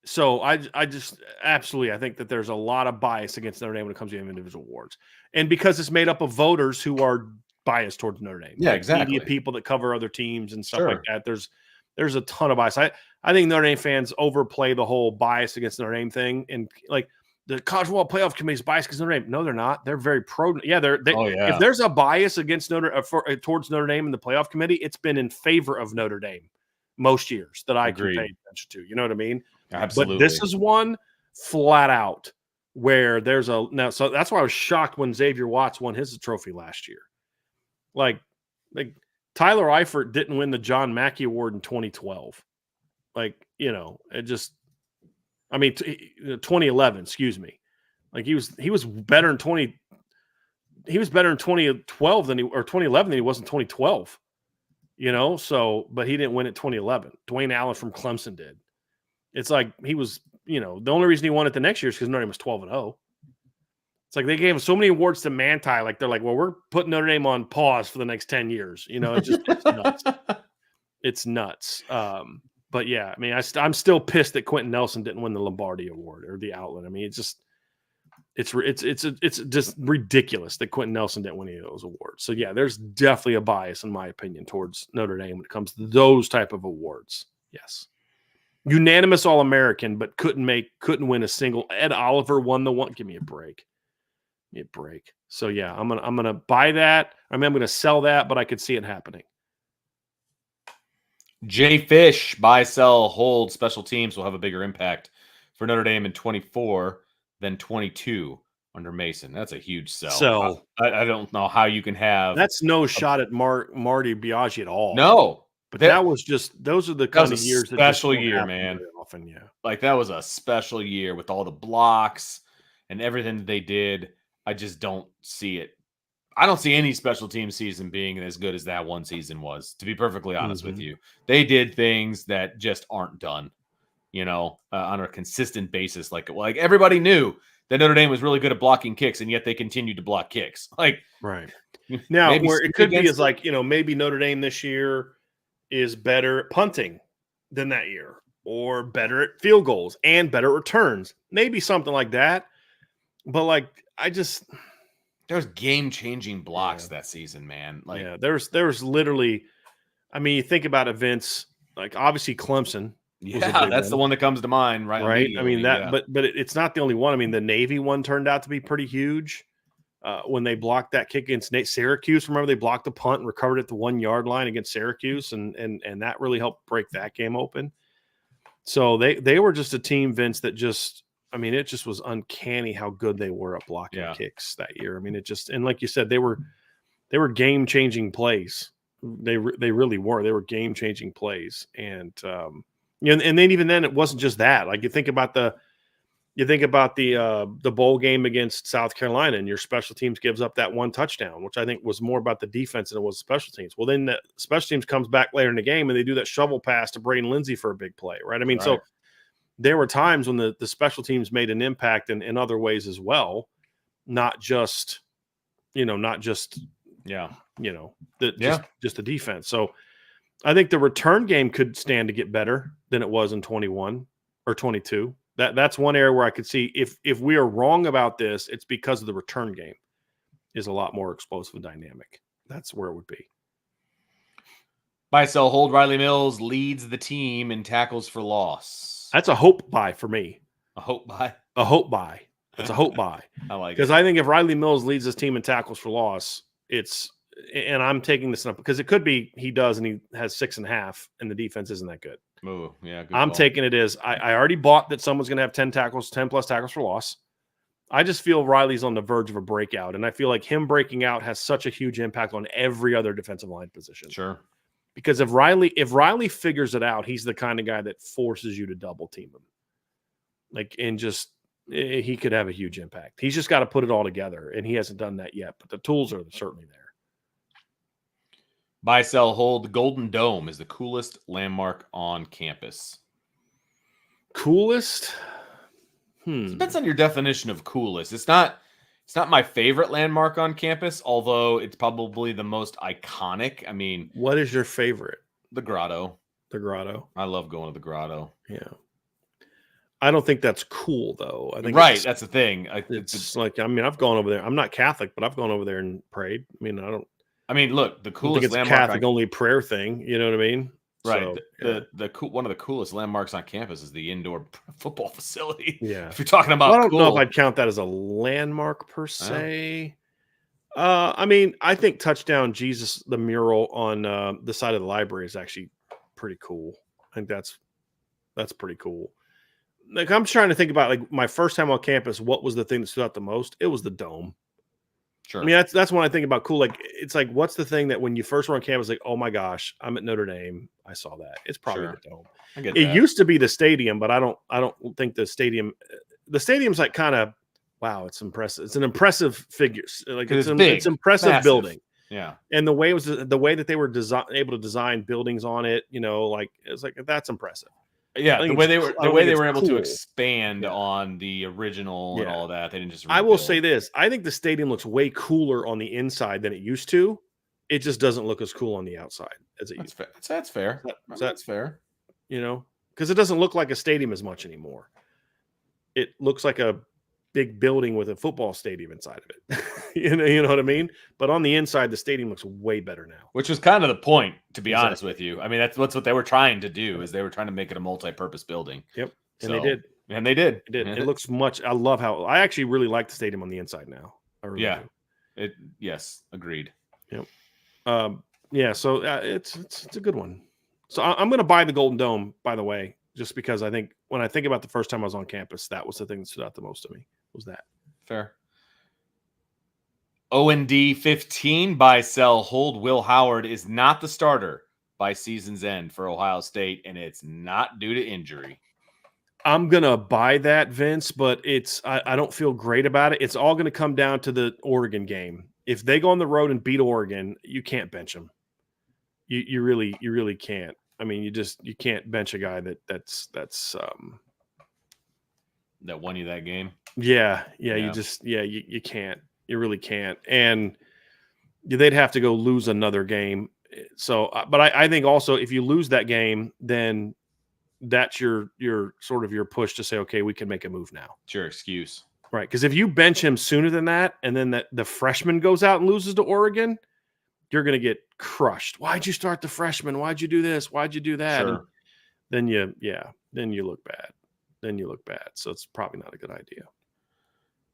So I just absolutely, I think that there's a lot of bias against Notre Dame when it comes to individual awards. And because it's made up of voters who are biased towards Notre Dame. Yeah, exactly. Media people that cover other teams and stuff like that. There's a ton of bias. I think Notre Dame fans overplay the whole bias against Notre Dame thing. And like, the College Football Playoff Committee is biased because Notre Dame. No, they're not. They're very pro. Yeah, If there's a bias against towards Notre Dame in the Playoff Committee, it's been in favor of Notre Dame most years that I can pay attention to. You know what I mean? Absolutely. But this is one flat out where there's so that's why I was shocked when Xavier Watts won his trophy last year. Like Tyler Eifert didn't win the John Mackey Award in 2012. Like, you know, it just. 2011, excuse me. Like he was better in 2012 than 2011 than he was in 2012. You know, so but he didn't win it 2011. Dwayne Allen from Clemson did. It's like he was, you know, the only reason he won it the next year is because Notre Dame was 12-0. It's like they gave him so many awards to Manti, like they're like, well, we're putting Notre Dame on pause for the next 10 years. You know, it's nuts. It's nuts. But yeah, I mean, I'm still pissed that Quentin Nelson didn't win the Lombardi Award or the Outland. I mean, it's just ridiculous that Quentin Nelson didn't win any of those awards. So yeah, there's definitely a bias in my opinion towards Notre Dame when it comes to those type of awards. Yes, unanimous All-American, but couldn't win a single. Ed Oliver won the one. Give me a break. So yeah, I'm gonna buy that. I mean, I'm gonna sell that, but I could see it happening. Jay Fish, buy, sell, hold. Special teams will have a bigger impact for Notre Dame in 24 than 22 under Mason. That's a huge sell. So I don't know how you can have. That's no shot at Marty Biaggi at all. No, but that was just those are the kind of years that special year, man. Often, yeah. Like that was a special year with all the blocks and everything that they did. I just don't see it. I don't see any special team season being as good as that one season was, to be perfectly honest with you. They did things that just aren't done, you know, on a consistent basis. Like everybody knew that Notre Dame was really good at blocking kicks, and yet they continued to block kicks. Like, right now, where it could be is it. like, maybe Notre Dame this year is better at punting than that year, or better at field goals and better returns. Maybe something like that. But like, there's game-changing blocks that season, man. Like, yeah, there's literally, I mean, you think about events like obviously Clemson. Yeah, that's the one that comes to mind, right? Right. I mean but it's not the only one. I mean, the Navy one turned out to be pretty huge when they blocked that kick against Syracuse. Remember, they blocked the punt and recovered at the 1 yard line against Syracuse, and that really helped break that game open. So they were just a team, Vince, that just, I mean, it just was uncanny how good they were at blocking kicks that year. I mean, it just, and like you said, they were game-changing plays. They really were. They were game-changing plays, and and then even then, it wasn't just that. Like you think about the bowl game against South Carolina, and your special teams gives up that one touchdown, which I think was more about the defense than it was special teams. Well, then the special teams comes back later in the game, and they do that shovel pass to Braden Lindsey for a big play, right? I mean, so there were times when the special teams made an impact in other ways as well, not just just the defense. So I think the return game could stand to get better than it was in 21 or 22. That's one area where I could see if we are wrong about this, it's because of the return game is a lot more explosive and dynamic. That's where it would be. Buy, sell, hold. Riley Mills leads the team in tackles for loss. That's a hope buy for me. A hope buy? A hope buy. It's a hope buy. I like it. Because I think if Riley Mills leads his team in tackles for loss, and I'm taking this up because it could be he does and he has 6.5 and the defense isn't that good. Oh, yeah. I'm taking it as I already bought that someone's going to have 10 plus tackles for loss. I just feel Riley's on the verge of a breakout, and I feel like him breaking out has such a huge impact on every other defensive line position. Sure. Because if Riley figures it out, he's the kind of guy that forces you to double team him. Like, and just he could have a huge impact. He's just got to put it all together, and he hasn't done that yet, but the tools are certainly there. Buy, sell, hold. The Golden Dome is the coolest landmark on campus. Coolest? It depends on your definition of coolest. It's not my favorite landmark on campus, although it's probably the most iconic. I mean, what is your favorite? The Grotto. The Grotto. I love going to the Grotto. Yeah. I don't think that's cool, though. I think that's the thing. It's like, I mean, I've gone over there. I'm not Catholic, but I've gone over there and prayed. I mean, look, the coolest it's landmark. Catholic only prayer thing. You know what I mean? Right. So, one of the coolest landmarks on campus is the indoor football facility. Yeah. If you're talking about, I don't know if I'd count that as a landmark per se. I mean, I think Touchdown Jesus, the mural on the side of the library, is actually pretty cool. I think that's pretty cool. Like, I'm trying to think about, like, my first time on campus, what was the thing that stood out the most? It was the dome. Sure. I mean, that's when I think about cool. Like, it's like, what's the thing that when you first were on campus, like, oh my gosh, I'm at Notre Dame, I saw that. It's probably the dome. I get it that. Used to be the stadium, but I don't think the stadium's like kind of, wow, it's impressive. It's an impressive figure. Like, it's impressive massive building. Yeah. And the way that they were able to design buildings on it, like, it's like, that's impressive. Yeah, the way they were able to expand on the original and all that. They didn't just rebuild. I will say this. I think the stadium looks way cooler on the inside than it used to. It just doesn't look as cool on the outside as it used to. That's fair. That's fair. Because it doesn't look like a stadium as much anymore. It looks like a big building with a football stadium inside of it. you know what I mean? But on the inside, the stadium looks way better now. Which was kind of the point, to be honest with you. I mean, that's what they were trying to do, is they were trying to make it a multi-purpose building. Yep. And they did. And they did. It looks much. I love how I actually really like the stadium on the inside now. I really do. Yes, agreed. Yep. So it's a good one. So I'm going to buy the Golden Dome, by the way, just because I think when I think about the first time I was on campus, that was the thing that stood out the most to me. Was that fair? O&D 15, buy, sell, hold. Will Howard is not the starter by season's end for Ohio State, and it's not due to injury. I'm gonna buy that, Vince, but I don't feel great about it. It's all gonna come down to the Oregon game. If they go on the road and beat Oregon, you can't bench them. You really can't. I mean, you can't bench a guy that's that won you that game. Yeah. You can't. You really can't. And they'd have to go lose another game. So, but I think also if you lose that game, then that's your sort of your push to say, okay, we can make a move now. Sure, excuse. Right. Because if you bench him sooner than that, and then the freshman goes out and loses to Oregon, you're going to get crushed. Why'd you start the freshman? Why'd you do this? Why'd you do that? Sure. And then you look bad. So it's probably not a good idea.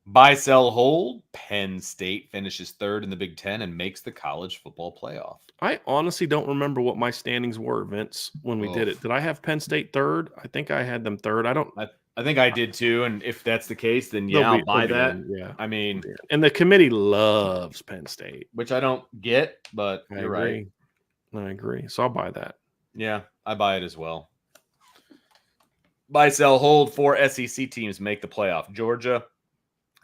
Buy, sell, hold. Penn State finishes third in the Big Ten and makes the college football playoff. I honestly don't remember what my standings were, Vince, when we did it. Did I have Penn State third? I think I had them third. I think I did too. And if that's the case, then I'll buy that. Yeah. I mean, and the committee loves Penn State, which I don't get, but you're right. I agree. So I'll buy that. Yeah, I buy it as well. Buy, sell, hold. 4 SEC teams make the playoff. Georgia,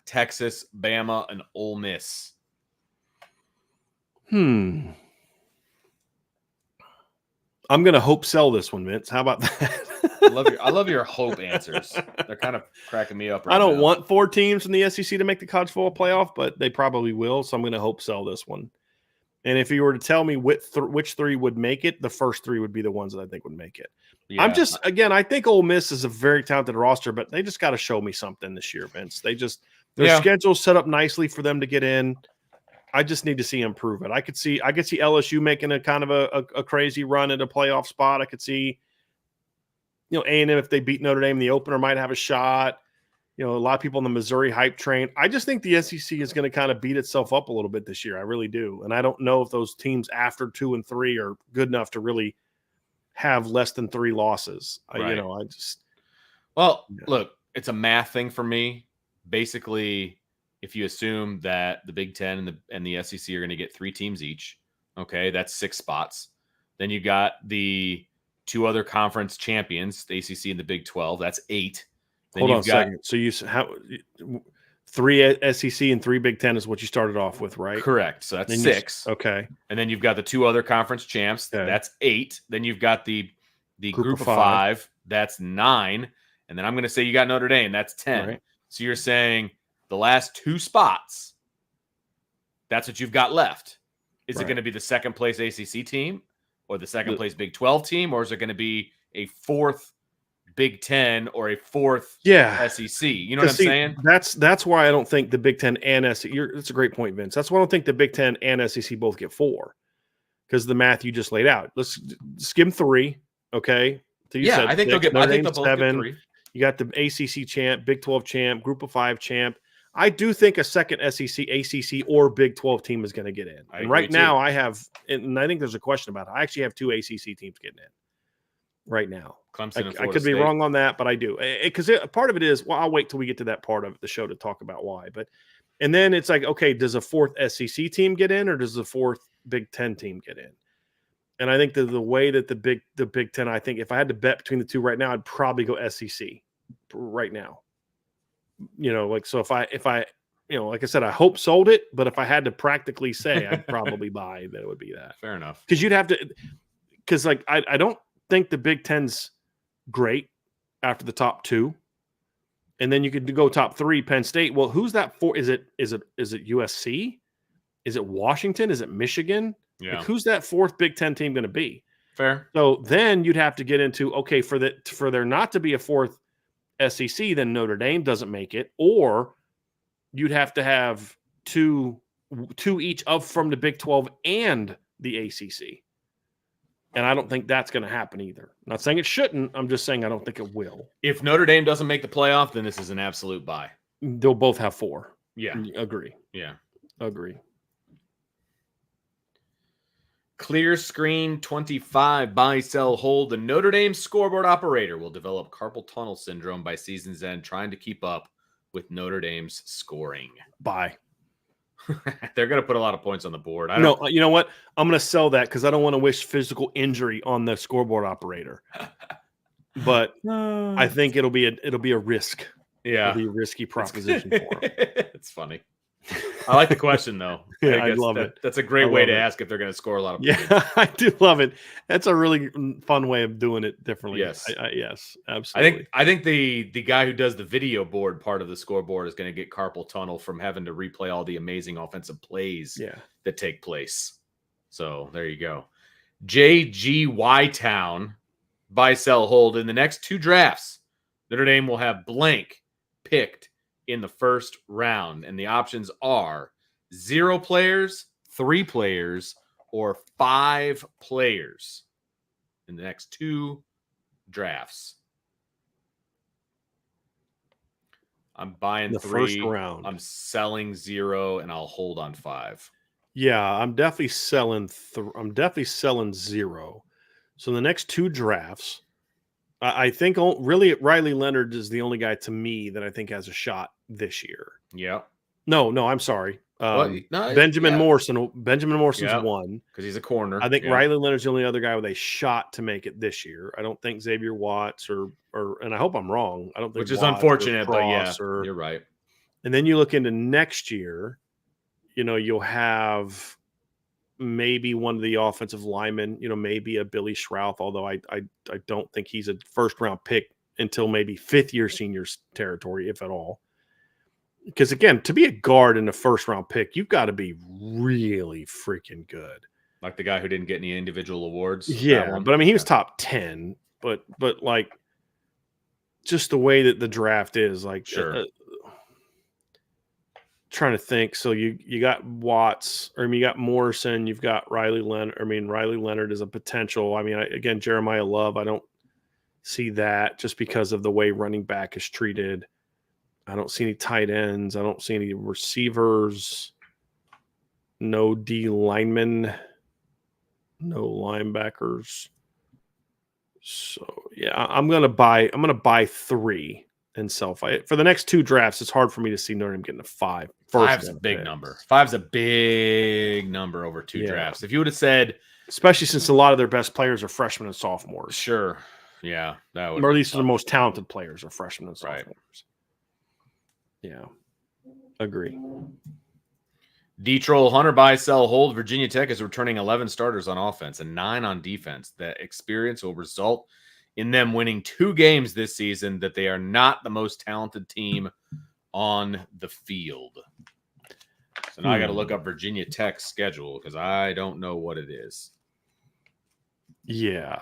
Texas, Bama, and Ole Miss. I'm going to hope sell this one, Vince. How about that? I love your hope answers. They're kind of cracking me up right I don't now. want 4 teams from the SEC to make the college football playoff, but they probably will. So I'm going to hope sell this one. And if you were to tell me which 3 would make it, the first 3 would be the ones that I think would make it. Yeah. I think Ole Miss is a very talented roster, but they just got to show me something this year, Vince. Their schedule's set up nicely for them to get in. I just need to see them prove it. I could see LSU making a kind of a crazy run at a playoff spot. I could see, A&M, if they beat Notre Dame in the opener, might have a shot. A lot of people on the Missouri hype train. I just think the SEC is going to kind of beat itself up a little bit this year. I really do. And I don't know if those teams after 2 and 3 are good enough to really have less than 3 losses. Right. Look, it's a math thing for me. Basically, if you assume that the Big Ten and the SEC are going to get 3 teams each, okay, that's 6 spots. Then you got the 2 other conference champions, the ACC and the Big 12. That's 8. Then Hold on a second. So 3 SEC and 3 Big Ten is what you started off with, right? Correct. So that's 6. Okay. And then you've got the 2 other conference champs. Okay. That's 8. Then you've got the group of 5. That's 9. And then I'm going to say you got Notre Dame. That's 10. Right. So you're saying the last 2 spots, that's what you've got left. Is it going to be the second place ACC team or the second place Big 12 team, or is it going to be a 4th Big 10 or a 4th SEC? You know what I'm saying? That's why I don't think the Big 10 and SEC. That's a great point, Vince. That's why I don't think the Big 10 and SEC both get 4, because the math you just laid out. Let's skim 3, okay? So I think they'll get. I think they'll both 7. Get 3. You got the ACC champ, Big 12 champ, Group of 5 champ. I do think a second SEC, ACC, or Big 12 team is going to get in. And right now, I think there's a question about it. I actually have 2 ACC teams getting in right now. Clemson and I could be wrong on that, but I do. Because part of it is, I'll wait till we get to that part of the show to talk about why. And then it's like, okay, does a 4th SEC team get in, or does the 4th Big 10 team get in? And I think that the way that the Big 10, I think if I had to bet between the 2 right now, I'd probably go SEC right now. So if I like I said, I hope sold it, but if I had to practically say, I'd probably buy that it would be that. Fair enough. Because you'd have to, I don't think the Big 10's great after the top 2, and then you could go top 3, Penn State. Well, who's that for? Is it USC? Is it Washington? Is it Michigan? Yeah. Who's that 4th Big 10 team going to be? Fair. So then you'd have to get into, okay, for there not to be a 4th SEC, then Notre Dame doesn't make it, or you'd have to have two each from the Big 12 and the ACC. And I don't think that's going to happen either. I'm not saying it shouldn't. I'm just saying I don't think it will. If Notre Dame doesn't make the playoff, then this is an absolute buy. They'll both have 4. Yeah. Agree. Yeah. Agree. Clear screen 25, buy, sell, hold. The Notre Dame scoreboard operator will develop carpal tunnel syndrome by season's end, trying to keep up with Notre Dame's scoring. Buy. They're going to put a lot of points on the board. No, you know what? I'm going to sell that because I don't want to wish physical injury on the scoreboard operator. But I think it'll be a risk. Yeah, it'll be a risky proposition for him. It's funny. I like the question, though. Yeah, I love it. That's a great way to ask if they're going to score a lot of points. Yeah, I do love it. That's a really fun way of doing it differently. Yes. Yes, absolutely. I think the guy who does the video board part of the scoreboard is going to get carpal tunnel from having to replay all the amazing offensive plays that take place. So there you go. JGY Town, buy, sell, hold. In the next 2 drafts, Notre Dame will have blank picked in the first round. And the options are 0 players, 3 players, or 5 players in the next 2 drafts. I'm buying the 3. First round. I'm selling 0, and I'll hold on 5. Yeah, I'm definitely selling. I'm definitely selling 0. So the next 2 drafts, I think really Riley Leonard is the only guy to me that I think has a shot this year. Yeah. No, I'm sorry. Benjamin Morrison. Benjamin Morrison's one because he's a corner. I think Riley Leonard's the only other guy with a shot to make it this year. I don't think Xavier Watts or and I hope I'm wrong. I don't think which is Watts unfortunate, but you're right. And then you look into next year. You'll have maybe one of the offensive linemen. Maybe a Billy Schrouth, although I don't think he's a first round pick until maybe 5th year seniors territory, if at all. Because, again, to be a guard in a first-round pick, you've got to be really freaking good. Like the guy who didn't get any individual awards? Yeah, but, I mean, he was top 10. But like, just the way that the draft is, like, sure. Trying to think. So you got Watts, you got Morrison, you've got Riley Leonard. Riley Leonard is a potential. Again, Jeremiah Love, I don't see that just because of the way running back is treated. I don't see any tight ends. I don't see any receivers. No D linemen. No linebackers. So yeah, I'm gonna buy 3 and sell 5. For the next 2 drafts, it's hard for me to see Notre Dame getting a 5. 5's a big number. 5's a big number over 2 drafts. If you would have said, especially since a lot of their best players are freshmen and sophomores. Sure. Yeah. That would or at least the most talented players are freshmen and sophomores. Right. Yeah, agree. D-Troll, Hunter, buy, sell, hold. Virginia Tech is returning 11 starters on offense and 9 on defense. That experience will result in them winning 2 games this season, that they are not the most talented team on the field. So now I got to look up Virginia Tech's schedule because I don't know what it is. Yeah.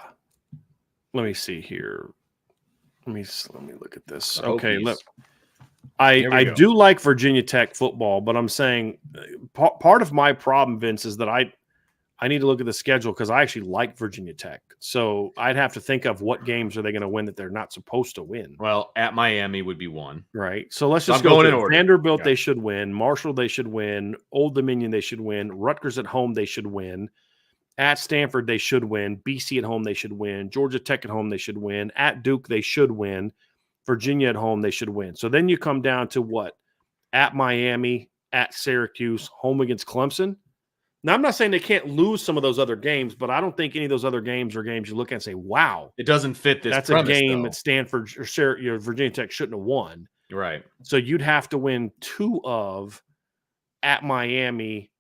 Let me see here. Let me look at this. Okay, look. I do like Virginia Tech football, but I'm saying part of my problem, Vince, is that I need to look at the schedule because I actually like Virginia Tech. So I'd have to think of what games are they going to win that they're not supposed to win. Well, at Miami would be one. Right. So let's just go in order. Vanderbilt, they should win. Marshall, they should win. Old Dominion, they should win. Rutgers at home, they should win. At Stanford, they should win. BC at home, they should win. Georgia Tech at home, they should win. At Duke, they should win. Virginia at home, they should win. So then you come down to what? At Miami, at Syracuse, home against Clemson. Now, I'm not saying they can't lose some of those other games, but I don't think any of those other games are games you look at and say, wow. It doesn't fit this That's premise, a game though. that Stanford or Virginia Tech shouldn't have won. Right. So you'd have to win 2 of at Miami,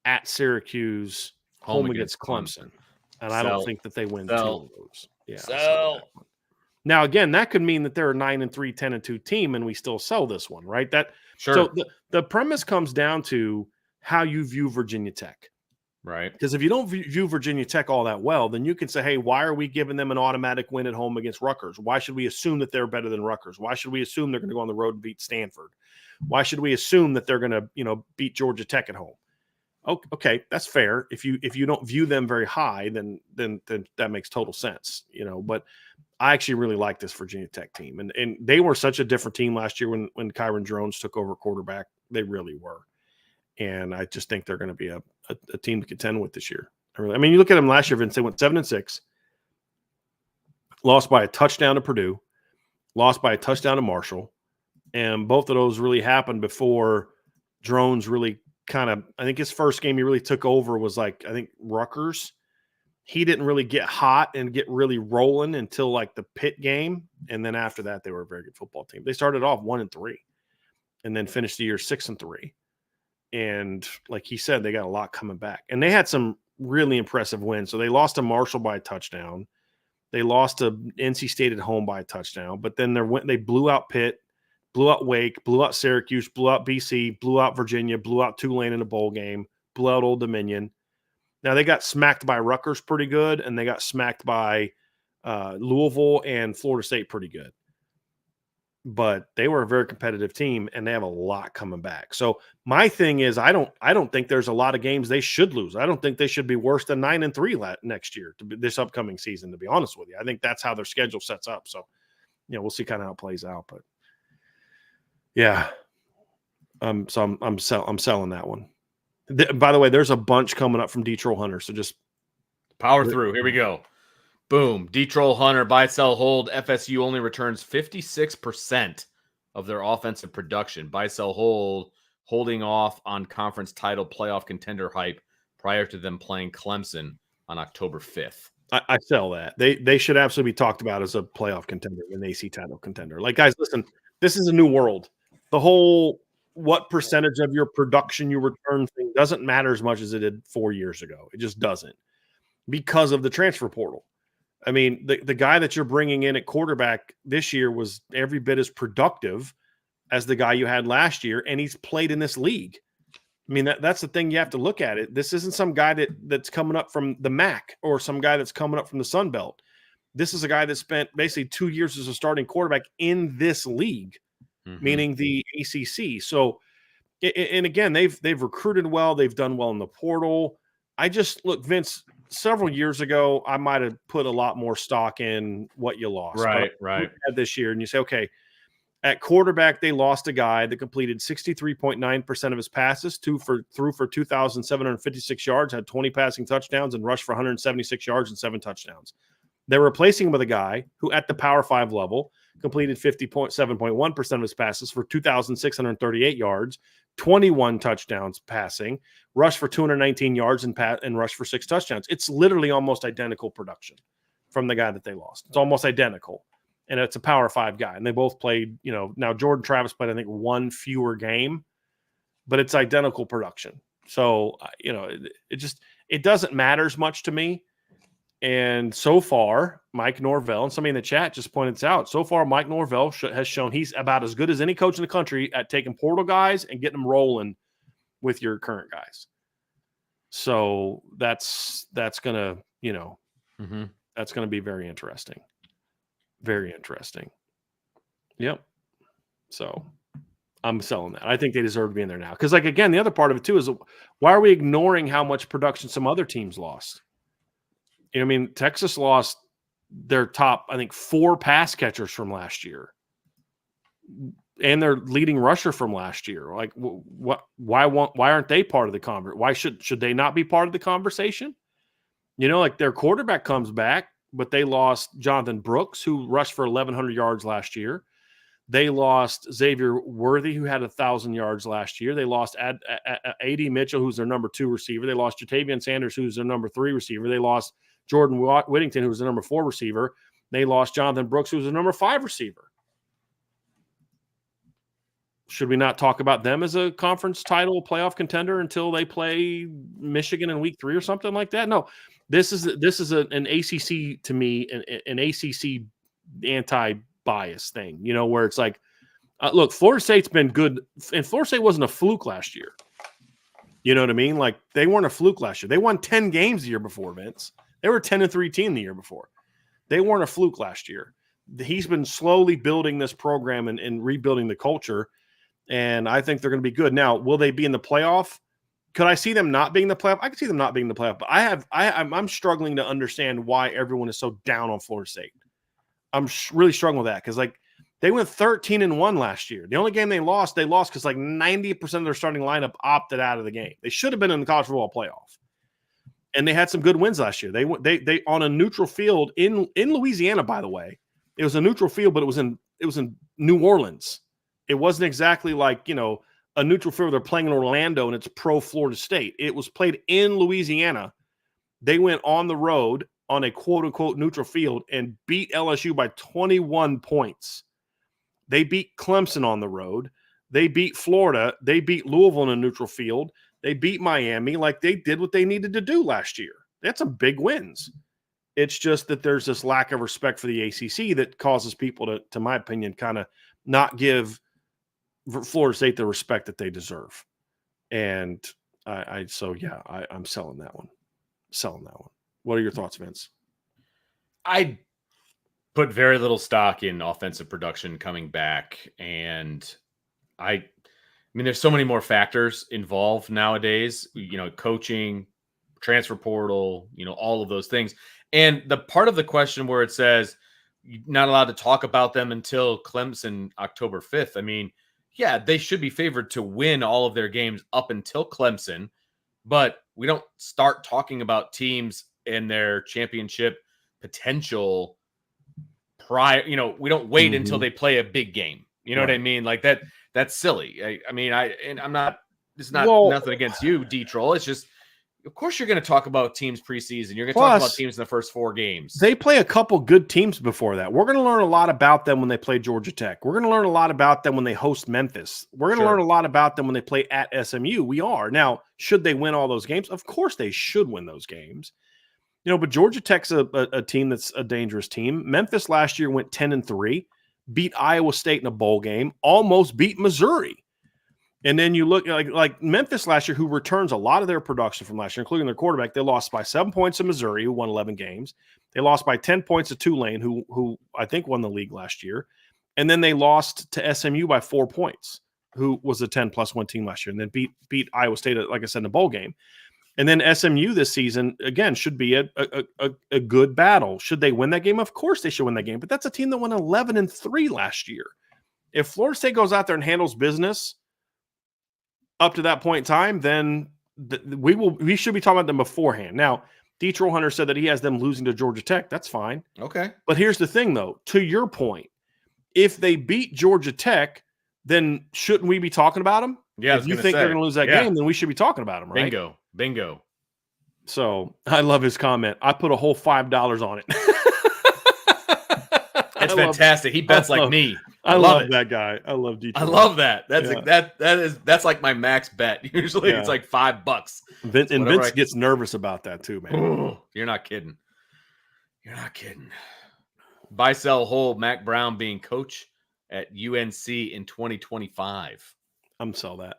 at Syracuse, home against Clemson. And I don't think that they win 2 of those. Yeah. Now, again, that could mean that they're a 9-3, 10-2 team, and we still sell this one, right? Sure. So the premise comes down to how you view Virginia Tech. Right. Because if you don't view Virginia Tech all that well, then you can say, hey, why are we giving them an automatic win at home against Rutgers? Why should we assume that they're better than Rutgers? Why should we assume they're going to go on the road and beat Stanford? Why should we assume that they're going to, beat Georgia Tech at home? Okay, that's fair. If you don't view them very high, then that makes total sense, But I actually really like this Virginia Tech team, and they were such a different team last year when Kyron Jones took over quarterback. They really were, and I just think they're going to be a team to contend with this year. You look at them last year, Vince. They went 7-6, lost by a touchdown to Purdue, lost by a touchdown to Marshall, and both of those really happened before Jones really I think his first game he really took over was Rutgers. He didn't really get hot and get really rolling until the Pitt game. And then after that, they were a very good football team. They started off 1-3 and then finished the year 6-3. And like he said, they got a lot coming back. And they had some really impressive wins. So they lost to Marshall by a touchdown. They lost to NC State at home by a touchdown. But then they blew out Pitt, blew out Wake, blew out Syracuse, blew out BC, blew out Virginia, blew out Tulane in a bowl game, blew out Old Dominion. Now, they got smacked by Rutgers pretty good, and they got smacked by Louisville and Florida State pretty good. But they were a very competitive team, and they have a lot coming back. So my thing is, I don't think there's a lot of games they should lose. I don't think they should be worse than 9-3 next year, this upcoming season, to be honest with you. I think that's how their schedule sets up. So, we'll see kind of how it plays out. But, yeah. So I'm selling that one. By the way, there's a bunch coming up from D-Troll Hunter, so just power through. Here we go. Boom. D-Troll Hunter, buy, sell, hold. FSU only returns 56% of their offensive production. Buy, sell, hold, holding off on conference title playoff contender hype prior to them playing Clemson on October 5th. I sell that. They should absolutely be talked about as a playoff contender, an AC title contender. Like, guys, listen, this is a new world. The whole what percentage of your production you return thing doesn't matter as much as it did 4 years ago. It just doesn't, because of the transfer portal. I mean, the guy that you're bringing in at quarterback this year was every bit as productive as the guy you had last year, and he's played in this league. I mean, that's the thing you have to look at it. This isn't some guy that's coming up from the MAC or some guy that's coming up from the Sun Belt. This is a guy that spent basically 2 years as a starting quarterback in this league. Meaning the ACC. So, and again, they've recruited well. They've done well in the portal. I just look, Vince, several years ago, I might have put a lot more stock in what you lost. Right. This year, and you say, okay, at quarterback, they lost a guy that completed 63.9% of his passes, threw for 2,756 yards, had 20 passing touchdowns, and rushed for 176 yards and 7 touchdowns. They're replacing him with a guy who, at the Power 5 level, completed 50.7.1% of his passes for 2,638 yards, 21 touchdowns passing, rushed for 219 yards and rushed for 6 touchdowns. It's literally almost identical production from the guy that they lost. It's almost identical. And it's a Power 5 guy. And they both played, now Jordan Travis played, I think, 1 fewer game, but it's identical production. So, it doesn't matter as much to me. And so far, Mike Norvell, and somebody in the chat just pointed this out, so far Mike Norvell has shown he's about as good as any coach in the country at taking portal guys and getting them rolling with your current guys. So that's going to, that's going to be very interesting. Very interesting. Yep. So I'm selling that. I think they deserve to be in there now. Because, again, the other part of it, too, is why are we ignoring how much production some other teams lost? Texas lost their top, I think, 4 pass catchers from last year, and their leading rusher from last year. Like, why aren't they part of the conversation? Why should they not be part of the conversation? Their quarterback comes back, but they lost Jonathan Brooks, who rushed for 1,100 yards last year. They lost Xavier Worthy, who had 1,000 yards last year. They lost A.D. Mitchell, who's their number 2 receiver. They lost Jatavian Sanders, who's their number 3 receiver. They lost Jordan Whittington, who was the number 4 receiver. They lost Jonathan Brooks, who was the number 5 receiver. Should we not talk about them as a conference title playoff contender until they play Michigan in week 3 or something like that? No, this is an ACC, to me, an ACC anti-bias thing, where it's like, look, Florida State's been good, and Florida State wasn't a fluke last year. You know what I mean? Like, they weren't a fluke last year. They won 10 games the year before, Vince. They were a 10-3 team the year before. They weren't a fluke last year. He's been slowly building this program and rebuilding the culture, and I think they're going to be good. Now, will they be in the playoff? Could I see them not being in the playoff? I could see them not being in the playoff, but I'm struggling to understand why everyone is so down on Florida State. I'm really struggling with that because, they went 13-1 last year. The only game they lost because 90% of their starting lineup opted out of the game. They should have been in the college football playoff. And they had some good wins last year. They on a neutral field in Louisiana, by the way. It was a neutral field, but it was in New Orleans. It wasn't exactly like, a neutral field. They're playing in Orlando and it's pro Florida State. It was played in Louisiana. They went on the road on a quote unquote neutral field and beat LSU by 21 points. They beat Clemson on the road. They beat Florida. They beat Louisville in a neutral field. They beat Miami. Like, they did what they needed to do last year. That's some big wins. It's just that there's this lack of respect for the ACC that causes people to my opinion, kind of not give Florida State the respect that they deserve. And I'm selling that one. What are your thoughts, Vince? I put very little stock in offensive production coming back, and I mean, there's so many more factors involved nowadays, coaching, transfer portal, all of those things. And the part of the question where it says you're not allowed to talk about them until Clemson October 5th. I mean, yeah, they should be favored to win all of their games up until Clemson, but we don't start talking about teams and their championship potential prior, we don't wait until they play a big game. You know what I mean? Like that's silly. I'm not, it's not nothing against you, D-Troll. It's just, of course you're going to talk about teams preseason. You're going to talk about teams in the first 4 games. They play a couple good teams before that. We're going to learn a lot about them when they play Georgia Tech. We're going to learn a lot about them when they host Memphis. We're going to learn a lot about them when they play at SMU. We are. Now, should they win all those games? Of course they should win those games. But Georgia Tech's a team that's a dangerous team. Memphis last year went 10-3, beat Iowa State in a bowl game, almost beat Missouri. And then you look like Memphis last year, who returns a lot of their production from last year, including their quarterback. They lost by 7 points to Missouri, who won 11 games. They lost by 10 points to Tulane, who I think won the league last year. And then they lost to SMU by 4 points, who was a 10-plus win team last year, and then beat Iowa State, like I said, in the bowl game. And then SMU this season, again, should be a good battle. Should they win that game? Of course they should win that game. But that's a team that won 11-3 last year. If Florida State goes out there and handles business up to that point in time, then we should be talking about them beforehand. Now, D-Troll Hunter said that he has them losing to Georgia Tech. That's fine. Okay. But here's the thing, though. To your point, if they beat Georgia Tech, then shouldn't we be talking about them? Yeah, if you think they're going to lose that game, then we should be talking about them, right? Bingo. So I love his comment. I put a whole $5 on it. It's fantastic. He bets like me. I love that guy. I love Detroit. I love that. That's like my max bet. Usually it's like $5. Vince gets nervous about that too, man. Ooh, you're not kidding. Buy, sell, hold. Mac Brown being coach at UNC in 2025. I'm sell that.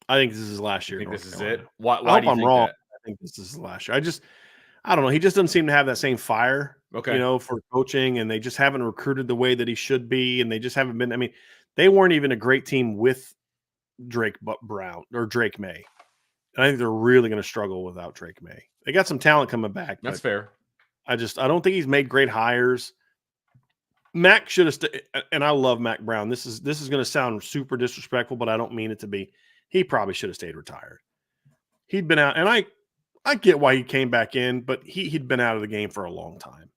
I think this is last year. I think this is it. Why I hope do you I'm think wrong. that? I think this is last year. I don't know. He just doesn't seem to have that same fire, for coaching, and they just haven't recruited the way that he should be, and they just haven't been. I mean, they weren't even a great team with Drake Brown or Drake May. And I think they're really going to struggle without Drake May. They got some talent coming back. That's fair. I don't think he's made great hires. Mac should have and I love Mac Brown. This is going to sound super disrespectful, but I don't mean it to be. He probably should have stayed retired. He'd been out, and I get why he came back in, but he'd been out of the game for a long time.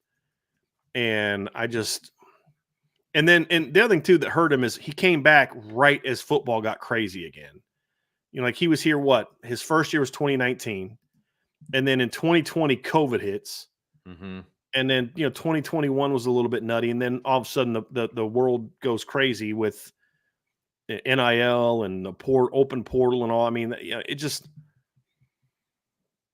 And and the other thing too that hurt him is he came back right as football got crazy again. Like he was here, his first year was 2019. And then in 2020, COVID hits. Mm-hmm. And then, 2021 was a little bit nutty. And then all of a sudden the world goes crazy with NIL and the open portal and all. I mean, it just,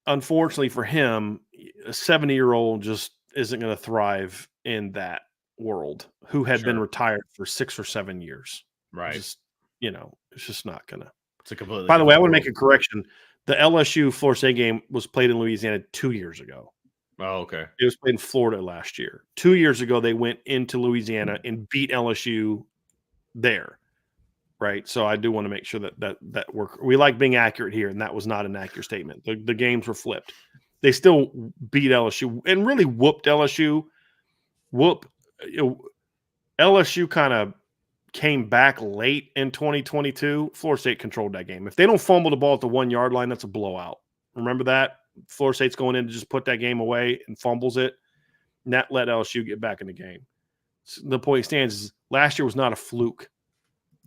unfortunately for him, a 70-year-old just isn't going to thrive in that world who had been retired for 6 or 7 years. Right. Just, it's just not going to. It's a completely. By the way, I want to make a correction. The LSU Florida State game was played in Louisiana 2 years ago. Oh, okay. It was played in Florida last year. 2 years ago, they went into Louisiana and beat LSU there. Right. So I do want to make sure that we like being accurate here. And that was not an accurate statement. The games were flipped. They still beat LSU and really whooped LSU. LSU kind of came back late in 2022. Florida State controlled that game. If they don't fumble the ball at the 1 yard line, that's a blowout. Remember that? Florida State's going in to just put that game away and fumbles it. And that let LSU get back in the game. So the point stands is last year was not a fluke.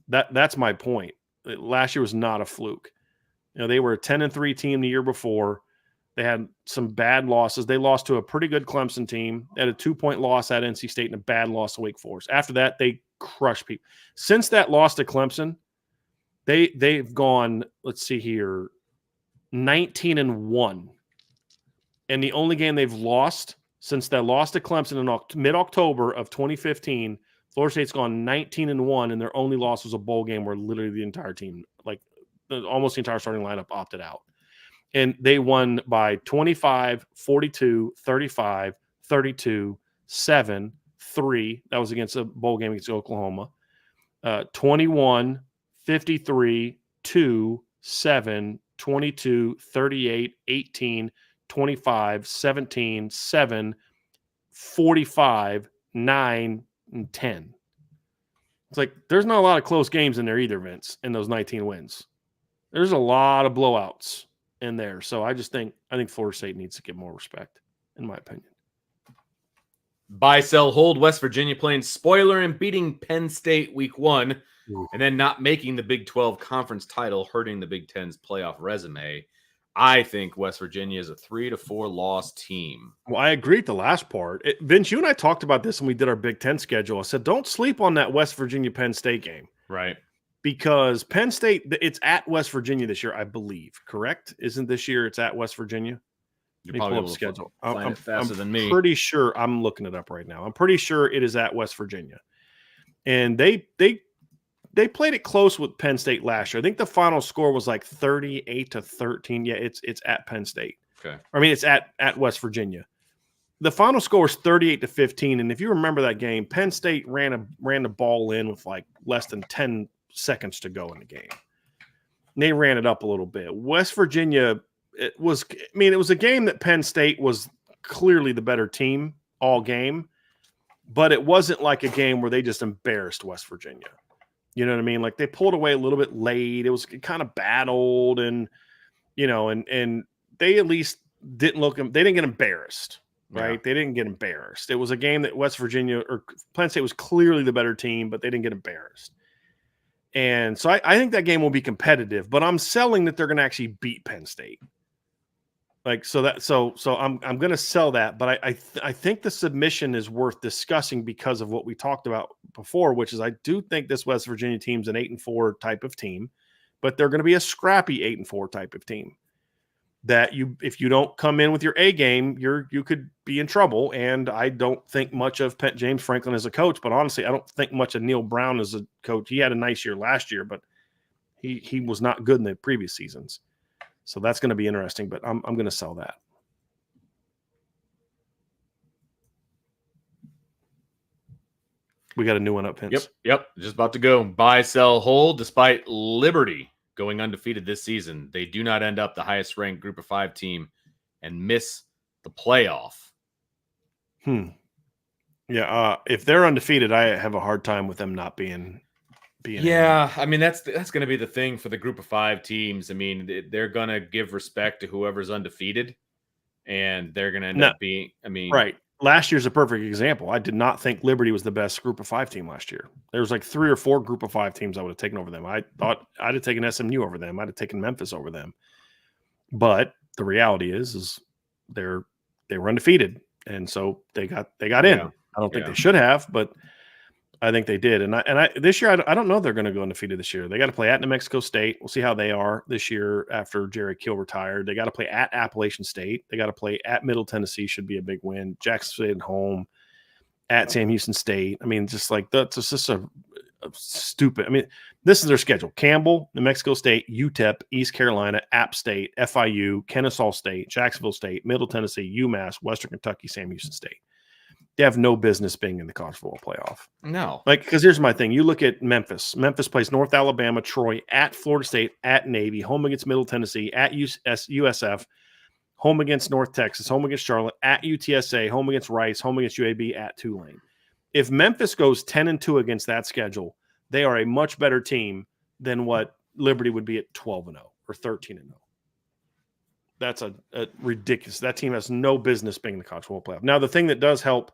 That's my point. Last year was not a fluke. They were a 10-3 team the year before. They had some bad losses. They lost to a pretty good Clemson team. They had a 2-point loss at NC State and a bad loss to Wake Forest. After that, they crush people. Since that loss to Clemson, they've gone, let's see here, 19-1. And the only game they've lost since that loss to Clemson in mid-October of 2015, Florida State's gone 19-1, and their only loss was a bowl game where literally the entire team, like almost the entire starting lineup, opted out. And they won by 25, 42, 35, 32, 7, 3. That was against a bowl game against Oklahoma. 21, 53, 2, 7, 22, 38, 18, 25, 17, 7, 45, 9, and 10. It's like there's not a lot of close games in there either, Vince, in those 19 wins. There's a lot of blowouts in there. So I think Florida State needs to get more respect, in my opinion. Buy, sell, hold. West Virginia playing spoiler and beating Penn State week 1, and then not making the Big 12 conference title, hurting the Big 10's playoff resume. I think West Virginia is a 3-4 loss team. Well, I agree with the last part. Vince, you and I talked about this when we did our Big 10 schedule. I said, don't sleep on that West Virginia-Penn State game. Right. Because Penn State, it's at West Virginia this year, I believe. Correct? Isn't this year it's at West Virginia? You're probably able to schedule. Find it faster than me. I'm pretty sure. I'm looking it up right now. I'm pretty sure it is at West Virginia. And they played it close with Penn State last year. I think the final score was like 38-13. Yeah, it's at Penn State. Okay. I mean, it's at West Virginia. The final score is 38-15. And if you remember that game, Penn State ran the ball in with like less than 10 seconds to go in the game. And they ran it up a little bit. West Virginia, it was a game that Penn State was clearly the better team all game, but it wasn't like a game where they just embarrassed West Virginia. You know what I mean? Like they pulled away a little bit late. It was kind of battled, and and they at least they didn't get embarrassed, right? Yeah. They didn't get embarrassed. It was a game that West Virginia or Penn State was clearly the better team, but they didn't get embarrassed. And so I think that game will be competitive, but I'm selling that they're going to actually beat Penn State. Like so I'm going to sell that, but I think the submission is worth discussing because of what we talked about before, which is I do think this West Virginia team's an 8-4 type of team, but they're going to be a scrappy 8-4 type of team. That if you don't come in with your A game, you could be in trouble. And I don't think much of James Franklin as a coach, but honestly, I don't think much of Neil Brown as a coach. He had a nice year last year, but he was not good in the previous seasons. So that's going to be interesting, but I'm going to sell that. We got a new one up, Vince. Yep. Just about to go. Buy, sell, hold. Despite Liberty going undefeated this season, they do not end up the highest ranked Group of 5 team and miss the playoff. Yeah. If they're undefeated, I have a hard time with them not being. Yeah, I mean that's going to be the thing for the Group of 5 teams. I mean, they're going to give respect to whoever's undefeated, and they're going to end up being. I mean, right. Last year's a perfect example. I did not think Liberty was the best Group of 5 team last year. There was like 3 or 4 Group of 5 teams I would have taken over them. I thought I'd have taken SMU over them. I'd have taken Memphis over them. But the reality is they were undefeated, and so they got in. Yeah. I don't think they should have, but I think they did. And I this year I don't know if they're going to go undefeated this year. They got to play at New Mexico State. We'll see how they are this year after Jerry Kill retired. They got to play at Appalachian State. They got to play at Middle Tennessee. Should be a big win. Jackson State at home, at Sam Houston State. I mean, just like that's just a stupid. I mean, this is their schedule: Campbell, New Mexico State, UTEP, East Carolina, App State, FIU, Kennesaw State, Jacksonville State, Middle Tennessee, UMass, Western Kentucky, Sam Houston State. They have no business being in the college football playoff. No. Because here's my thing. You look at Memphis. Memphis plays North Alabama, Troy, at Florida State, at Navy, home against Middle Tennessee, at USF, home against North Texas, home against Charlotte, at UTSA, home against Rice, home against UAB, at Tulane. If Memphis goes 10-2 against that schedule, they are a much better team than what Liberty would be at 12-0 or 13-0. That's a ridiculous. That team has no business being in the college football playoff. Now, the thing that does help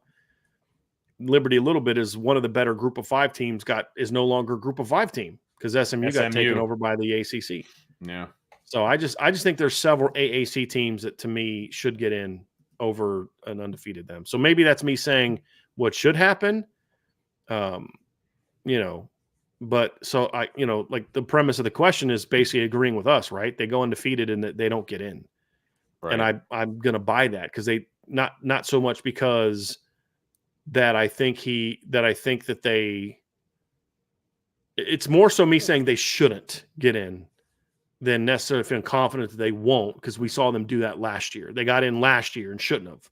Liberty a little bit is one of the better Group of 5 teams is no longer a Group of 5 team because SMU got taken over by the ACC. Yeah. So I just think there's several AAC teams that to me should get in over an undefeated them. So maybe that's me saying what should happen. But so like the premise of the question is basically agreeing with us, right? They go undefeated and they don't get in. Right. And I'm going to buy that because they not so much because that I think that they, it's more so me saying they shouldn't get in than necessarily feeling confident that they won't, because we saw them do that last year. They got in last year and shouldn't have.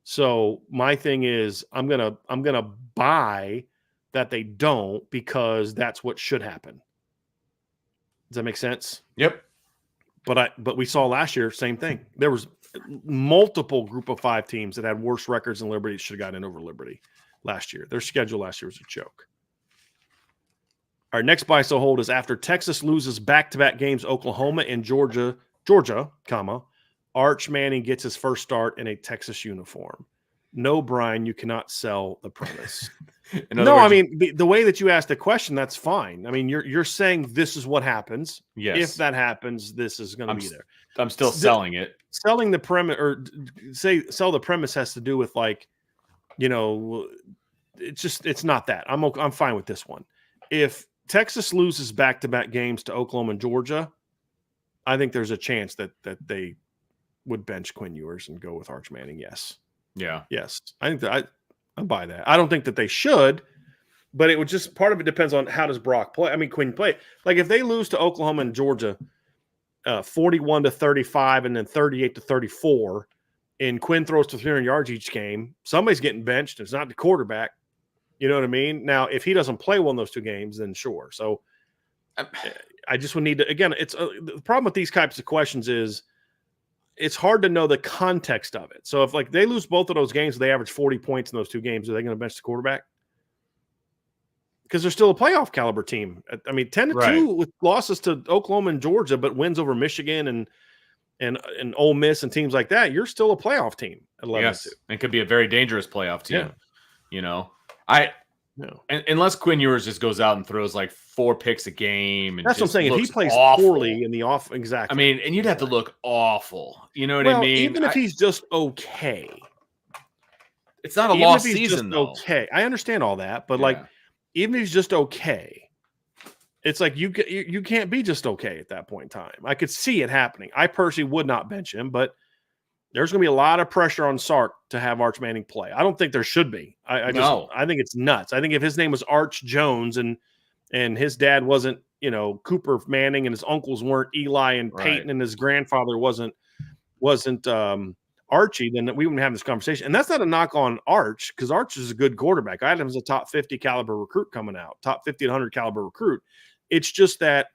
So my thing is I'm gonna buy that they don't, because that's what should happen. Does that make sense? Yep. But we saw last year, same thing. There was multiple group of 5 teams that had worse records than Liberty should have gotten in over Liberty last year. Their schedule last year was a joke. Our next buy sell hold is after Texas loses back-to-back games, Oklahoma and Georgia, Arch Manning gets his first start in a Texas uniform. No, Brian, you cannot sell the premise. No, I mean, the way that you asked the question, that's fine. I mean, you're saying this is what happens. Yes. If that happens, this is going to be there. I'm still selling it. Selling the premise, or sell the premise, has to do with like, it's not that. I'm fine with this one. If Texas loses back-to-back games to Oklahoma and Georgia, I think there's a chance that they would bench Quinn Ewers and go with Arch Manning. Yes. Yeah. Yes. I think that I buy that. I don't think that they should, but it would just, part of it depends on how does Brock play. I mean, Quinn play. Like if they lose to Oklahoma and Georgia 41-35 and then 38-34, and Quinn throws to 300 yards each game, somebody's getting benched. It's not the quarterback. You know what I mean? Now, if he doesn't play well in those 2 games, then sure. So I just would need to, again, it's the problem with these types of questions is it's hard to know the context of it. So if like they lose both of those games, they average 40 points in those 2 games, are they going to bench the quarterback? Because they're still a playoff caliber team. I mean, 10-2 with losses to Oklahoma and Georgia, but wins over Michigan and Ole Miss and teams like that, you're still a playoff team at 11-2. Yes, and could be a very dangerous playoff team. Yeah. Unless Quinn Ewers just goes out and throws like 4 picks a game. And that's what I'm saying. If he plays poorly in the off, exactly. I mean, and you'd have to look awful. You know what I mean? Even if he's just okay. It's not a lost season, though. Okay. I understand all that, but like, even if he's just okay, it's like you can't be just okay at that point in time. I could see it happening. I personally would not bench him, but there's going to be a lot of pressure on Sark to have Arch Manning play. I don't think there should be. I think it's nuts. I think if his name was Arch Jones and his dad wasn't, Cooper Manning, and his uncles weren't Eli and Peyton, and his grandfather wasn't Archie, then we wouldn't have this conversation. And that's not a knock on Arch, because Arch is a good quarterback. I had him as a top 50 caliber recruit coming out, top 50 to 100 caliber recruit. It's just that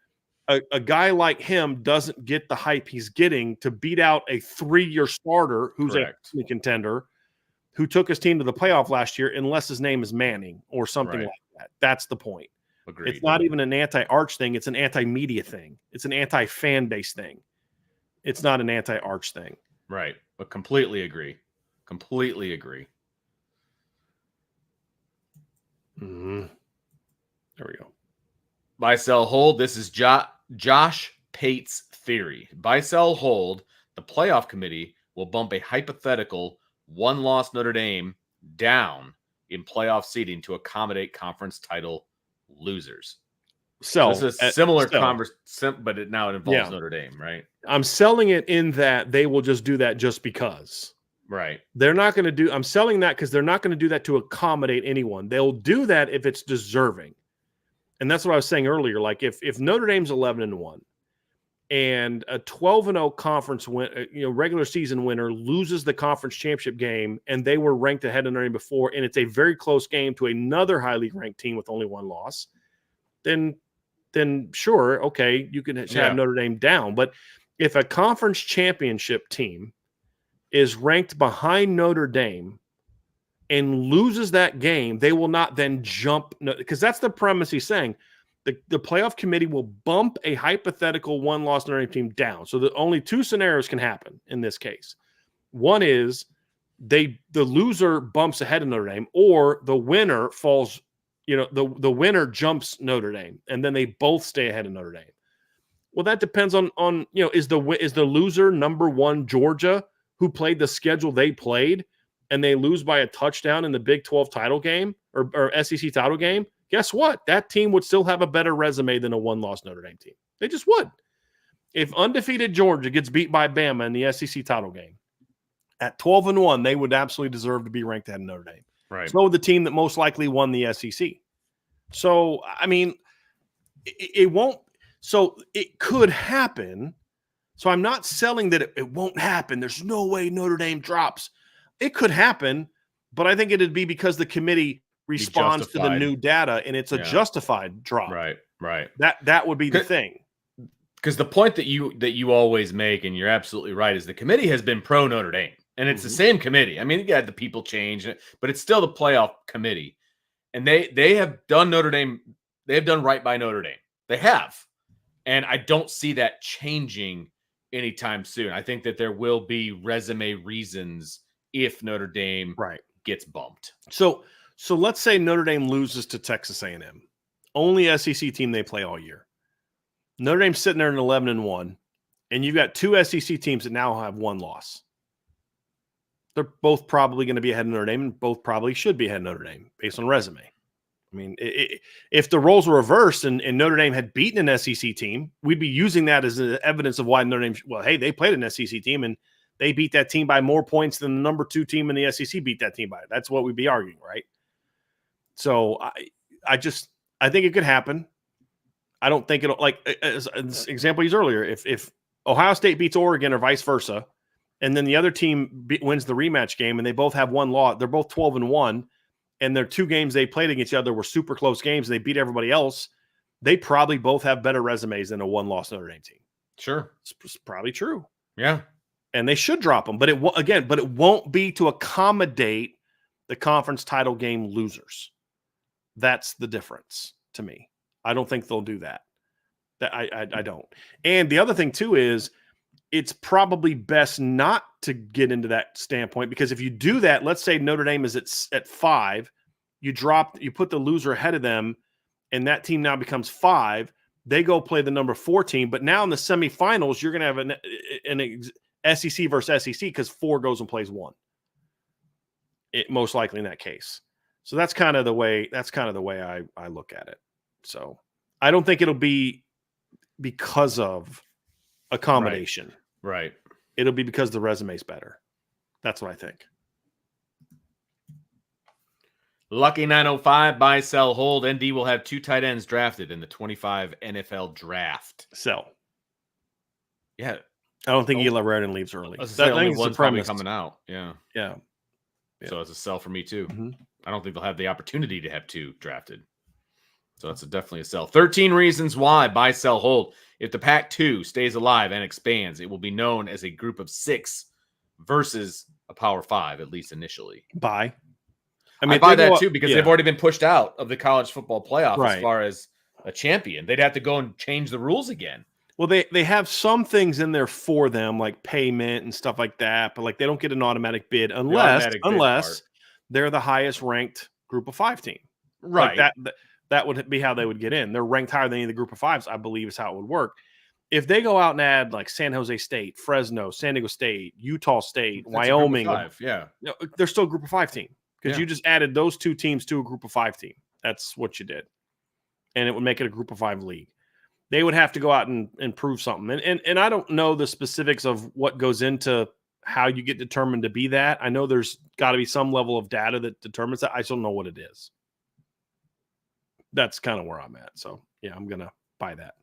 a guy like him doesn't get the hype he's getting to beat out a 3-year starter who's a contender who took his team to the playoff last year, unless his name is Manning or something like that. That's the point. Agreed. It's not even an anti-Arch thing. It's an anti-media thing. It's an anti-fan base thing. It's not an anti-Arch thing. Right. But completely agree. Completely agree. Mm-hmm. There we go. Buy, sell, hold. This is Josh Pate's theory. Buy, sell, hold. The playoff committee will bump a hypothetical 1-loss Notre Dame down in playoff seeding to accommodate conference title losers. So this is a similar conversation, but now it involves Notre Dame, right? I'm selling it in that they will just do that just because. Right. They're not going to do – I'm selling that because they're not going to do that to accommodate anyone. They'll do that if it's deserving. And that's what I was saying earlier. Like if Notre Dame's 11-1 and a 12-0 conference regular season winner loses the conference championship game, and they were ranked ahead of Notre Dame before, and it's a very close game to another highly ranked team with only 1 loss, then sure, okay, you can have Notre Dame down. But if a conference championship team is ranked behind Notre Dame and loses that game, they will not then jump, because that's the premise he's saying. The playoff committee will bump a hypothetical 1-loss Notre Dame team down. So the only 2 scenarios can happen in this case. One is the loser bumps ahead of Notre Dame, or the winner falls, the winner jumps Notre Dame, and then they both stay ahead of Notre Dame. Well, that depends on is the loser number 1 Georgia, who played the schedule they played, and they lose by a touchdown in the Big 12 title game or SEC title game? guess what? That team would still have a better resume than a one-loss Notre Dame team. They just would. If undefeated Georgia gets beat by Bama in the SEC title game, at 12-1, they would absolutely deserve to be ranked ahead of Notre Dame. Right. So would the team that most likely won the SEC. So, I mean, it won't. So it could happen. So I'm not selling that it won't happen. There's no way Notre Dame drops. It could happen, but I think it'd be because the committee responds to the new data and it's a justified drop. Right. That would be the thing. Because the point that you always make, and you're absolutely right, is the committee has been pro Notre Dame, and it's the same committee. I mean, you got the people change, but it's still the playoff committee, and they have done Notre Dame. They have done right by Notre Dame. They have, and I don't see that changing anytime soon. I think that there will be resume reasons if Notre Dame gets bumped. So let's say Notre Dame loses to Texas A&M, only SEC team they play all year. Notre Dame's sitting there at 11-1, and you've got two SEC teams that now have one loss. They're both probably going to be ahead of Notre Dame, and both probably should be ahead of Notre Dame based on resume. I mean, if the roles were reversed and Notre Dame had beaten an SEC team, we'd be using that as evidence of why Notre Dame. Well, hey, they played an SEC team and they beat that team by more points than the number 2 team in the SEC beat that team by. That's what we'd be arguing, right? So I think it could happen. I don't think it'll, like, as an example used earlier, if Ohio State beats Oregon or vice versa, and then the other team wins the rematch game and they both have one loss, they're both 12-1, and their 2 games they played against each other were super close games and they beat everybody else, they probably both have better resumes than a one-loss Notre Dame team. Sure. It's probably true. Yeah. And they should drop them. But it won't be to accommodate the conference title game losers. That's the difference to me. I don't think they'll do that. I don't. And the other thing, too, is it's probably best not to get into that standpoint, because if you do that, let's say Notre Dame is at 5, you put the loser ahead of them, and that team now becomes 5. They go play the number 4 team, but now in the semifinals, you're going to have an SEC versus SEC because 4 goes and plays 1. It most likely in that case. So that's kind of the way I look at it. So I don't think it'll be because of accommodation. Right. It'll be because the resume's better. That's what I think. Lucky 905, buy, sell, hold. ND will have 2 tight ends drafted in the 25 NFL draft. Sell. Yeah. I don't think Eli Raridon leaves early. That only one's probably coming out. Yeah. Yeah. So it's a sell for me too. Mm-hmm. I don't think they'll have the opportunity to have 2 drafted. So that's definitely a sell. 13 reasons why, buy, sell, hold. If the Pac-2 stays alive and expands, it will be known as a group of 6 versus a Power 5, at least initially. Buy. I buy that too, because they've already been pushed out of the college football playoff as far as a champion. They'd have to go and change the rules again. Well, they have some things in there for them, like payment and stuff like that, but like they don't get an automatic bid unless they're the highest ranked group of 5 team. Right. Like that would be how they would get in. They're ranked higher than any of the group of 5s, I believe, is how it would work. If they go out and add like San Jose State, Fresno, San Diego State, Utah State, Wyoming, they're still a group of 5 team, because you just added those 2 teams to a group of 5 team. That's what you did. And it would make it a group of 5 league. They would have to go out and prove something. And I don't know the specifics of what goes into how you get determined to be that. I know there's got to be some level of data that determines that. I just don't know what it is. That's kind of where I'm at. So, yeah, I'm going to buy that.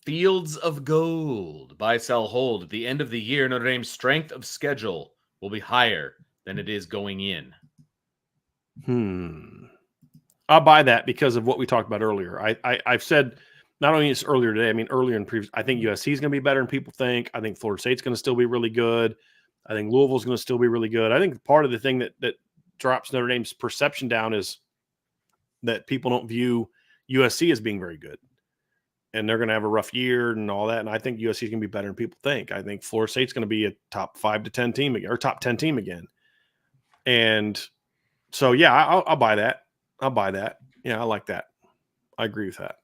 Fields of gold. Buy, sell, hold. At the end of the year, Notre Dame's strength of schedule will be higher than it is going in. I'll buy that because of what we talked about earlier. I've said, not only just earlier today, I mean, earlier in previous, I think USC is going to be better than people think. I think Florida State's going to still be really good. I think Louisville's going to still be really good. I think part of the thing that drops Notre Dame's perception down is that people don't view USC as being very good. And they're going to have a rough year and all that. And I think USC is going to be better than people think. I think Florida State's going to be a top 5 to 10 team again, or top 10 team again. And so, yeah, I'll buy that. I'll buy that. Yeah, I like that. I agree with that.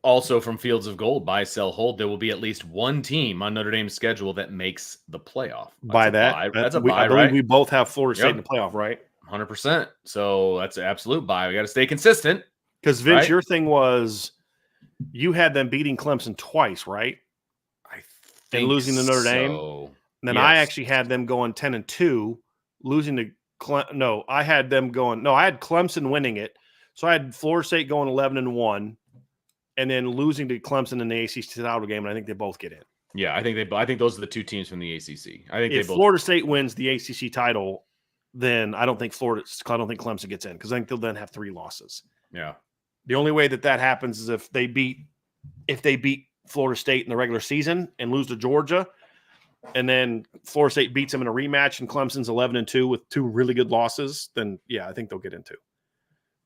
also from Fields of Gold, buy, sell, hold, there will be at least one team on Notre Dame's schedule that makes the playoff. By that, That's a buy, I believe right? we both have Florida State in the playoff, right? 100%. So that's an absolute buy. We got to stay consistent. Because, Vince, your thing was you had them beating Clemson twice, right? I think and losing to Notre Dame. So. And then I actually had them going 10-2, losing to I had Clemson winning it. So I had Florida State going 11-1, and then losing to Clemson in the ACC title game, and I think they both get in. Yeah, I think those are the two teams from the ACC. I think if Florida State wins the ACC title, then I don't think Clemson gets in, because I think they'll then have 3 losses. Yeah. The only way that happens is if they beat Florida State in the regular season and lose to Georgia, and then Florida State beats them in a rematch and Clemson's 11-2 with 2 really good losses, then I think they'll get into.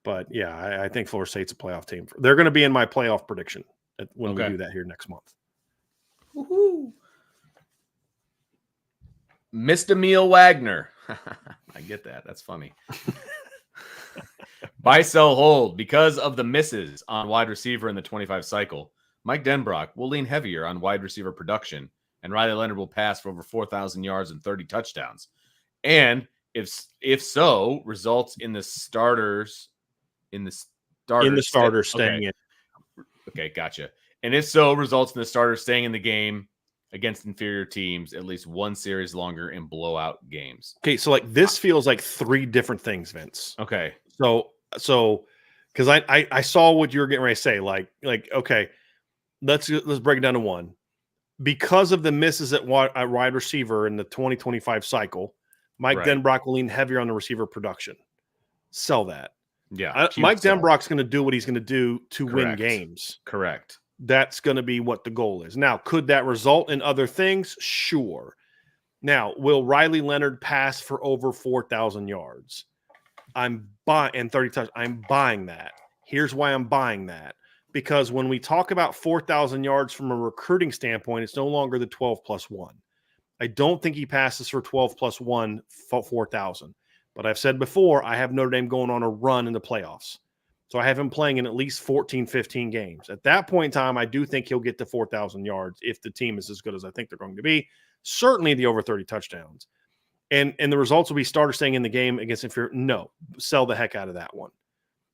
But I think Florida State's a playoff team. They're going to be in my playoff prediction when we do that here next month. Woohoo! Mr. Emil Wagner. I get that. That's funny. Buy, sell, hold. Because of the misses on wide receiver in the 25 cycle, Mike Denbrock will lean heavier on wide receiver production, and Riley Leonard will pass for over 4,000 yards and 30 touchdowns. And if so, results in the starters staying in. Okay, gotcha. And if so, results in the starters staying in the game against inferior teams at least one series longer in blowout games. Okay, so this feels like 3 different things, Vince. Okay. So because I saw what you were getting ready to say. Okay, let's break it down to 1. Because of the misses at wide receiver in the 2025 cycle, Mike Denbrock will lean heavier on the receiver production. Sell that. Yeah. Mike Denbrock's going to do what he's going to do to win games. Correct. That's going to be what the goal is. Now, could that result in other things? Sure. Now, will Riley Leonard pass for over 4,000 yards? And 30 touchdowns. I'm buying that. Here's why I'm buying that. Because when we talk about 4,000 yards from a recruiting standpoint, it's no longer the 12 plus 1. I don't think he passes for 12 plus 1 for 4,000. But I've said before, I have Notre Dame going on a run in the playoffs. So I have him playing in at least 14, 15 games. At that point in time, I do think he'll get to 4,000 yards if the team is as good as I think they're going to be. Certainly the over 30 touchdowns. And the results will be starters staying in the game against inferior. No, sell the heck out of that one.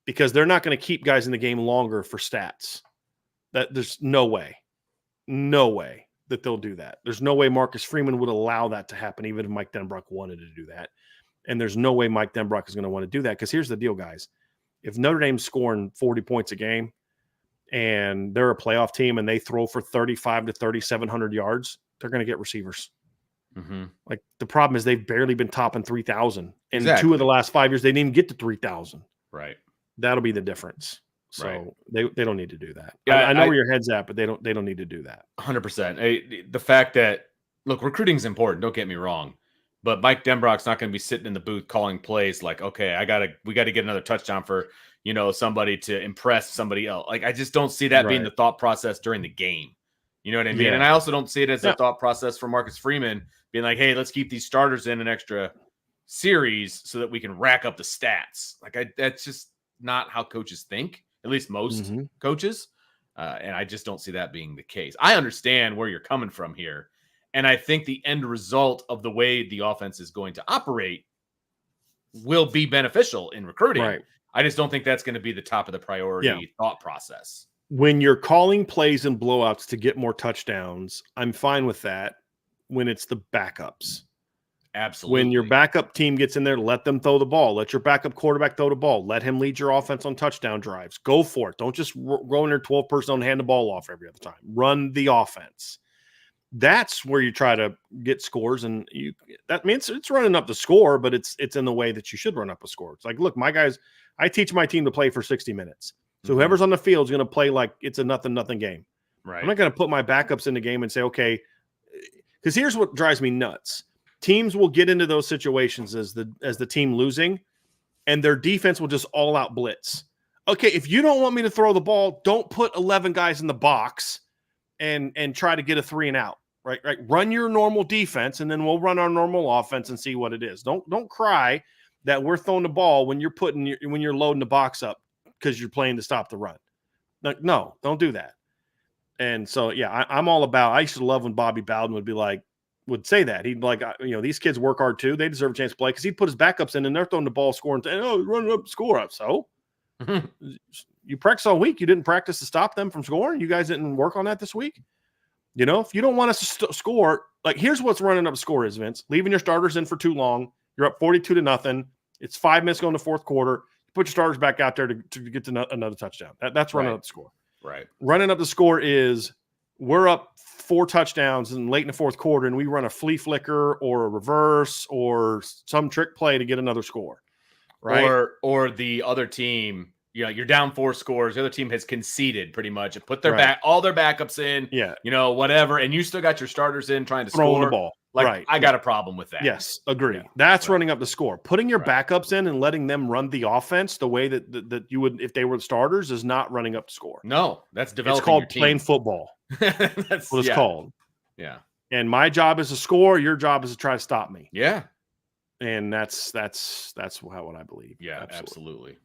Because they're not going to keep guys in the game longer for stats. There's no way that they'll do that. There's no way Marcus Freeman would allow that to happen, even if Mike Denbrock wanted to do that. And there's no way Mike Denbrock is going to want to do that, because here's the deal, guys. If Notre Dame's scoring 40 points a game and they're a playoff team and they throw for 35 to 3,700 yards, they're going to get receivers. Mm-hmm. The problem is they've barely been topping 3,000. And 2 of the last 5 years, they didn't even get to 3,000. Right. That'll be the difference. So they don't need to do that. Yeah, I know where your head's at, but they don't need to do that. 100%. The fact that, look, recruiting is important. Don't get me wrong. But Mike Denbrock's not going to be sitting in the booth calling plays like, okay, we got to get another touchdown for, somebody to impress somebody else. I just don't see that being the thought process during the game. You know what I mean? Yeah. And I also don't see it as a thought process for Marcus Freeman being like, hey, let's keep these starters in an extra series so that we can rack up the stats. That's just not how coaches think, at least most coaches. And I just don't see that being the case. I understand where you're coming from here. And I think the end result of the way the offense is going to operate will be beneficial in recruiting. Right. I just don't think that's going to be the top of the priority thought process. When you're calling plays and blowouts to get more touchdowns, I'm fine with that when it's the backups. Absolutely. When your backup team gets in there, let them throw the ball. Let your backup quarterback throw the ball. Let him lead your offense on touchdown drives. Go for it. Don't just go in there 12 personnel and hand the ball off every other time. Run the offense. That's where you try to get scores, and that means it's running up the score, but it's in the way that you should run up a score. It's like, look, my guys, I teach my team to play for 60 minutes. So whoever's on the field is going to play like it's a nothing game. Right. I'm not going to put my backups in the game and say, okay, because here's what drives me nuts. Teams will get into those situations as the team losing, and their defense will just all out blitz. Okay, if you don't want me to throw the ball, don't put 11 guys in the box and try to get a 3 and out. Right. Run your normal defense, and then we'll run our normal offense and see what it is. Don't cry that we're throwing the ball when you're loading the box up because you're playing to stop the run. Like, no, don't do that. And so, yeah, I'm all about. I used to love when Bobby Bowden would say that. He'd like, these kids work hard too. They deserve a chance to play because he'd put his backups in and they're throwing the ball, scoring. Running up, score up. So you practice all week. You didn't practice to stop them from scoring. You guys didn't work on that this week. If you don't want us to score, like here's what's running up the score is, Vince, leaving your starters in for too long. You're up 42-0. It's 5 minutes going to fourth quarter. You put your starters back out there to get to another touchdown. That's running up the score. Right. Running up the score is we're up 4 touchdowns and late in the fourth quarter, and we run a flea flicker or a reverse or some trick play to get another score. Right. Or the other team, you're down 4 scores. The other team has conceded pretty much and put their all their backups in. Yeah. Whatever. And you still got your starters in trying to throwing score the ball. Like, I got a problem with that. Yes, agree. That's running up the score. Putting your backups in and letting them run the offense the way that you would if they were the starters is not running up the score. No, that's developing. It's called your team. playing football. That's what it's called. Yeah. And my job is to score. Your job is to try to stop me. Yeah. And that's what I believe. Yeah, absolutely.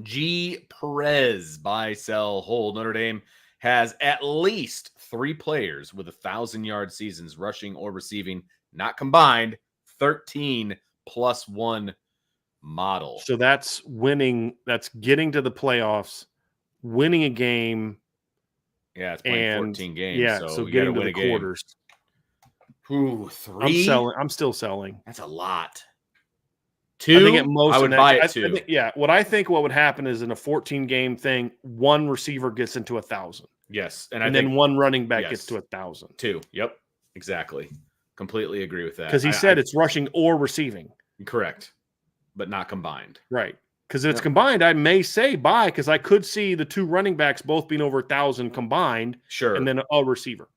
G. Perez, buy, sell, hold. Notre Dame has at least 3 players with 1,000-yard seasons, rushing or receiving, not combined, 13 plus 1 model. So that's winning. That's getting to the playoffs, winning a game. Yeah, it's playing 14 games. Yeah, so getting to the quarters. Ooh, 3? I'm still selling. That's a lot. 2? I think at most I would buy it 2. What would happen is in a 14-game thing, 1 receiver gets into 1,000. Yes. And then 1 running back gets to 1,000. 2. Yep. Exactly. Completely agree with that. Because he said it's rushing or receiving. Correct. But not combined. Right. Because if it's combined, I may say buy because I could see the 2 running backs both being over 1,000 combined. Sure. And then a receiver.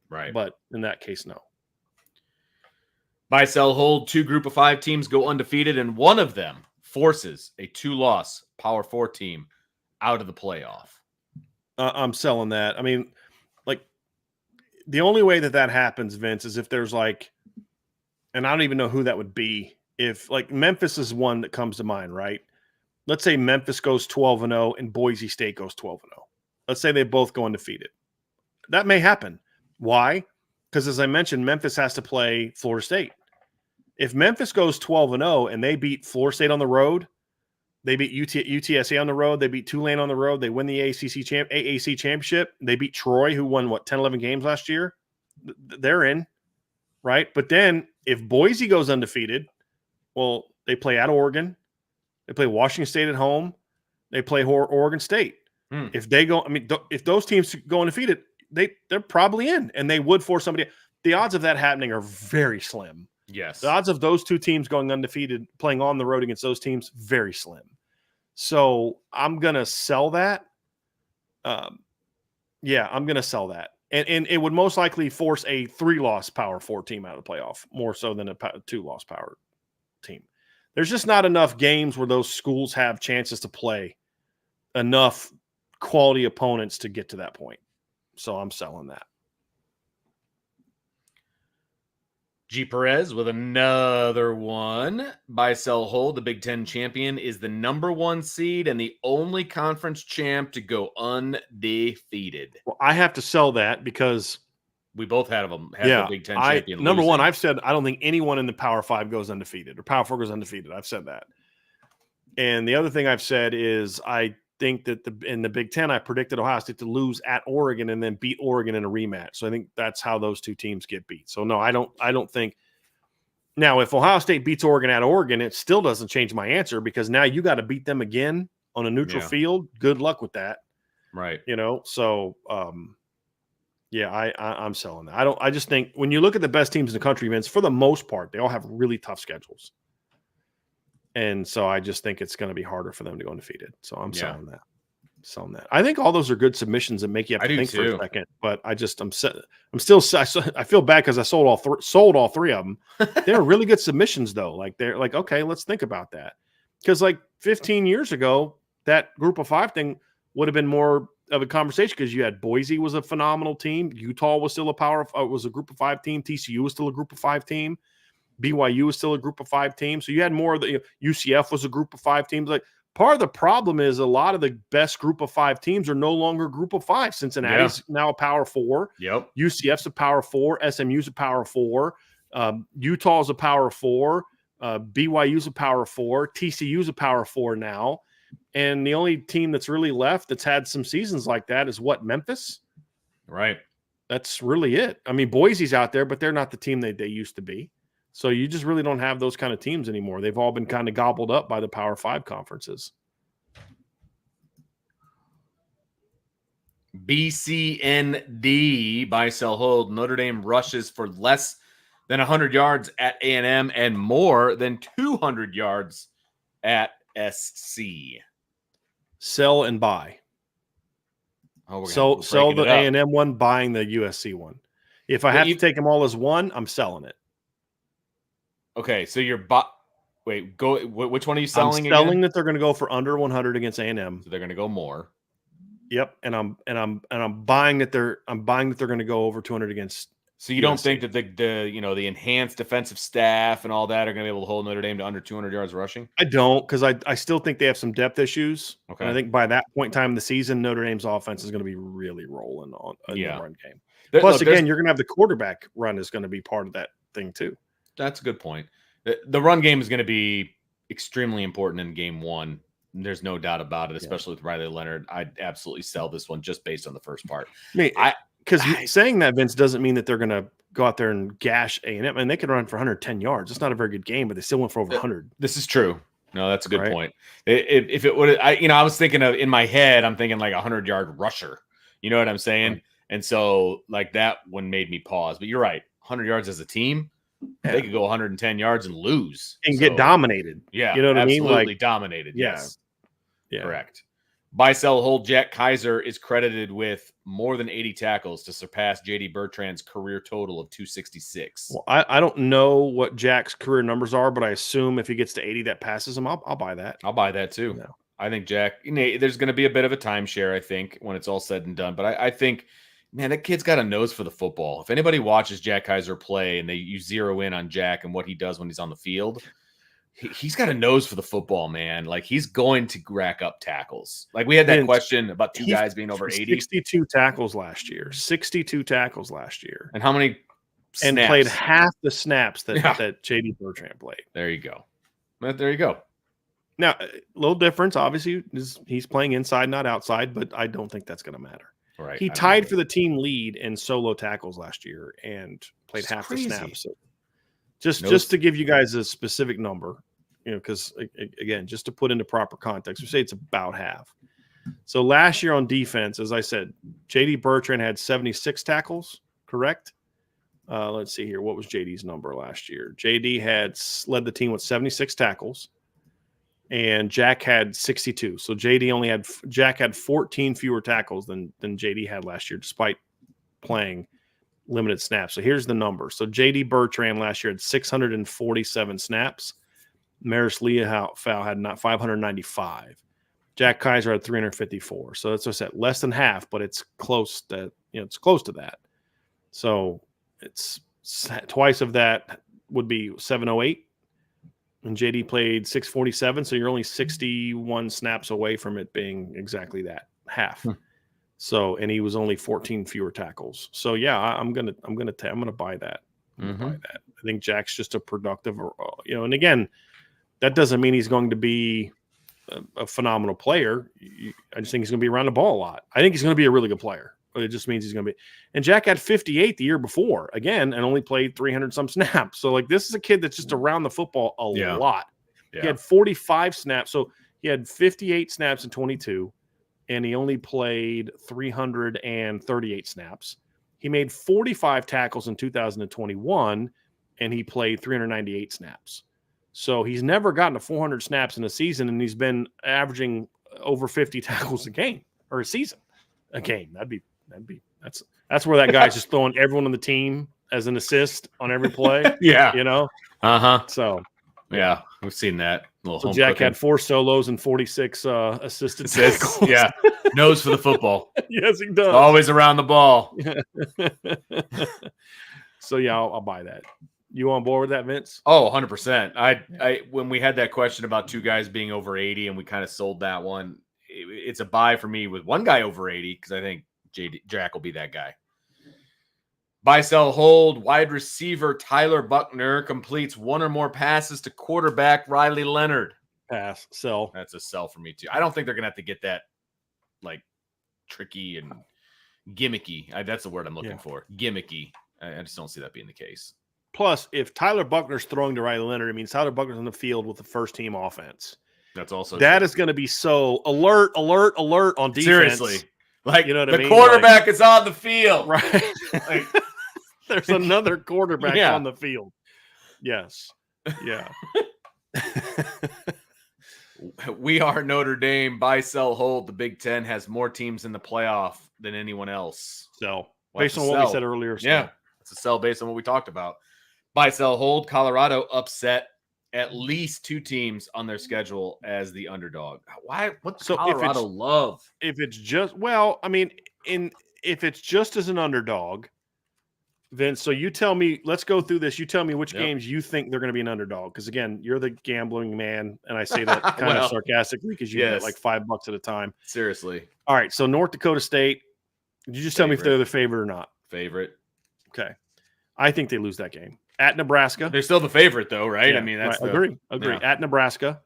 Right. But in that case, no. Buy, sell, hold. 2 group of 5 teams go undefeated, and one of them forces a 2-loss Power 4 team out of the playoff. I'm selling that. I mean, like, the only way that happens, Vince, is if there's like, and I don't even know who that would be. If like Memphis is one that comes to mind, right? Let's say Memphis goes 12-0 and Boise State goes 12-0. Let's say they both go undefeated. That may happen. Why? Because as I mentioned, Memphis has to play Florida State. If Memphis goes 12-0 and they beat Florida State on the road, they beat UTSA on the road, they beat Tulane on the road, they win the AAC championship, they beat Troy, who won, 10, 11 games last year? They're in, right? But then if Boise goes undefeated, well, they play at Oregon, they play Washington State at home, they play Oregon State. If they go, if those teams go undefeated, they're probably in, and they would force somebody. The odds of that happening are very slim. Yes. The odds of those 2 teams going undefeated, playing on the road against those teams, very slim. So I'm going to sell that. I'm going to sell that. And it would most likely force a 3-loss Power 4 team out of the playoff, more so than a 2-loss Power team. There's just not enough games where those schools have chances to play enough quality opponents to get to that point. So I'm selling that. G. Perez with another one. Buy, sell, hold. The Big Ten champion is the number 1 seed and the only conference champ to go undefeated. Well, I have to sell that because we both have them. The Big Ten champion. Number 1, I've said I don't think anyone in the Power 5 goes undefeated or Power 4 goes undefeated. I've said that. And the other thing I've said is I think that in the Big Ten, I predicted Ohio State to lose at Oregon and then beat Oregon in a rematch. So I think that's how those 2 teams get beat. So no, I don't think. Now, if Ohio State beats Oregon at Oregon, it still doesn't change my answer because now you got to beat them again on a neutral field. Good luck with that. Right. So I'm selling that. I just think when you look at the best teams in the country, Vince, for the most part, they all have really tough schedules. And so I just think it's going to be harder for them to go undefeated. So I'm selling that. I think all those are good submissions that make you have to think for a second. But I feel bad because I sold all 3 of them. They're really good submissions though. Like they're like, okay, let's think about that. Because like 15 years ago, that group of 5 thing would have been more of a conversation because you had Boise was a phenomenal team. Utah was still was a group of 5 team. TCU was still a group of 5 team. BYU was still a group of 5 teams. So you had more of the UCF was a group of 5 teams. Like part of the problem is a lot of the best group of 5 teams are no longer group of 5. Cincinnati's now a power 4. Yep. UCF's a power 4. SMU's a power 4. Utah's a power 4. BYU's a power 4. TCU's a power 4 now. And the only team that's really left that's had some seasons like that is what, Memphis? Right. That's really it. I mean, Boise's out there, but they're not the team they used to be. So you just really don't have those kind of teams anymore. They've all been kind of gobbled up by the Power 5 conferences. BCND, buy, sell, hold. Notre Dame rushes for less than 100 yards at A&M and more than 200 yards at SC. Sell and buy. Oh, sell the A&M one, buying the USC one. If I have to take them all as one, I'm selling it. Okay, so you're wait, go. Which one are you selling? I'm selling that they're going to go for under 100 against A&M. So they're going to go more. Yep, and I'm buying that they're going to go over 200 against. So you don't think that the enhanced defensive staff and all that are going to be able to hold Notre Dame to under 200 yards rushing? I don't, because I still think they have some depth issues. Okay. And I think by that point in time in the season, Notre Dame's offense is going to be really rolling on the run game. Plus, again, you're going to have the quarterback run is going to be part of that thing too. That's a good point. The run game is going to be extremely important in game 1. There's no doubt about it, especially with Riley Leonard. I'd absolutely sell this one just based on the first part. Because saying that, Vince, doesn't mean that they're going to go out there and gash A&M. And they could run for 110 yards. It's not a very good game, but they still went for over 100. This is true. No, that's a good point. If it would, I was thinking of, in my head, I'm thinking like a 100-yard rusher. You know what I'm saying? Right. And so like that one made me pause. But you're right. 100 yards as a team, they could go 110 yards and lose. And get dominated. Yeah. You know what I mean? Absolutely dominated. Yeah. Yes. Yeah. Correct. Buy, sell, hold. Jack Kaiser is credited with more than 80 tackles to surpass J.D. Bertrand's career total of 266. Well, I don't know what Jack's career numbers are, but I assume if he gets to 80, that passes him. I'll buy that. I'll buy that too. Yeah. I think Jack, there's going to be a bit of a timeshare, I think, when it's all said and done. But I think, man, that kid's got a nose for the football. If anybody watches Jack Kaiser play and you zero in on Jack and what he does when he's on the field, he's got a nose for the football, man. Like, he's going to rack up tackles. Like, we had that question about two guys being over 80. 62 tackles last year. 62 tackles last year. And how many snaps? And played half the snaps that J.D. Bertrand played. There you go. There you go. Now, a little difference, obviously, is he's playing inside, not outside, but I don't think that's going to matter. Right. He tied for the team lead in solo tackles last year and played half the snaps. So just to give you guys a specific number, because again, just to put into proper context, we say it's about half. So last year on defense, as I said, J.D. Bertrand had 76 tackles, correct? Let's see here. What was J.D.'s number last year? J.D. had led the team with 76 tackles, and Jack had 62. So Jack had 14 fewer tackles than J.D. had last year, despite playing limited snaps. So here's the number. So J.D. Bertrand last year had 647 snaps. Maris Leofow had 595. Jack Kaiser had 354. So that's what I said, less than half, but it's close to that. So it's twice of that would be 708. And JD played 647, so you're only 61 snaps away from it being exactly that, half. So, and he was only 14 fewer tackles. So yeah, I'm gonna buy that. Buy that. I think Jack's just a productive, and again, that doesn't mean he's going to be a phenomenal player. I just think he's going to be around the ball a lot. I think he's going to be a really good player. It just means he's going to be. And Jack had 58 the year before, again, and only played 300 some snaps. So like, this is a kid that's just around the football a lot. Yeah. He had 45 snaps. So he had 58 snaps in 22, and he only played 338 snaps. He made 45 tackles in 2021, and he played 398 snaps. So he's never gotten to 400 snaps in a season, and he's been averaging over 50 tackles a game or a season. A game. That's where that guy's just throwing everyone on the team as an assist on every play. Yeah. So yeah, we've seen that. So Jack had 4 solos and 46 assisted tackles. Yeah. Nose for the football. Yes, he does. Always around the ball. So yeah, I'll buy that. You on board with that, Vince? Oh, 100%. I when we had that question about two guys being over 80 and we kind of sold that one, it's a buy for me with one guy over 80 because I think Jack will be that guy. Buy, sell, hold. Wide receiver Tyler Buckner completes one or more passes to quarterback Riley Leonard. Pass, sell. That's a sell for me too. I don't think they're gonna have to get that like tricky and gimmicky. That's the word I'm looking for. Gimmicky. I just don't see that being the case. Plus, if Tyler Buckner's throwing to Riley Leonard, it means Tyler Buckner's on the field with the first team offense. That's also that true. Is going to be so alert on defense. Seriously, like you know what the I mean? Quarterback is on the field, right? Like, there's another quarterback on the field. Yes, yeah. We are Notre Dame. Buy, sell, hold. The Big Ten has more teams in the playoff than anyone else. So, based on what we said earlier. So. Yeah, it's a sell based on what we talked about. Buy, sell, hold. Colorado upset at least two teams on their schedule as the underdog. Why? What's Colorado love? If it's just if it's just as an underdog, Vince, so you tell me, let's go through this. You tell me which games you think they're going to be an underdog. Because, again, you're the gambling man, and I say that kind of sarcastically because you get like $5 at a time. Seriously. All right, so North Dakota State, did you just tell me if they're the favorite or not? Favorite. Okay. I think they lose that game. At Nebraska. They're still the favorite, though, right? Yeah, I mean, that's Agree. Yeah. At Nebraska.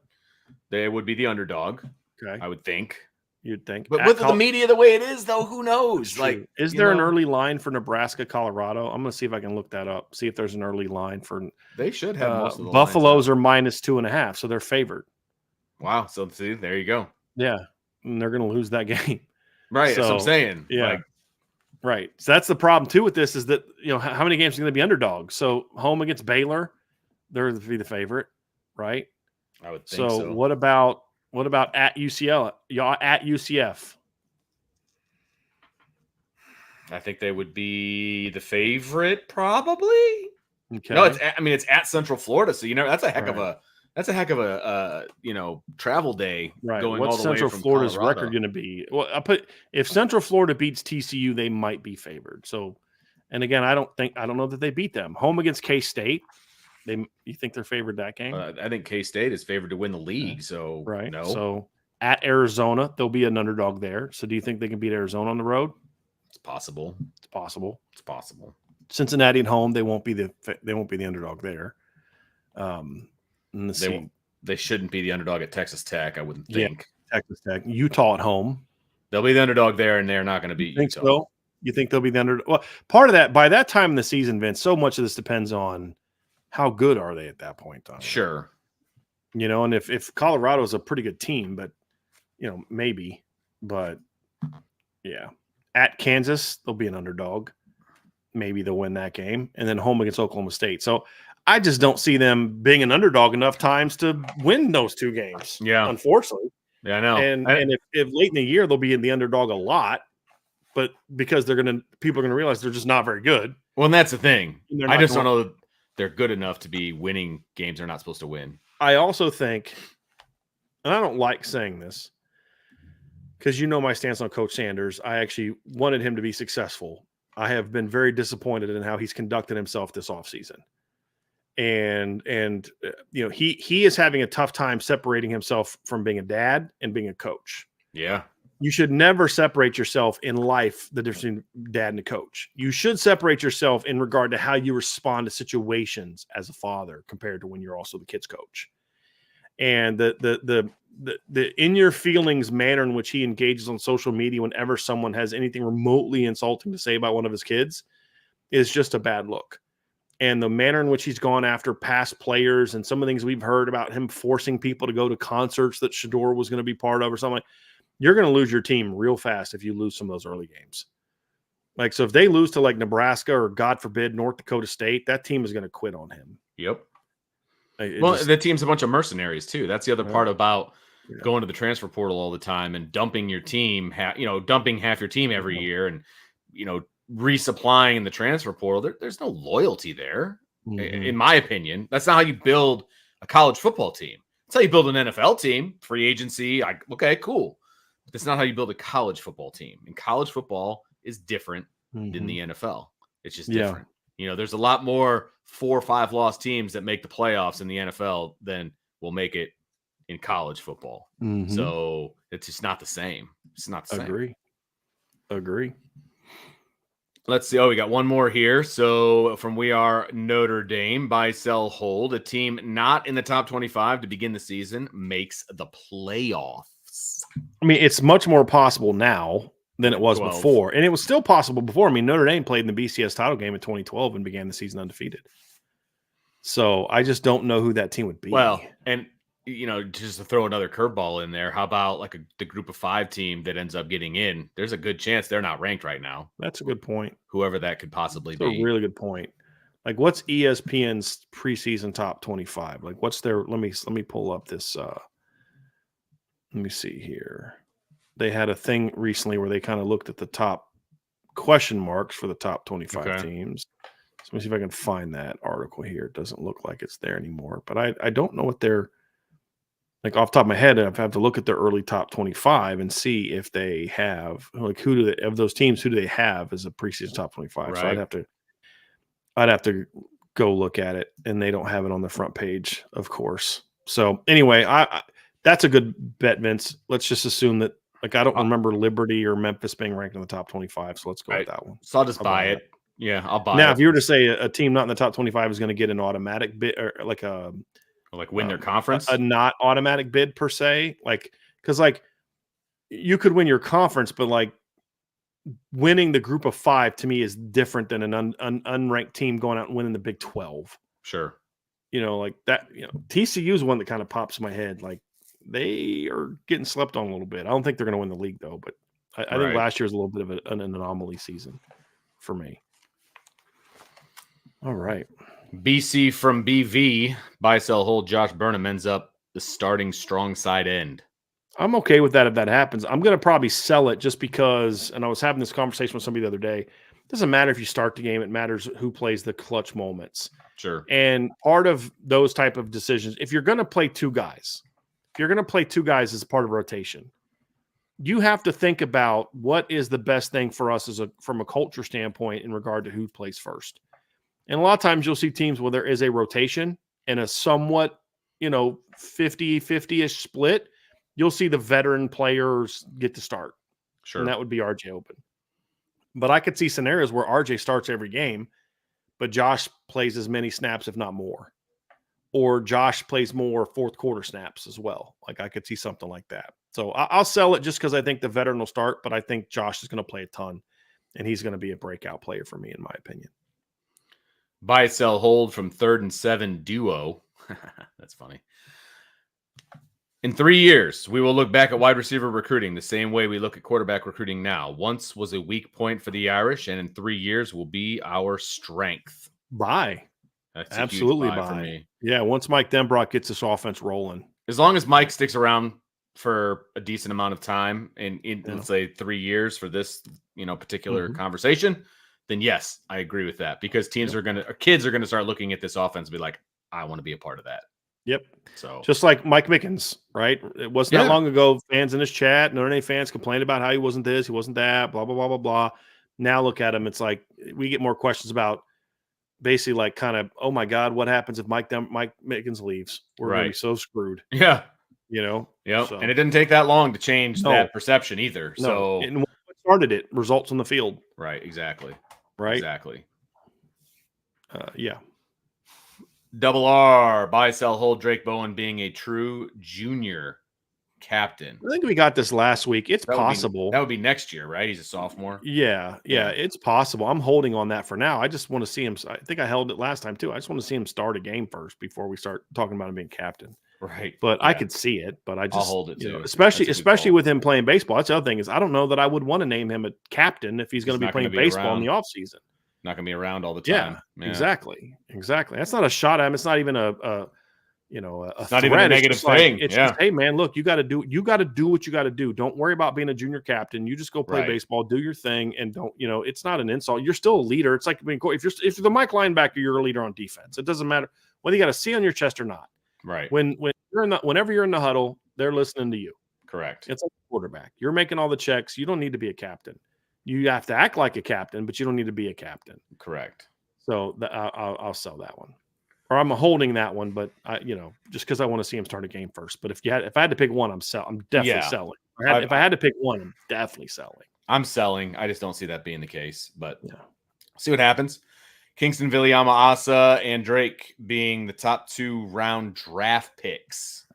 They would be the underdog, okay. I would think. You'd think. But with the media the way it is, though, who knows? Like, is there an early line for Nebraska, Colorado? I'm going to see if I can look that up. See if there's an early line for. They should have most of the Buffaloes are -2.5, so they're favored. Wow. So see, there you go. Yeah, and they're going to lose that game. Right. So, that's what I'm saying. Yeah. Right. So that's the problem too with this is that how many games are going to be underdogs? So home against Baylor, they're to be the favorite, right? I would think so. What about at UCL? Y'all at UCF? I think they would be the favorite, probably. Okay. No, it's at Central Florida, so that's a heck of a travel day. Right. Going What's all the way Central from Florida's Colorado. record going to be? Well, if Central Florida beats TCU, they might be favored. So, and again, I don't know that they beat them. Home against K-State. You think they're favored that game? I think K-State is favored to win the league. So right. No. So at Arizona, they'll be an underdog there. So do you think they can beat Arizona on the road? It's possible. It's possible. It's possible. Cincinnati at home, they won't be the underdog there. They shouldn't be the underdog at Texas Tech. I wouldn't think. Yeah, Texas Tech, Utah at home. They'll be the underdog there, and they're not going to beat Utah. So? You think they'll be the underdog? Well, part of that by that time in the season, Vince. So much of this depends on how good are they at that point in time. Sure. And if Colorado is a pretty good team, but maybe, but yeah, at Kansas they'll be an underdog. Maybe they'll win that game, and then home against Oklahoma State. So I just don't see them being an underdog enough times to win those two games. Yeah, unfortunately. Yeah, I know. And if late in the year they'll be in the underdog a lot, but because people are gonna realize they're just not very good. Well, and that's the thing. I just don't know that they're good enough to be winning games they're not supposed to win. I also think, and I don't like saying this because my stance on Coach Sanders. I actually wanted him to be successful. I have been very disappointed in how he's conducted himself this offseason. And he is having a tough time separating himself from being a dad and being a coach. Yeah. You should never separate yourself in life, the difference between dad and a coach. You should separate yourself in regard to how you respond to situations as a father compared to when you're also the kid's coach. And the in your feelings manner in which he engages on social media whenever someone has anything remotely insulting to say about one of his kids is just a bad look. And the manner in which he's gone after past players and some of the things we've heard about him forcing people to go to concerts that Shedeur was going to be part of or something, you're going to lose your team real fast if you lose some of those early games. So if they lose to Nebraska or God forbid North Dakota State, that team is going to quit on him. Yep. The team's a bunch of mercenaries too. That's the other part about going to the transfer portal all the time and dumping your team, dumping half your team every year and, resupplying in the transfer portal. There's no loyalty there, in my opinion. That's not how you build a college football team. That's how you build an NFL team, free agency. Okay, cool. But that's not how you build a college football team. And college football is different than the NFL. It's just different. There's a lot more 4 or 5 loss teams that make the playoffs in the NFL than will make it in college football. Mm-hmm. So it's just not the same. It's not the same. Agree. Let's see. Oh, we got one more here. So from We Are Notre Dame, buy, sell, hold. A team not in the top 25 to begin the season makes the playoffs. I mean, it's much more possible now than it was 12. before. And it was still possible before. I mean, Notre Dame played in the BCS title game in 2012 and began the season undefeated. So I just don't know who that team would be. Well, and just to throw another curveball in there, how about like the group of 5 team that ends up getting in? There's a good chance they're not ranked right now. That's a good point. Whoever that could possibly That's be. a really good point. Like, what's ESPN's preseason top 25? Like, what's their? Let me pull up this. Let me see here. They had a thing recently where they kind of looked at the top question marks for the top 25 teams. So let me see if I can find that article here. It doesn't look like it's there anymore, but I don't know what they're like off the top of my head. I have to look at their early top 25 and see if they have like of those teams, who do they have as a preseason top 25? Right. So I'd have to go look at it, and they don't have it on the front page, of course. So anyway, I that's a good bet, Vince. Let's just assume that. Like, I don't remember Liberty or Memphis being ranked in the top 25, so let's go with that one. So I'll just buy it. Yeah, I'll buy it. Now, if you were to say a team not in the top 25 is going to get an automatic bid, or like win their conference, a not automatic bid per se, like, because like you could win your conference, but like winning the group of 5 to me is different than an unranked team going out and winning the Big 12. Sure, like that. TCU is one that kind of pops in my head, like. They are getting slept on a little bit. I don't think they're going to win the league, though. But I think last year was a little bit of an anomaly season for me. All right. BC from BV, buy, sell, hold. Josh Burnham ends up the starting strong side end. I'm okay with that if that happens. I'm going to probably sell it just because, and I was having this conversation with somebody the other day, it doesn't matter if you start the game. It matters who plays the clutch moments. Sure. And part of those type of decisions, if you're going to play 2 guys, as part of rotation, you have to think about what is the best thing for us from a culture standpoint in regard to who plays first. And a lot of times you'll see teams where there is a rotation and a somewhat, 50-50-ish split. You'll see the veteran players get to start. Sure. And that would be RJ Open. But I could see scenarios where RJ starts every game, but Josh plays as many snaps, if not more. Or Josh plays more fourth quarter snaps as well. Like, I could see something like that. So I'll sell it just because I think the veteran will start, but I think Josh is going to play a ton, and he's going to be a breakout player for me, in my opinion. Buy, sell, hold from 3rd and 7 duo. That's funny. In 3 years, we will look back at wide receiver recruiting the same way we look at quarterback recruiting now. Once was a weak point for the Irish, and in 3 years will be our strength. Buy. That's absolutely buy. For me. Yeah, once Mike Denbrock gets this offense rolling. As long as Mike sticks around for a decent amount of time, in let's say 3 years for this, particular conversation, then yes, I agree with that, because kids are going to start looking at this offense and be like, I want to be a part of that. Yep. So just like Mike Mickens, right? It wasn't that long ago. Fans in his chat, Notre Dame fans complained about how he wasn't this, he wasn't that, blah, blah, blah, blah, blah. Now look at him. It's like we get more questions about basically like kind of, oh my God, what happens if Mike Mickens leaves? We're going to be so screwed. Yeah. Yeah. So. And it didn't take that long to change that perception either. No. So and what started it? Results on the field. Right. Exactly. Right. Exactly. Yeah. Double R, buy, sell, hold. Drake Bowen being a true junior captain. I think we got this last week. It's possible. That would be next year, right? He's a sophomore. Yeah, it's possible. I'm holding on that for now. I just want to see him. I think I held it last time too. I just want to see him start a game first before we start talking about him being captain. Right. But I could see it. But I'll hold it too. Especially with him playing baseball. That's the other thing is I don't know that I would want to name him a captain if he's going to be playing baseball in the offseason. Not going to be around all the time. Yeah, exactly. That's not a shot at him. It's not even a it's not even a negative thing. It's just, hey man, look, you got to do what you got to do. Don't worry about being a junior captain. You just go play baseball, do your thing, and don't. It's not an insult. You're still a leader. It's like if you're the Mike linebacker, you're a leader on defense. It doesn't matter whether you got a C on your chest or not. Right. Whenever you're in the huddle, they're listening to you. Correct. It's like a quarterback. You're making all the checks. You don't need to be a captain. You have to act like a captain, but you don't need to be a captain. Correct. So I'll sell that one, or I'm holding that one. But just because I want to see him start a game first. But if I had to pick one, I'm definitely selling. If I had to pick one, I'm definitely selling. I'm selling. I just don't see that being the case. But see what happens. Kingston, Viliama, Asa, and Drake being the top 2 round draft picks.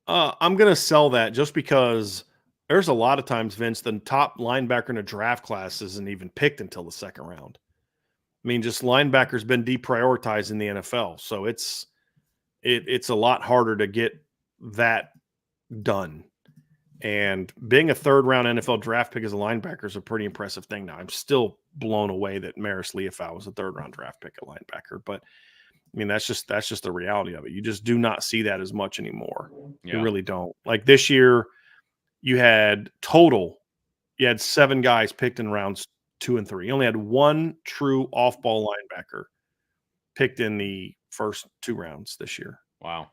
I'm going to sell that just because there's a lot of times, Vince, the top linebacker in a draft class isn't even picked until the second round. I mean, just linebackers been deprioritized in the NFL. So it's a lot harder to get that done. And being a third round NFL draft pick as a linebacker is a pretty impressive thing now. I'm still blown away that Maris Leafau was a third round draft pick at linebacker. But I mean, that's just the reality of it. You just do not see that as much anymore. Yeah. You really don't. Like this year, you had 7 guys picked in rounds 2 and 3. You only had 1 true off-ball linebacker picked in the first 2 rounds this year. Wow.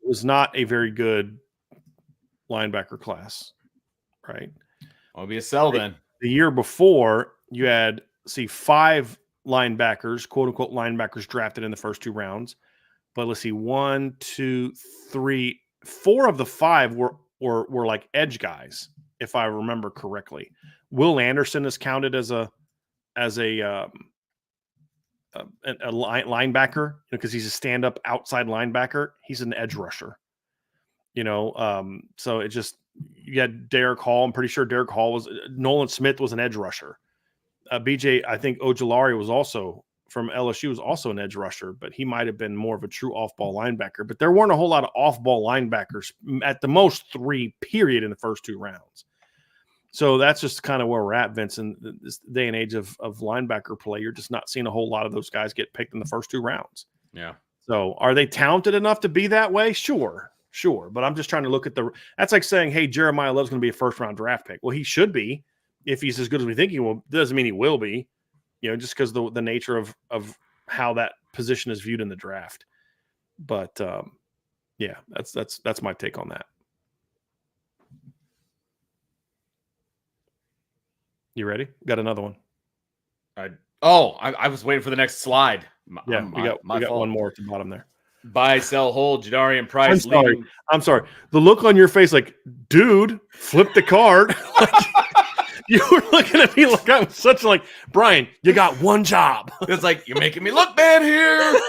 It was not a very good linebacker class, right? I'll be a sell then. The year before, you had 5 linebackers, quote unquote linebackers, drafted in the first 2 rounds. But let's see, 1, 2, 3, 4 of the 5 were like edge guys, if I remember correctly. Will Anderson is counted as a linebacker because he's a stand-up outside linebacker. He's an edge rusher. So it just, you had Derek Hall. I'm pretty sure Derek Hall Nolan Smith was an edge rusher. BJ, I think Ojulari was also from LSU, was also an edge rusher, but he might have been more of a true off-ball linebacker. But there weren't a whole lot of off-ball linebackers, at the most 3, period, in the first 2 rounds. So that's just kind of where we're at, Vince. In this day and age of linebacker play, you're just not seeing a whole lot of those guys get picked in the first 2 rounds. Yeah. So are they talented enough to be that way? Sure. But I'm just trying to look at that's like saying, hey, Jeremiah Love's going to be a first-round draft pick. Well, he should be. If he's as good as we think he will, doesn't mean he will be, just because the nature of how that position is viewed in the draft. But that's my take on that. You ready? Got another one. I was waiting for the next slide. We got one more at the bottom there. Buy, sell, hold. Jadarian Price. I'm sorry. The look on your face, like, dude, flip the card. You were looking at me like I was such Bryan, you got one job. It's like, you're making me look bad here.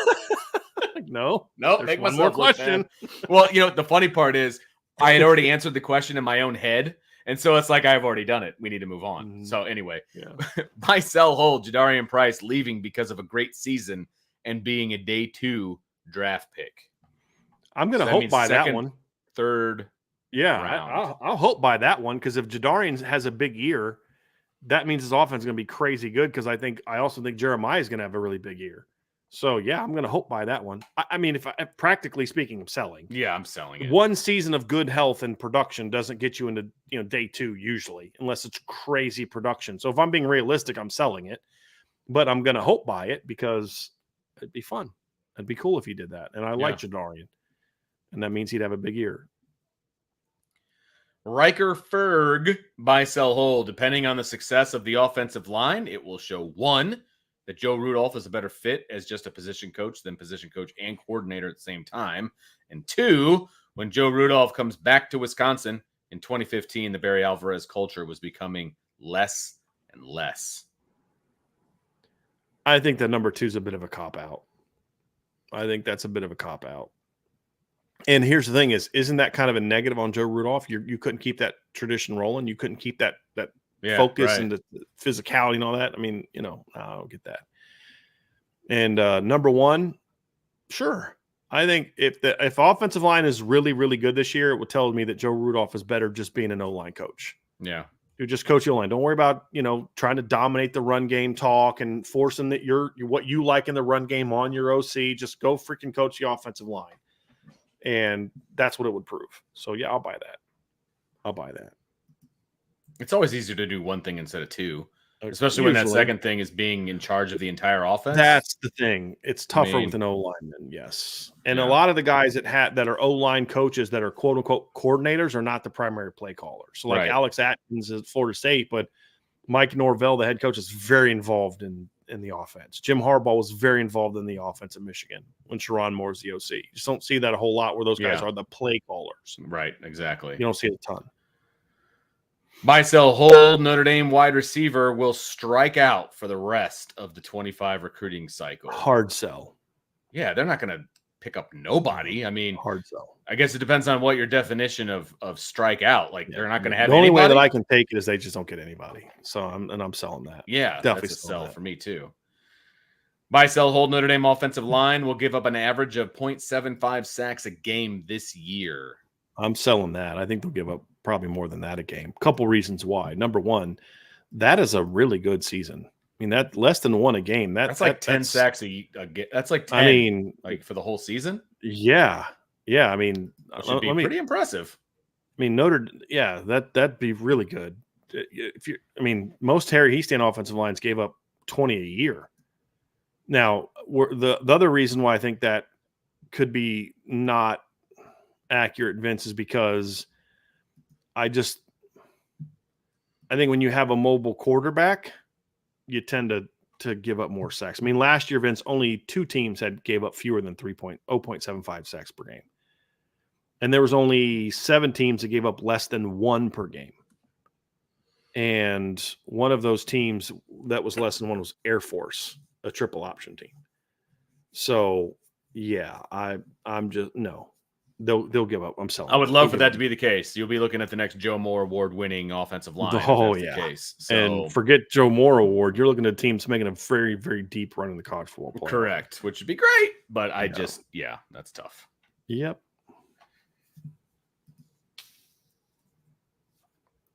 No, make one more question. Well, the funny part is I had already answered the question in my own head. And so it's like, I've already done it. We need to move on. Mm-hmm. So anyway, buy, sell, hold. Jadarian Price leaving because of a great season and being a day 2 draft pick. I'm going to hope by that one. Third. Yeah, I'll hope by that one, because if Jadarian has a big year, that means his offense is going to be crazy good, because I also think Jeremiah is going to have a really big year. So, yeah, I'm going to hope by that one. I mean, if practically speaking, I'm selling. Yeah, I'm selling it. One season of good health and production doesn't get you into day 2 usually, unless it's crazy production. So if I'm being realistic, I'm selling it. But I'm going to hope by it, because it'd be fun. It'd be cool if he did that. And I like Jadarian. And that means he'd have a big year. Riker Ferg, buy, sell, hold. Depending on the success of the offensive line, it will show 1, that Joe Rudolph is a better fit as just a position coach than position coach and coordinator at the same time. And 2, when Joe Rudolph comes back to Wisconsin in 2015, the Barry Alvarez culture was becoming less and less. I think that number 2 is a bit of a cop-out. I think that's a bit of a cop-out. And here's the thing isn't that kind of a negative on Joe Rudolph? You couldn't keep that tradition rolling. You couldn't keep that focus and the physicality and all that. I mean, I don't get that. And number 1, sure. I think if offensive line is really, really good this year, it would tell me that Joe Rudolph is better just being an O-line coach. Yeah. You just coach your line. Don't worry about, trying to dominate the run game talk and forcing that you're what you like in the run game on your OC. Just go freaking coach the offensive line. And that's what it would prove. So, yeah, I'll buy that. It's always easier to do one thing instead of 2, especially when that second thing is being in charge of the entire offense. That's the thing. It's tougher with an O-lineman, yes. And a lot of the guys that are O-line coaches that are quote-unquote coordinators are not the primary play callers. So, Alex Atkins is at Florida State, but Mike Norvell, the head coach, is very involved in in the offense. Jim Harbaugh was very involved in the offense at Michigan when Sharon Moore's the OC. You just don't see that a whole lot where those guys are the play callers. Right, exactly. You don't see it a ton. Buy, sell, hold. Notre Dame wide receiver will strike out for the rest of the 25 recruiting cycle. Hard sell. Yeah, they're not going to pick up nobody. I mean, hard sell. I guess it depends on what your definition of strike out. Like, they're not going to have the only anybody. way that I can take it is they just don't get anybody. So I'm selling that. Yeah, definitely that's a sell for me too. Buy, sell, hold. Notre Dame offensive line will give up an average of 0.75 sacks a game this year. I'm selling that. I think they'll give up probably more than that a game. Couple reasons why. Number one, that is a really good season. I mean, that less than one a game. That's like 10 sacks a game. That's like 10. I mean, like for the whole season. Yeah. I mean, that should be pretty impressive. I mean, that'd be really good. Most Harry Easton offensive lines gave up 20 a year. Now, the other reason why I think that could be not accurate, Vince, is because I think when you have a mobile quarterback, you tend to give up more sacks. I mean, last year, Vince, only 2 teams gave up fewer than 0.75 sacks per game. And there was only 7 teams that gave up less than 1 per game. And one of those teams that was less than 1 was Air Force, a triple option team. So, yeah, I'm just, no. They'll give up. I'm selling. I would love for that to be the case. You'll be looking at the next Joe Moore award-winning offensive line. Oh, if that's yeah. The case. So, and forget Joe Moore award. You're looking at teams making a very, very deep run in the college football playoff. Correct, which would be great. But that's tough. Yep.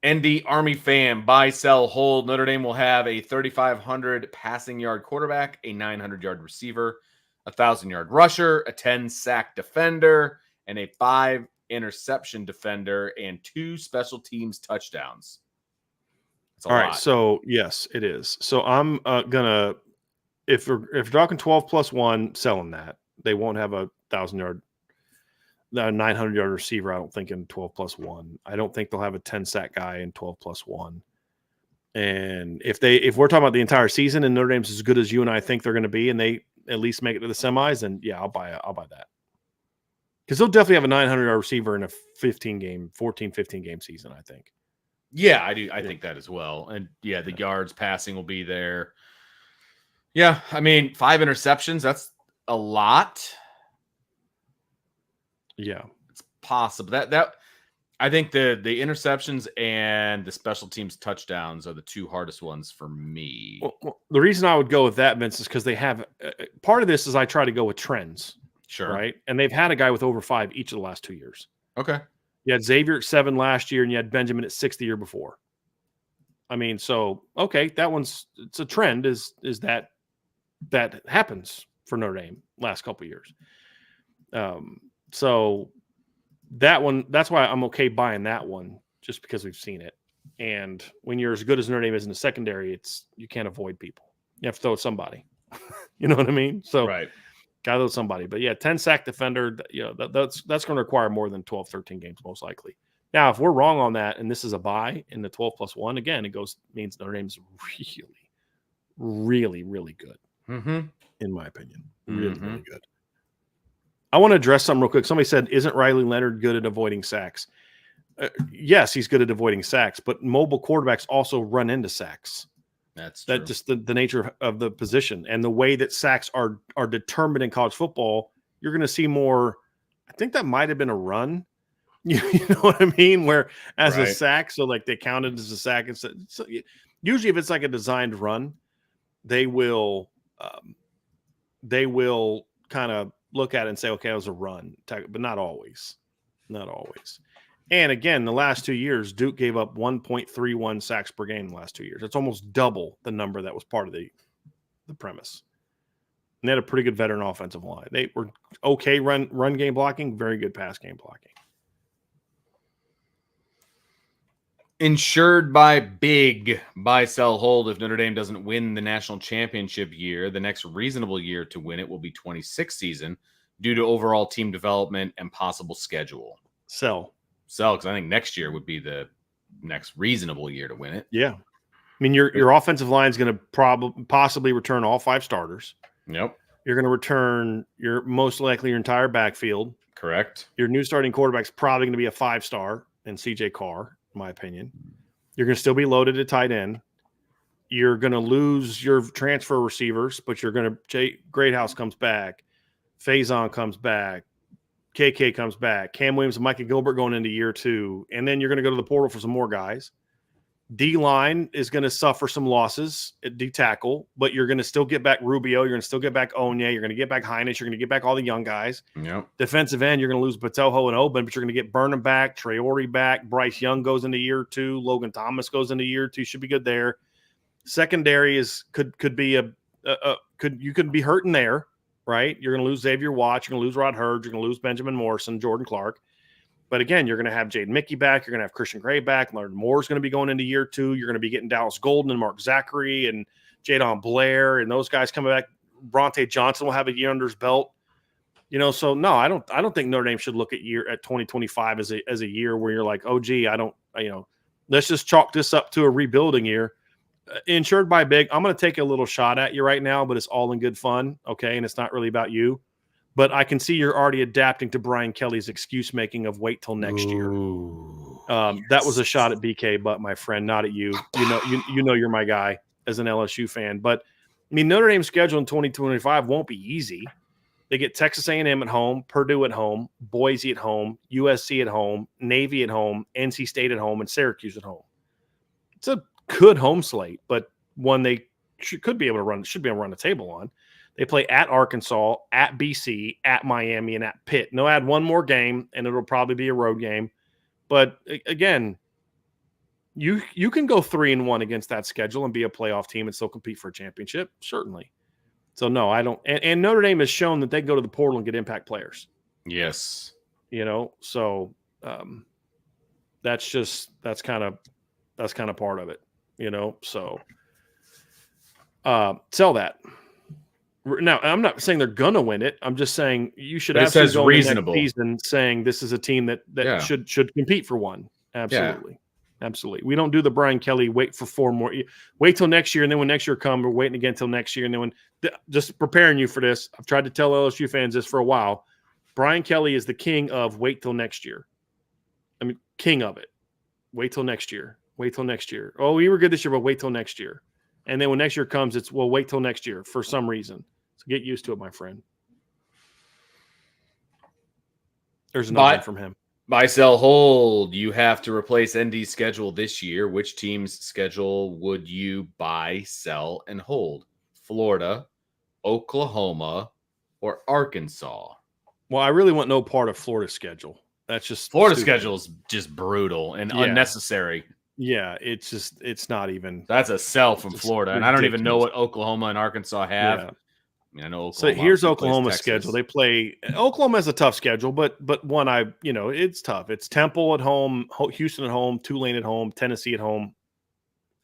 And the Army fan, buy, sell, hold. Notre Dame will have a 3,500 passing yard quarterback, a 900-yard receiver, a 1,000-yard rusher, a 10-sack defender, and a 5 interception defender, and 2 special teams touchdowns. That's a lot. Right. So yes, it is. So I'm gonna, if we're talking 12 plus 1, selling that. They won't have a 1,000-yard, 900-yard receiver. I don't think in 12 plus 1. I don't think they'll have a 10-sack guy in 12 plus 1. And if we're talking about the entire season and Notre Dame's as good as you and I think they're going to be, and they at least make it to the semis, then yeah, I'll buy that. Because they'll definitely have a 900-yard receiver in a 15 game season, I think. Yeah, I do. I think that as well. And yeah, the yards passing will be there. Yeah, I mean, 5 interceptions, that's a lot. Yeah. It's possible. That I think the interceptions and the special teams touchdowns are the 2 hardest ones for me. Well, the reason I would go with that, Vince, is because they have part of this is I try to go with trends. Sure. Right. And they've had a guy with over 5 each of the last 2 years. Okay. You had Xavier at 7 last year, and you had Benjamin at 6 the year before. I mean, so okay, it's a trend. Is that happens for Notre Dame last couple of years. So that one, that's why I'm okay buying that one, just because we've seen it. And when you're as good as Notre Dame is in the secondary, you can't avoid people. You have to throw somebody. You know what I mean? So right. Got to throw somebody. But yeah, 10-sack defender, that's going to require more than 12, 13 games, most likely. Now, if we're wrong on that, and this is a buy in the 12 plus 1, again, means Notre Dame's really, really, really good. Mm-hmm. In my opinion. Really, really good. I want to address something real quick. Somebody said, isn't Riley Leonard good at avoiding sacks? Yes, he's good at avoiding sacks, but mobile quarterbacks also run into sacks. That's true. That's just the nature of the position and the way that sacks are determined in college football. You're going to see more. I think that might have been a run. You know what I mean? Where as a sack, so like they counted as a sack. So usually, if it's like a designed run, they will kind of look at it and say, okay, it was a run, but not always. Not always. And again, the last 2 years, Duke gave up 1.31 sacks per game the last 2 years. That's almost double the number that was part of the premise. And they had a pretty good veteran offensive line. They were okay run game blocking, very good pass game blocking. Insured by big buy, sell, hold. If Notre Dame doesn't win the national championship year, the next reasonable year to win it will be 26 season due to overall team development and possible schedule. Sell, because I think next year would be the next reasonable year to win it. Yeah. mean, your offensive line is going to possibly return all 5 starters. Yep. You're going to return most likely your entire backfield. Correct. Your new starting quarterback is probably going to be a 5-star in CJ Carr, in my opinion. You're going to still be loaded at tight end. You're going to lose your transfer receivers, but you're going to Jay Greathouse comes back, Faison comes back, KK comes back, Cam Williams and Micah Gilbert going into year 2, and then you're going to go to the portal for some more guys. D-line is going to suffer some losses at D-tackle, but you're going to still get back Rubio. You're going to still get back Onye. You're going to get back Heinich. You're going to get back all the young guys. Yep. Defensive end, you're going to lose Patojo and Oben, but you're going to get Burnham back, Traore back. Bryce Young goes into year 2. Logan Thomas goes into year 2. Should be good there. Secondary could be you could be hurting there, right? You're going to lose Xavier Watts. You're going to lose Rod Hurd. You're going to lose Benjamin Morrison, Jordan Clark. But again, you're going to have Jaden Mickey back. You're going to have Christian Gray back. Leonard Moore's going to be going into year 2. You're going to be getting Dallas Golden and Mark Zachary and Jadon Blair and those guys coming back. Bronte Johnson will have a year under his belt. So no, I don't think Notre Dame should look at 2025 as a year where you're like, oh gee, let's just chalk this up to a rebuilding year. Insured by Big, I'm going to take a little shot at you right now, but it's all in good fun, okay? And it's not really about you. But I can see you're already adapting to Brian Kelly's excuse making of wait till next year. Yes. That was a shot at BK, but my friend, not at you. You know you're my guy as an LSU fan. But I mean, Notre Dame's schedule in 2025 won't be easy. They get Texas A&M at home, Purdue at home, Boise at home, USC at home, Navy at home, NC State at home, and Syracuse at home. It's a good home slate, but one they should be able to run the table on. They play at Arkansas, at BC, at Miami, and at Pitt. And they'll add one more game, and it'll probably be a road game. But again, you can go 3-1 against that schedule and be a playoff team and still compete for a championship, certainly. So no, I don't. And Notre Dame has shown that they can go to the portal and get impact players. Yes. So that's kind of part of it. So sell that. Now, I'm not saying they're going to win it. I'm just saying you should absolutely go reasonable. next season saying this is a team that should compete for one. Absolutely. Yeah. Absolutely. We don't do the Brian Kelly wait for 4 more. Wait till next year, and then when next year comes, we're waiting again till next year. And then just preparing you for this, I've tried to tell LSU fans this for a while. Brian Kelly is the king of wait till next year. I mean, king of it. Wait till next year. Wait till next year. Oh, we were good this year, but wait till next year. And then when next year comes, it's, well, wait till next year for some reason. So get used to it, my friend. There's another one from him. Buy, sell, hold. You have to replace ND's schedule this year. Which team's schedule would you buy, sell, and hold? Florida, Oklahoma, or Arkansas? Well, I really want no part of Florida's schedule. That's just Florida's schedule is just brutal and unnecessary. Yeah, it's not even. That's a sell from Florida, and I don't even know what Oklahoma and Arkansas have. Yeah. I mean, I know Oklahoma. So here's Oklahoma's schedule. They play. Oklahoma has a tough schedule, but one it's tough. It's Temple at home, Houston at home, Tulane at home, Tennessee at home,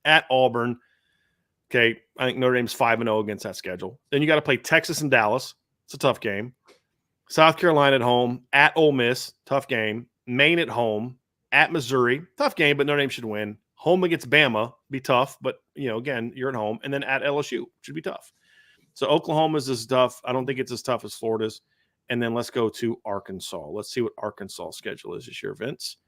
at Auburn. Okay, I think Notre Dame's 5-0 against that schedule. Then you got to play Texas and Dallas. It's a tough game. South Carolina at home, at Ole Miss, tough game. Maine at home, at Missouri, tough game, but Notre Dame should win. Home against Bama, be tough, but again, you're at home, and then at LSU, should be tough. So Oklahoma's is tough. I don't think it's as tough as Florida's. And then let's go to Arkansas. Let's see what Arkansas' schedule is this year, Vince.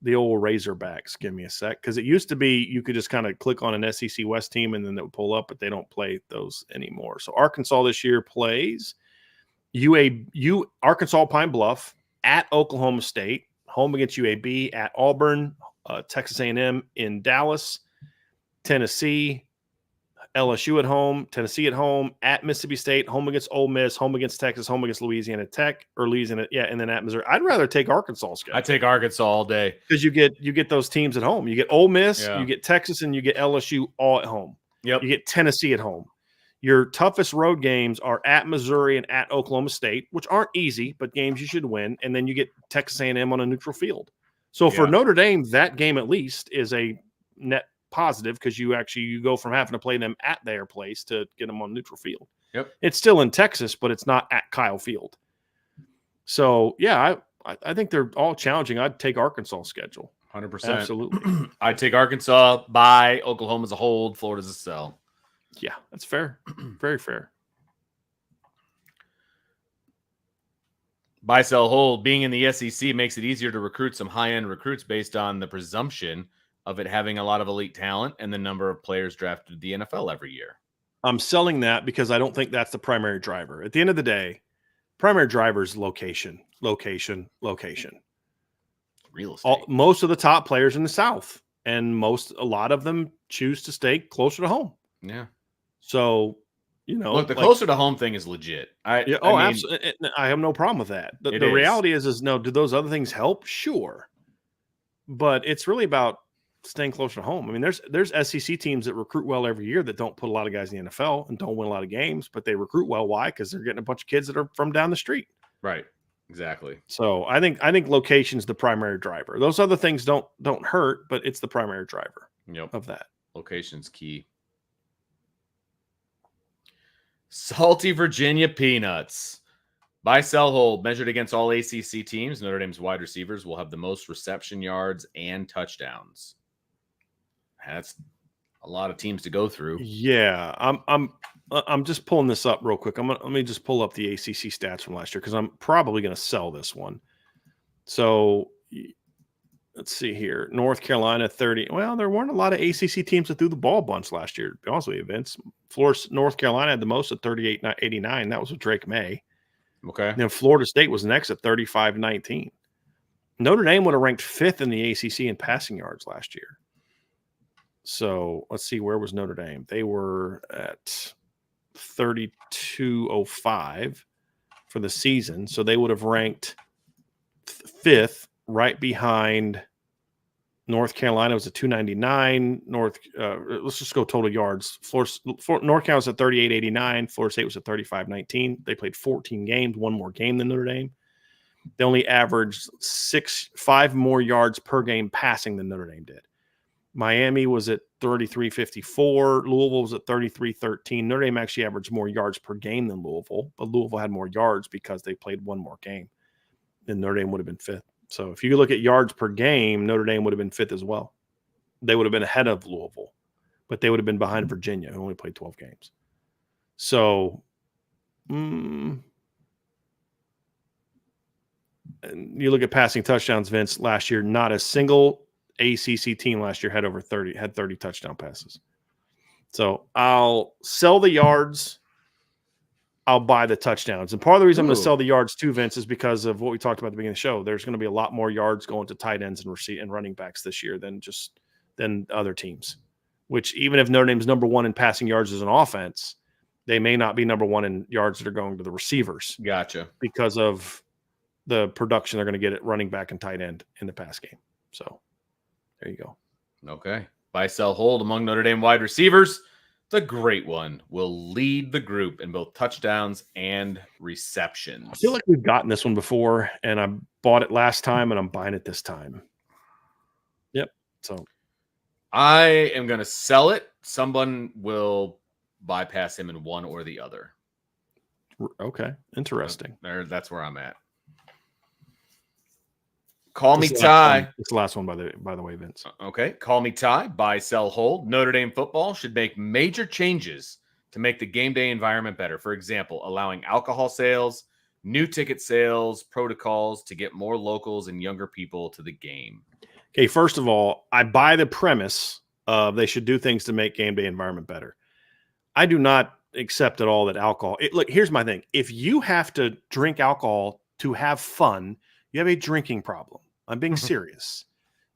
The old Razorbacks. Give me a sec. Because it used to be you could just kind of click on an SEC West team and then it would pull up, but they don't play those anymore. So Arkansas this year plays Arkansas Pine Bluff, at Oklahoma State, home against UAB, at Auburn, Texas A&M in Dallas, Tennessee, LSU at home, Tennessee at home, at Mississippi State, home against Ole Miss, home against Texas, home against Louisiana Tech, and then at Missouri. I'd rather take Arkansas schedule. I take Arkansas all day because you get those teams at home. You get Ole Miss, you get Texas, and you get LSU all at home. Yep. You get Tennessee at home. Your toughest road games are at Missouri and at Oklahoma State, which aren't easy, but games you should win. And then you get Texas A&M on a neutral field. So for Notre Dame, that game at least is a net positive because you go from having to play them at their place to get them on neutral field. Yep. It's still in Texas, but it's not at Kyle Field. So, I think they're all challenging. I'd take Arkansas schedule. 100%. Absolutely. I'd take Arkansas, buy. Oklahoma's a hold. Florida's a sell. Yeah, that's fair. Very fair. Buy, sell, hold. Being in the SEC makes it easier to recruit some high-end recruits based on the presumption of it having a lot of elite talent and the number of players drafted to the NFL every year. I'm selling that because I don't think that's the primary driver. At the end of the day, primary driver is location. Real estate. Most of the top players in the South, and a lot of them choose to stay closer to home. Yeah. So, you know, look, the closer to home thing is legit. Absolutely. I have no problem with that. The reality is no, do those other things help? Sure. But it's really about staying closer to home. I mean, there's SEC teams that recruit well every year that don't put a lot of guys in the NFL and don't win a lot of games, but they recruit well. Why? Because they're getting a bunch of kids that are from down the street. Right. Exactly. So I think location's the primary driver. Those other things don't hurt, but it's the primary driver of that. Location's key. Salty Virginia peanuts. Buy, sell, hold. Measured against all ACC teams, Notre Dame's wide receivers will have the most reception yards and touchdowns. That's a lot of teams to go through. Yeah, I'm just pulling this up real quick. Let me just pull up the ACC stats from last year because I'm probably going to sell this one. So let's see here. North Carolina 30. Well, there weren't a lot of ACC teams that threw the ball a bunch last year. To be honest with you, Vince. North Carolina had the most at 38-89. That was with Drake May. Okay. And then Florida State was next at 35-19. Notre Dame would have ranked 5th in the ACC in passing yards last year. So let's see, where was Notre Dame? They were at 32.05 for the season. So they would have ranked 5th, right behind North Carolina. Was at 299. Let's just go total yards. North Carolina was at 38.89. Florida State was at 35.19. They played 14 games, one more game than Notre Dame. They only averaged 5 more yards per game passing than Notre Dame did. Miami was at 33.54. Louisville was at 33.13. Notre Dame actually averaged more yards per game than Louisville, but Louisville had more yards because they played one more game. Then Notre Dame would have been 5th. So if you look at yards per game, Notre Dame would have been 5th as well. They would have been ahead of Louisville, but they would have been behind Virginia, who only played 12 games. So, and you look at passing touchdowns, Vince, last year, not a single ACC team last year had 30 touchdown passes. So I'll sell the yards. I'll buy the touchdowns. And part of the reason I'm going to sell the yards too, Vince, is because of what we talked about at the beginning of the show. There's going to be a lot more yards going to tight ends and running backs this year than other teams, which even if Notre Dame's number 1 in passing yards as an offense, they may not be number 1 in yards that are going to the receivers. Gotcha. Because of the production they're going to get at running back and tight end in the pass game. So there you go. Okay. Buy, sell, hold among Notre Dame wide receivers. The great one will lead the group in both touchdowns and receptions. I feel like we've gotten this one before, and I bought it last time, and I'm buying it this time. Yep. So I am going to sell it. Someone will bypass him in one or the other. Okay. Interesting. That's where I'm at. Call me Ty. It's the last one, by the way, Vince. Okay. Call me Ty. Buy, sell, hold. Notre Dame football should make major changes to make the game day environment better. For example, allowing alcohol sales, new ticket sales, protocols to get more locals and younger people to the game. Okay. First of all, I buy the premise of they should do things to make game day environment better. I do not accept at all that alcohol. Look, here's my thing. If you have to drink alcohol to have fun, you have a drinking problem. I'm being serious.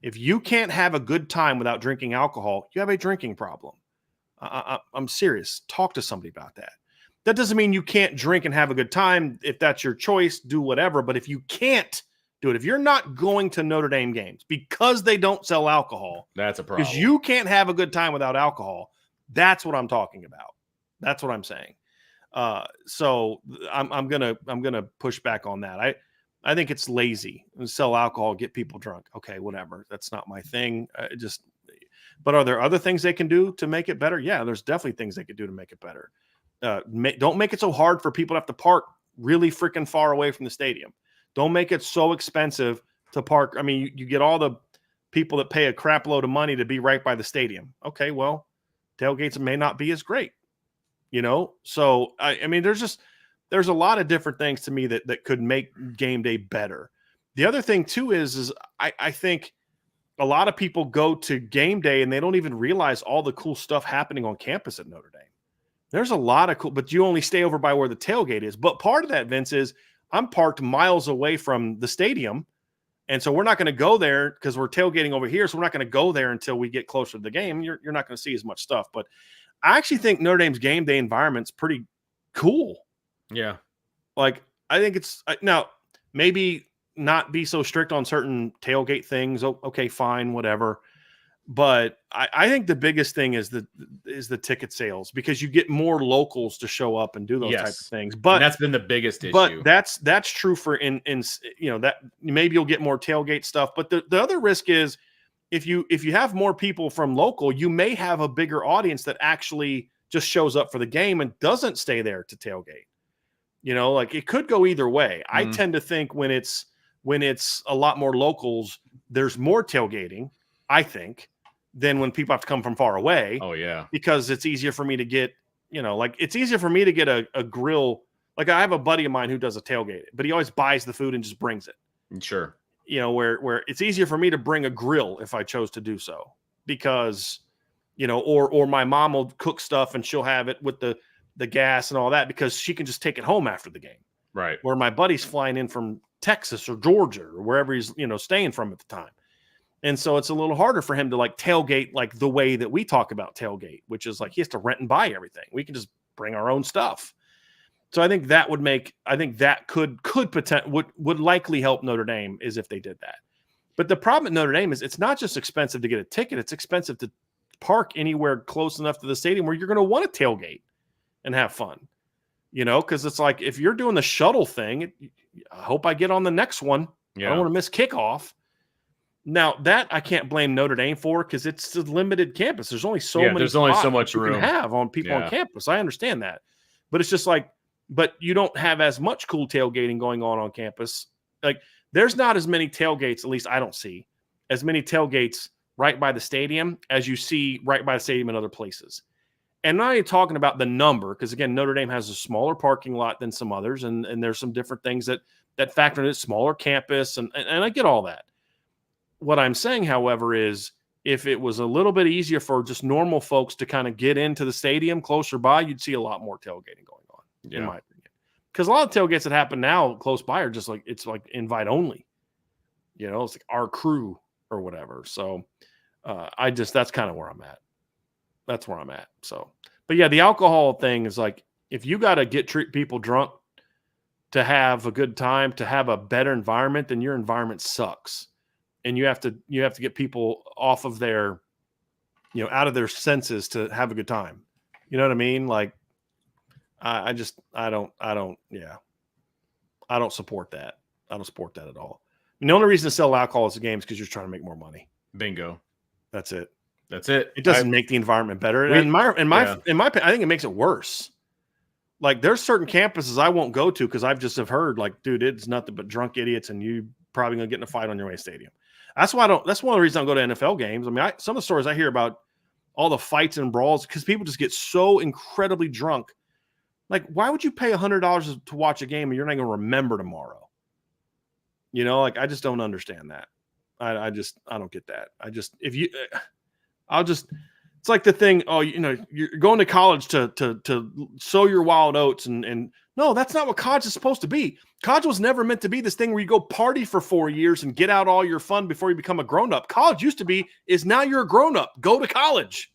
If you can't have a good time without drinking alcohol, you have a drinking problem. I'm serious. Talk to somebody about that. That doesn't mean you can't drink and have a good time. If that's your choice, do whatever. But if you can't do it, if you're not going to Notre Dame games because they don't sell alcohol, that's a problem. Because you can't have a good time without alcohol. That's what I'm talking about. That's what I'm saying. So I'm gonna push back on that. I think it's lazy. Sell alcohol, get people drunk. Okay, whatever. That's not my thing. But are there other things they can do to make it better? Yeah, there's definitely things they could do to make it better. Don't make it so hard for people to have to park really freaking far away from the stadium. Don't make it so expensive to park. I mean, you get all people that pay a crap load of money to be right by the stadium. Okay, well, tailgates may not be as great, So I mean, there's a lot of different things to me that could make game day better. The other thing too is I think a lot of people go to game day and they don't even realize all the cool stuff happening on campus at Notre Dame. There's a lot of cool, but you only stay over by where the tailgate is. But part of that, Vince, is I'm parked miles away from the stadium. And so we're not going to go there because we're tailgating over here. So we're not going to go there until we get closer to the game. You're not going to see as much stuff. But I actually think Notre Dame's game day environment's pretty cool. Yeah. Like, I think it's now maybe not be so strict on certain tailgate things. Okay, fine, whatever. But I think the biggest thing is the ticket sales, because you get more locals to show up and do those types of things. But and that's been the biggest issue. But that's true for in that maybe you'll get more tailgate stuff. But the other risk is if you have more people from local, you may have a bigger audience that actually just shows up for the game and doesn't stay there to tailgate. Like it could go either way. I tend to think when it's a lot more locals, there's more tailgating, I think, than when people have to come from far away. Oh, yeah. Because it's easier for me to get, it's easier for me to get a grill. Like I have a buddy of mine who does a tailgate, but he always buys the food and just brings it. Sure. Where it's easier for me to bring a grill if I chose to do so, because, or my mom will cook stuff and she'll have it with the gas and all that because she can just take it home after the game. Right. Where my buddy's flying in from Texas or Georgia or wherever he's, staying from at the time. And so it's a little harder for him to like tailgate like the way that we talk about tailgate, which is like he has to rent and buy everything. We can just bring our own stuff. So I think that would likely help Notre Dame is if they did that. But the problem at Notre Dame is it's not just expensive to get a ticket. It's expensive to park anywhere close enough to the stadium where you're going to want to tailgate and have fun, because it's like if you're doing the shuttle thing, I hope I get on the next one. Yeah. I don't want to miss kickoff. Now that I can't blame Notre Dame for because it's a limited campus. There's only so many. There's only so much room you can have on people on campus. I understand that, but it's just like, but you don't have as much cool tailgating going on campus. Like there's not as many tailgates, at least I don't see as many tailgates right by the stadium as you see right by the stadium in other places. And not even talking about the number, because again, Notre Dame has a smaller parking lot than some others, and there's some different things that factor in it, smaller campus, and I get all that. What I'm saying, however, is if it was a little bit easier for just normal folks to kind of get into the stadium closer by, you'd see a lot more tailgating going on, in my opinion. Because a lot of tailgates that happen now close by are just like, it's like invite only. It's like our crew or whatever. So that's kind of where I'm at. That's where I'm at. So, but yeah, the alcohol thing is like, if you got to treat people drunk to have a good time, to have a better environment, then your environment sucks. And you have to get people off of their, out of their senses to have a good time. You know what I mean? Like, I don't support that. I don't support that at all. And the only reason to sell alcohol is the games because you're trying to make more money. Bingo. That's it. It doesn't make the environment better. In my opinion, I think it makes it worse. Like there's certain campuses I won't go to because I've just have heard like, dude, it's nothing but drunk idiots, and you probably gonna get in a fight on your way to the stadium. That's why that's one of the reasons I don't go to NFL games. I mean, some of the stories I hear about all the fights and brawls because people just get so incredibly drunk. Like, why would you pay $100 to watch a game and you're not gonna remember tomorrow? Like I just don't understand that. I don't get that. It's like the thing, you're going to college to sow your wild oats and no, that's not what college is supposed to be. College was never meant to be this thing where you go party for 4 years and get out all your fun before you become a grown-up. College used to be, is now you're a grown-up. Go to college.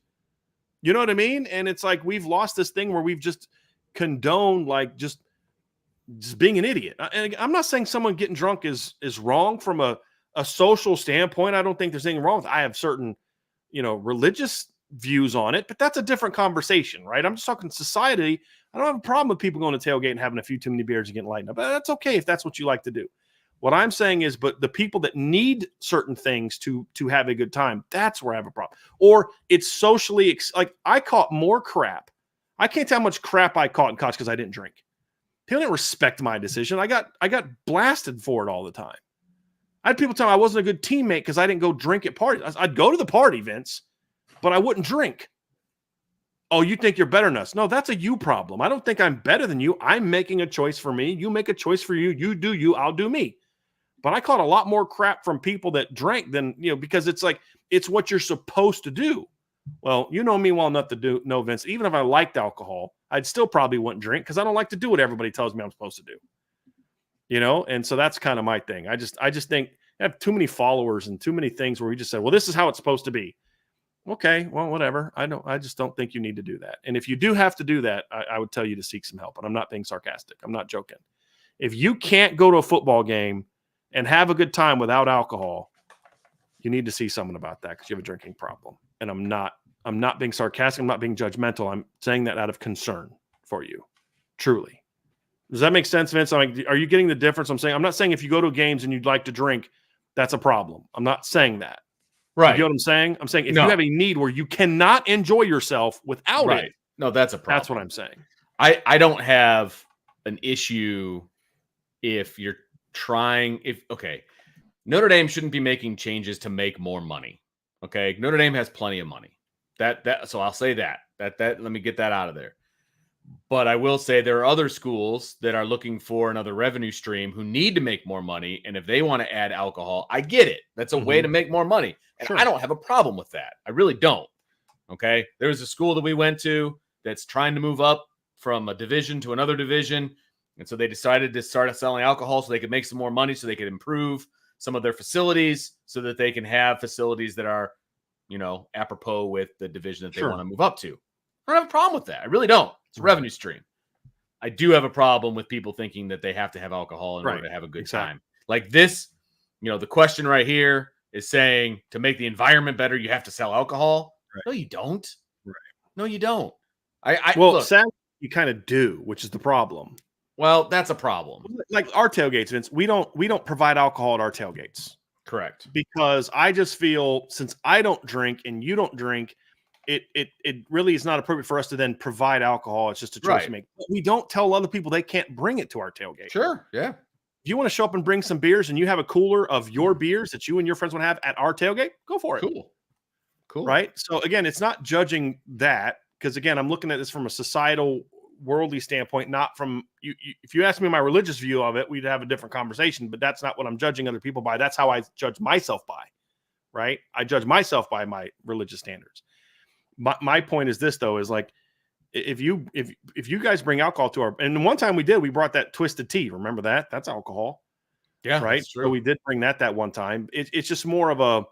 You know what I mean? And it's like we've lost this thing where we've just condoned like just being an idiot. And I'm not saying someone getting drunk is wrong from a social standpoint. I don't think there's anything wrong with it. I have certain religious views on it, but that's a different conversation, right? I'm just talking society. I don't have a problem with people going to tailgate and having a few too many beers and getting lightened up. That's okay if that's what you like to do. What I'm saying is, but the people that need certain things to have a good time, that's where I have a problem. Or it's socially, like I caught more crap. I can't tell how much crap I caught in college because I didn't drink. People didn't respect my decision. I got blasted for it all the time. I had people tell me I wasn't a good teammate because I didn't go drink at parties. I'd go to the party, Vince, but I wouldn't drink. Oh, you think you're better than us? No, that's a you problem. I don't think I'm better than you. I'm making a choice for me. You make a choice for you. You do you. I'll do me. But I caught a lot more crap from people that drank than, because it's like, it's what you're supposed to do. Well, you know me well enough to know, Vince, even if I liked alcohol, I'd still probably wouldn't drink because I don't like to do what everybody tells me I'm supposed to do. And so that's kind of my thing. I just think I have too many followers and too many things where we just say, well, this is how it's supposed to be. Okay, well, whatever. I just don't think you need to do that. And if you do have to do that, I would tell you to seek some help. And I'm not being sarcastic. I'm not joking. If you can't go to a football game and have a good time without alcohol, you need to see someone about that because you have a drinking problem. And I'm not being sarcastic. I'm not being judgmental. I'm saying that out of concern for you. Truly. Does that make sense, Vince? Are you getting the difference? I'm not saying if you go to games and you'd like to drink, that's a problem. I'm not saying that. Right. You know what I'm saying? I'm saying if you have a need where you cannot enjoy yourself without it. No, that's a problem. That's what I'm saying. I don't have an issue if you're trying. Notre Dame shouldn't be making changes to make more money. Okay. Notre Dame has plenty of money. So I'll say that let me get that out of there. But I will say there are other schools that are looking for another revenue stream who need to make more money. And if they want to add alcohol, I get it. That's a way to make more money. And I don't have a problem with that. I really don't. Okay. There was a school that we went to that's trying to move up from a division to another division. And so they decided to start selling alcohol so they could make some more money, so they could improve some of their facilities so that they can have facilities that are, apropos with the division that they want to move up to. I don't have a problem with that. I really don't. It's a revenue stream. I do have a problem with people thinking that they have to have alcohol in order to have a good time. Like this, the question right here is saying to make the environment better, you have to sell alcohol. Right. No, you don't. Right. No, you don't. Sadly, you kind of do, which is the problem. Well, that's a problem. Like our tailgates, Vince, we don't provide alcohol at our tailgates. Correct. Because I just feel since I don't drink and you don't drink, it really is not appropriate for us to then provide alcohol. It's just a choice to make. But we don't tell other people they can't bring it to our tailgate. Sure. Yeah. If you want to show up and bring some beers and you have a cooler of your beers that you and your friends want to have at our tailgate, go for it. Cool. Right? So again, it's not judging that because again, I'm looking at this from a societal, worldly standpoint, not from you. If you ask me my religious view of it, we'd have a different conversation, but that's not what I'm judging other people by. That's how I judge myself by, right? I judge myself by my religious standards. My point is this though, is like, if you guys bring alcohol to and one time we brought that twisted tea. Remember that? That's alcohol. Yeah. Right. So we did bring that one time. It's just more of a,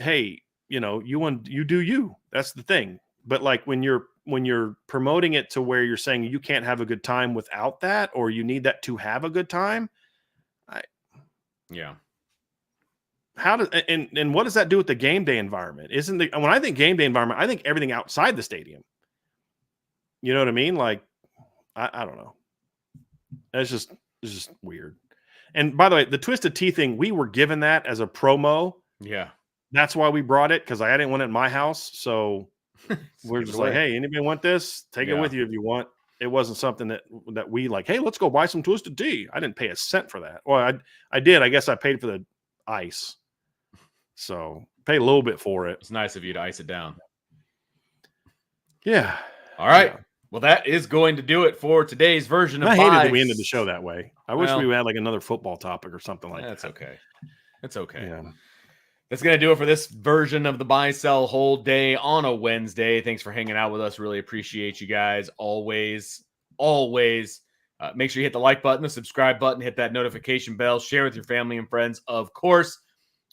hey, you do you, that's the thing. But like when you're promoting it to where you're saying you can't have a good time without that, or you need that to have a good time. How does and what does that do with the game day environment? When I think game day environment, I think everything outside the stadium. You know what I mean? Like, I don't know. It's just weird. And by the way, the Twisted Tea thing, we were given that as a promo. Yeah. That's why we brought it, because I didn't want it in my house. So we're just like, hey, anybody want this? Take it with you if you want. It wasn't something that we like, hey, let's go buy some Twisted Tea. I didn't pay a cent for that. Well, I did. I guess I paid for the ice. So pay a little bit for it. It's nice of you to ice it down. Yeah. All right. Yeah. Well, that is going to do it for today's version of I hated that we ended the show that way. I wish we had like another football topic or something like that. That's okay. That's okay. Yeah. That's going to do it for this version of the Buy, Sell, Hold Day on a Wednesday. Thanks for hanging out with us. Really appreciate you guys. Always. Make sure you hit the like button, the subscribe button, hit that notification bell, share with your family and friends. Of course,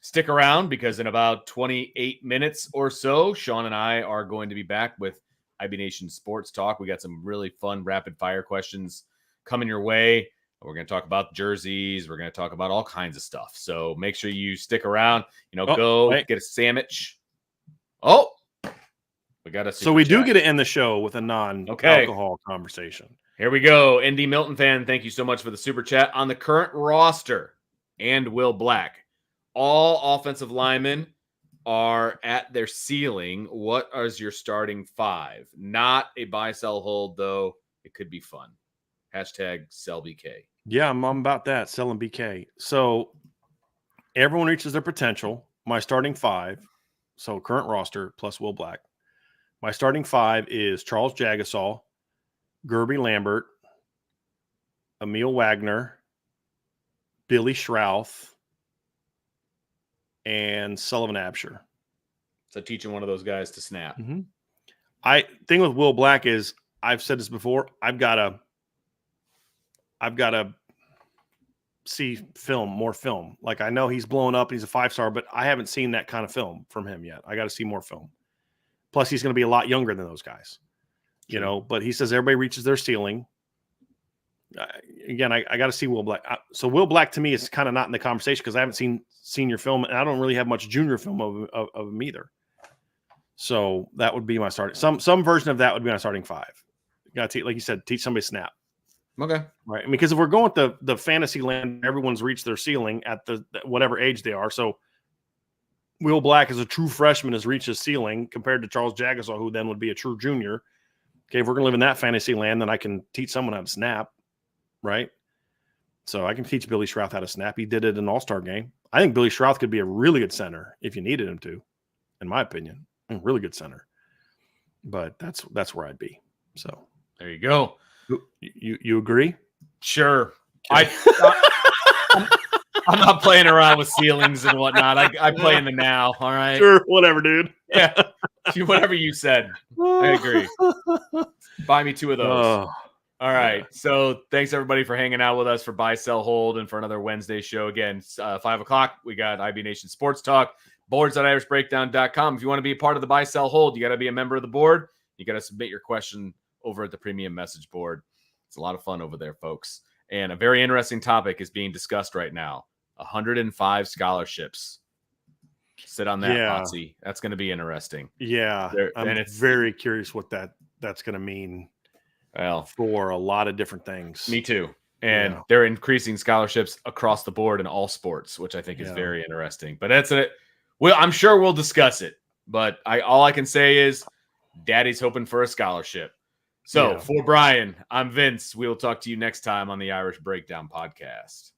stick around because in about 28 minutes or so, Sean and I are going to be back with IB Nation Sports Talk. We got some really fun rapid fire questions coming your way. We're going to talk about jerseys. We're going to talk about all kinds of stuff. So make sure you stick around. Get a sandwich. Oh, we got a. So we do get to end the show with a non-alcohol conversation. Here we go. ND Milton fan, thank you so much for the super chat. On the current roster and Will Black, all offensive linemen are at their ceiling. What is your starting five? Not a buy, sell, hold, though. It could be fun. # sell BK. Yeah, I'm about that, selling BK. So everyone reaches their potential. My starting 5, so current roster plus Will Black. My starting 5 is Charles Jagasaw, Gerby Lambert, Emil Wagner, Billy Schrouth, and Sullivan Absher. So teaching one of those guys to snap. Mm-hmm. Thing with Will Black is, I've said this before, I've got to see more film. Like, I know he's blown up, he's a 5-star, but I haven't seen that kind of film from him yet. I got to see more film. Plus, he's going to be a lot younger than those guys, you know. But he says everybody reaches their ceiling. Again, I got to see Will Black. So Will Black to me is kind of not in the conversation because I haven't seen senior film, and I don't really have much junior film of him either. So that would be my starting. Some version of that would be my starting 5. You got to, like you said, teach somebody snap. Okay. Right. I mean, because if we're going with the fantasy land, everyone's reached their ceiling at the whatever age they are. So Will Black, as a true freshman, has reached his ceiling compared to Charles Jagasaw, who then would be a true junior. Okay, if we're going to live in that fantasy land, then I can teach someone how to snap, right? So I can teach Billy Schrouth how to snap. He did it in an all-star game. I think Billy Schrouth could be a really good center if you needed him to, in my opinion. Really good center. But that's where I'd be. So there you go. You agree? Sure. I'm not playing around with ceilings and whatnot. I play in the now. All right. Sure. Whatever, dude. Yeah. Whatever you said. I agree. Buy me 2 of those. Oh, all right. Yeah. So thanks everybody for hanging out with us for Buy, Sell, Hold, and for another Wednesday show. Again, 5:00. We got IB Nation Sports Talk. Boards.irishbreakdown.com. If you want to be a part of the Buy, Sell, Hold, you got to be a member of the board. You got to submit your question over at the premium message board. It's a lot of fun over there, folks. And a very interesting topic is being discussed right now. 105 scholarships. Sit on that, Potsy. That's going to be interesting. Yeah. I'm very curious what that's going to mean for a lot of different things. Me too. And they're increasing scholarships across the board in all sports, which I think is very interesting. But that's it. Well, I'm sure we'll discuss it. But all I can say is Daddy's hoping for a scholarship. So for Bryan, I'm Vince. We'll talk to you next time on the Irish Breakdown Podcast.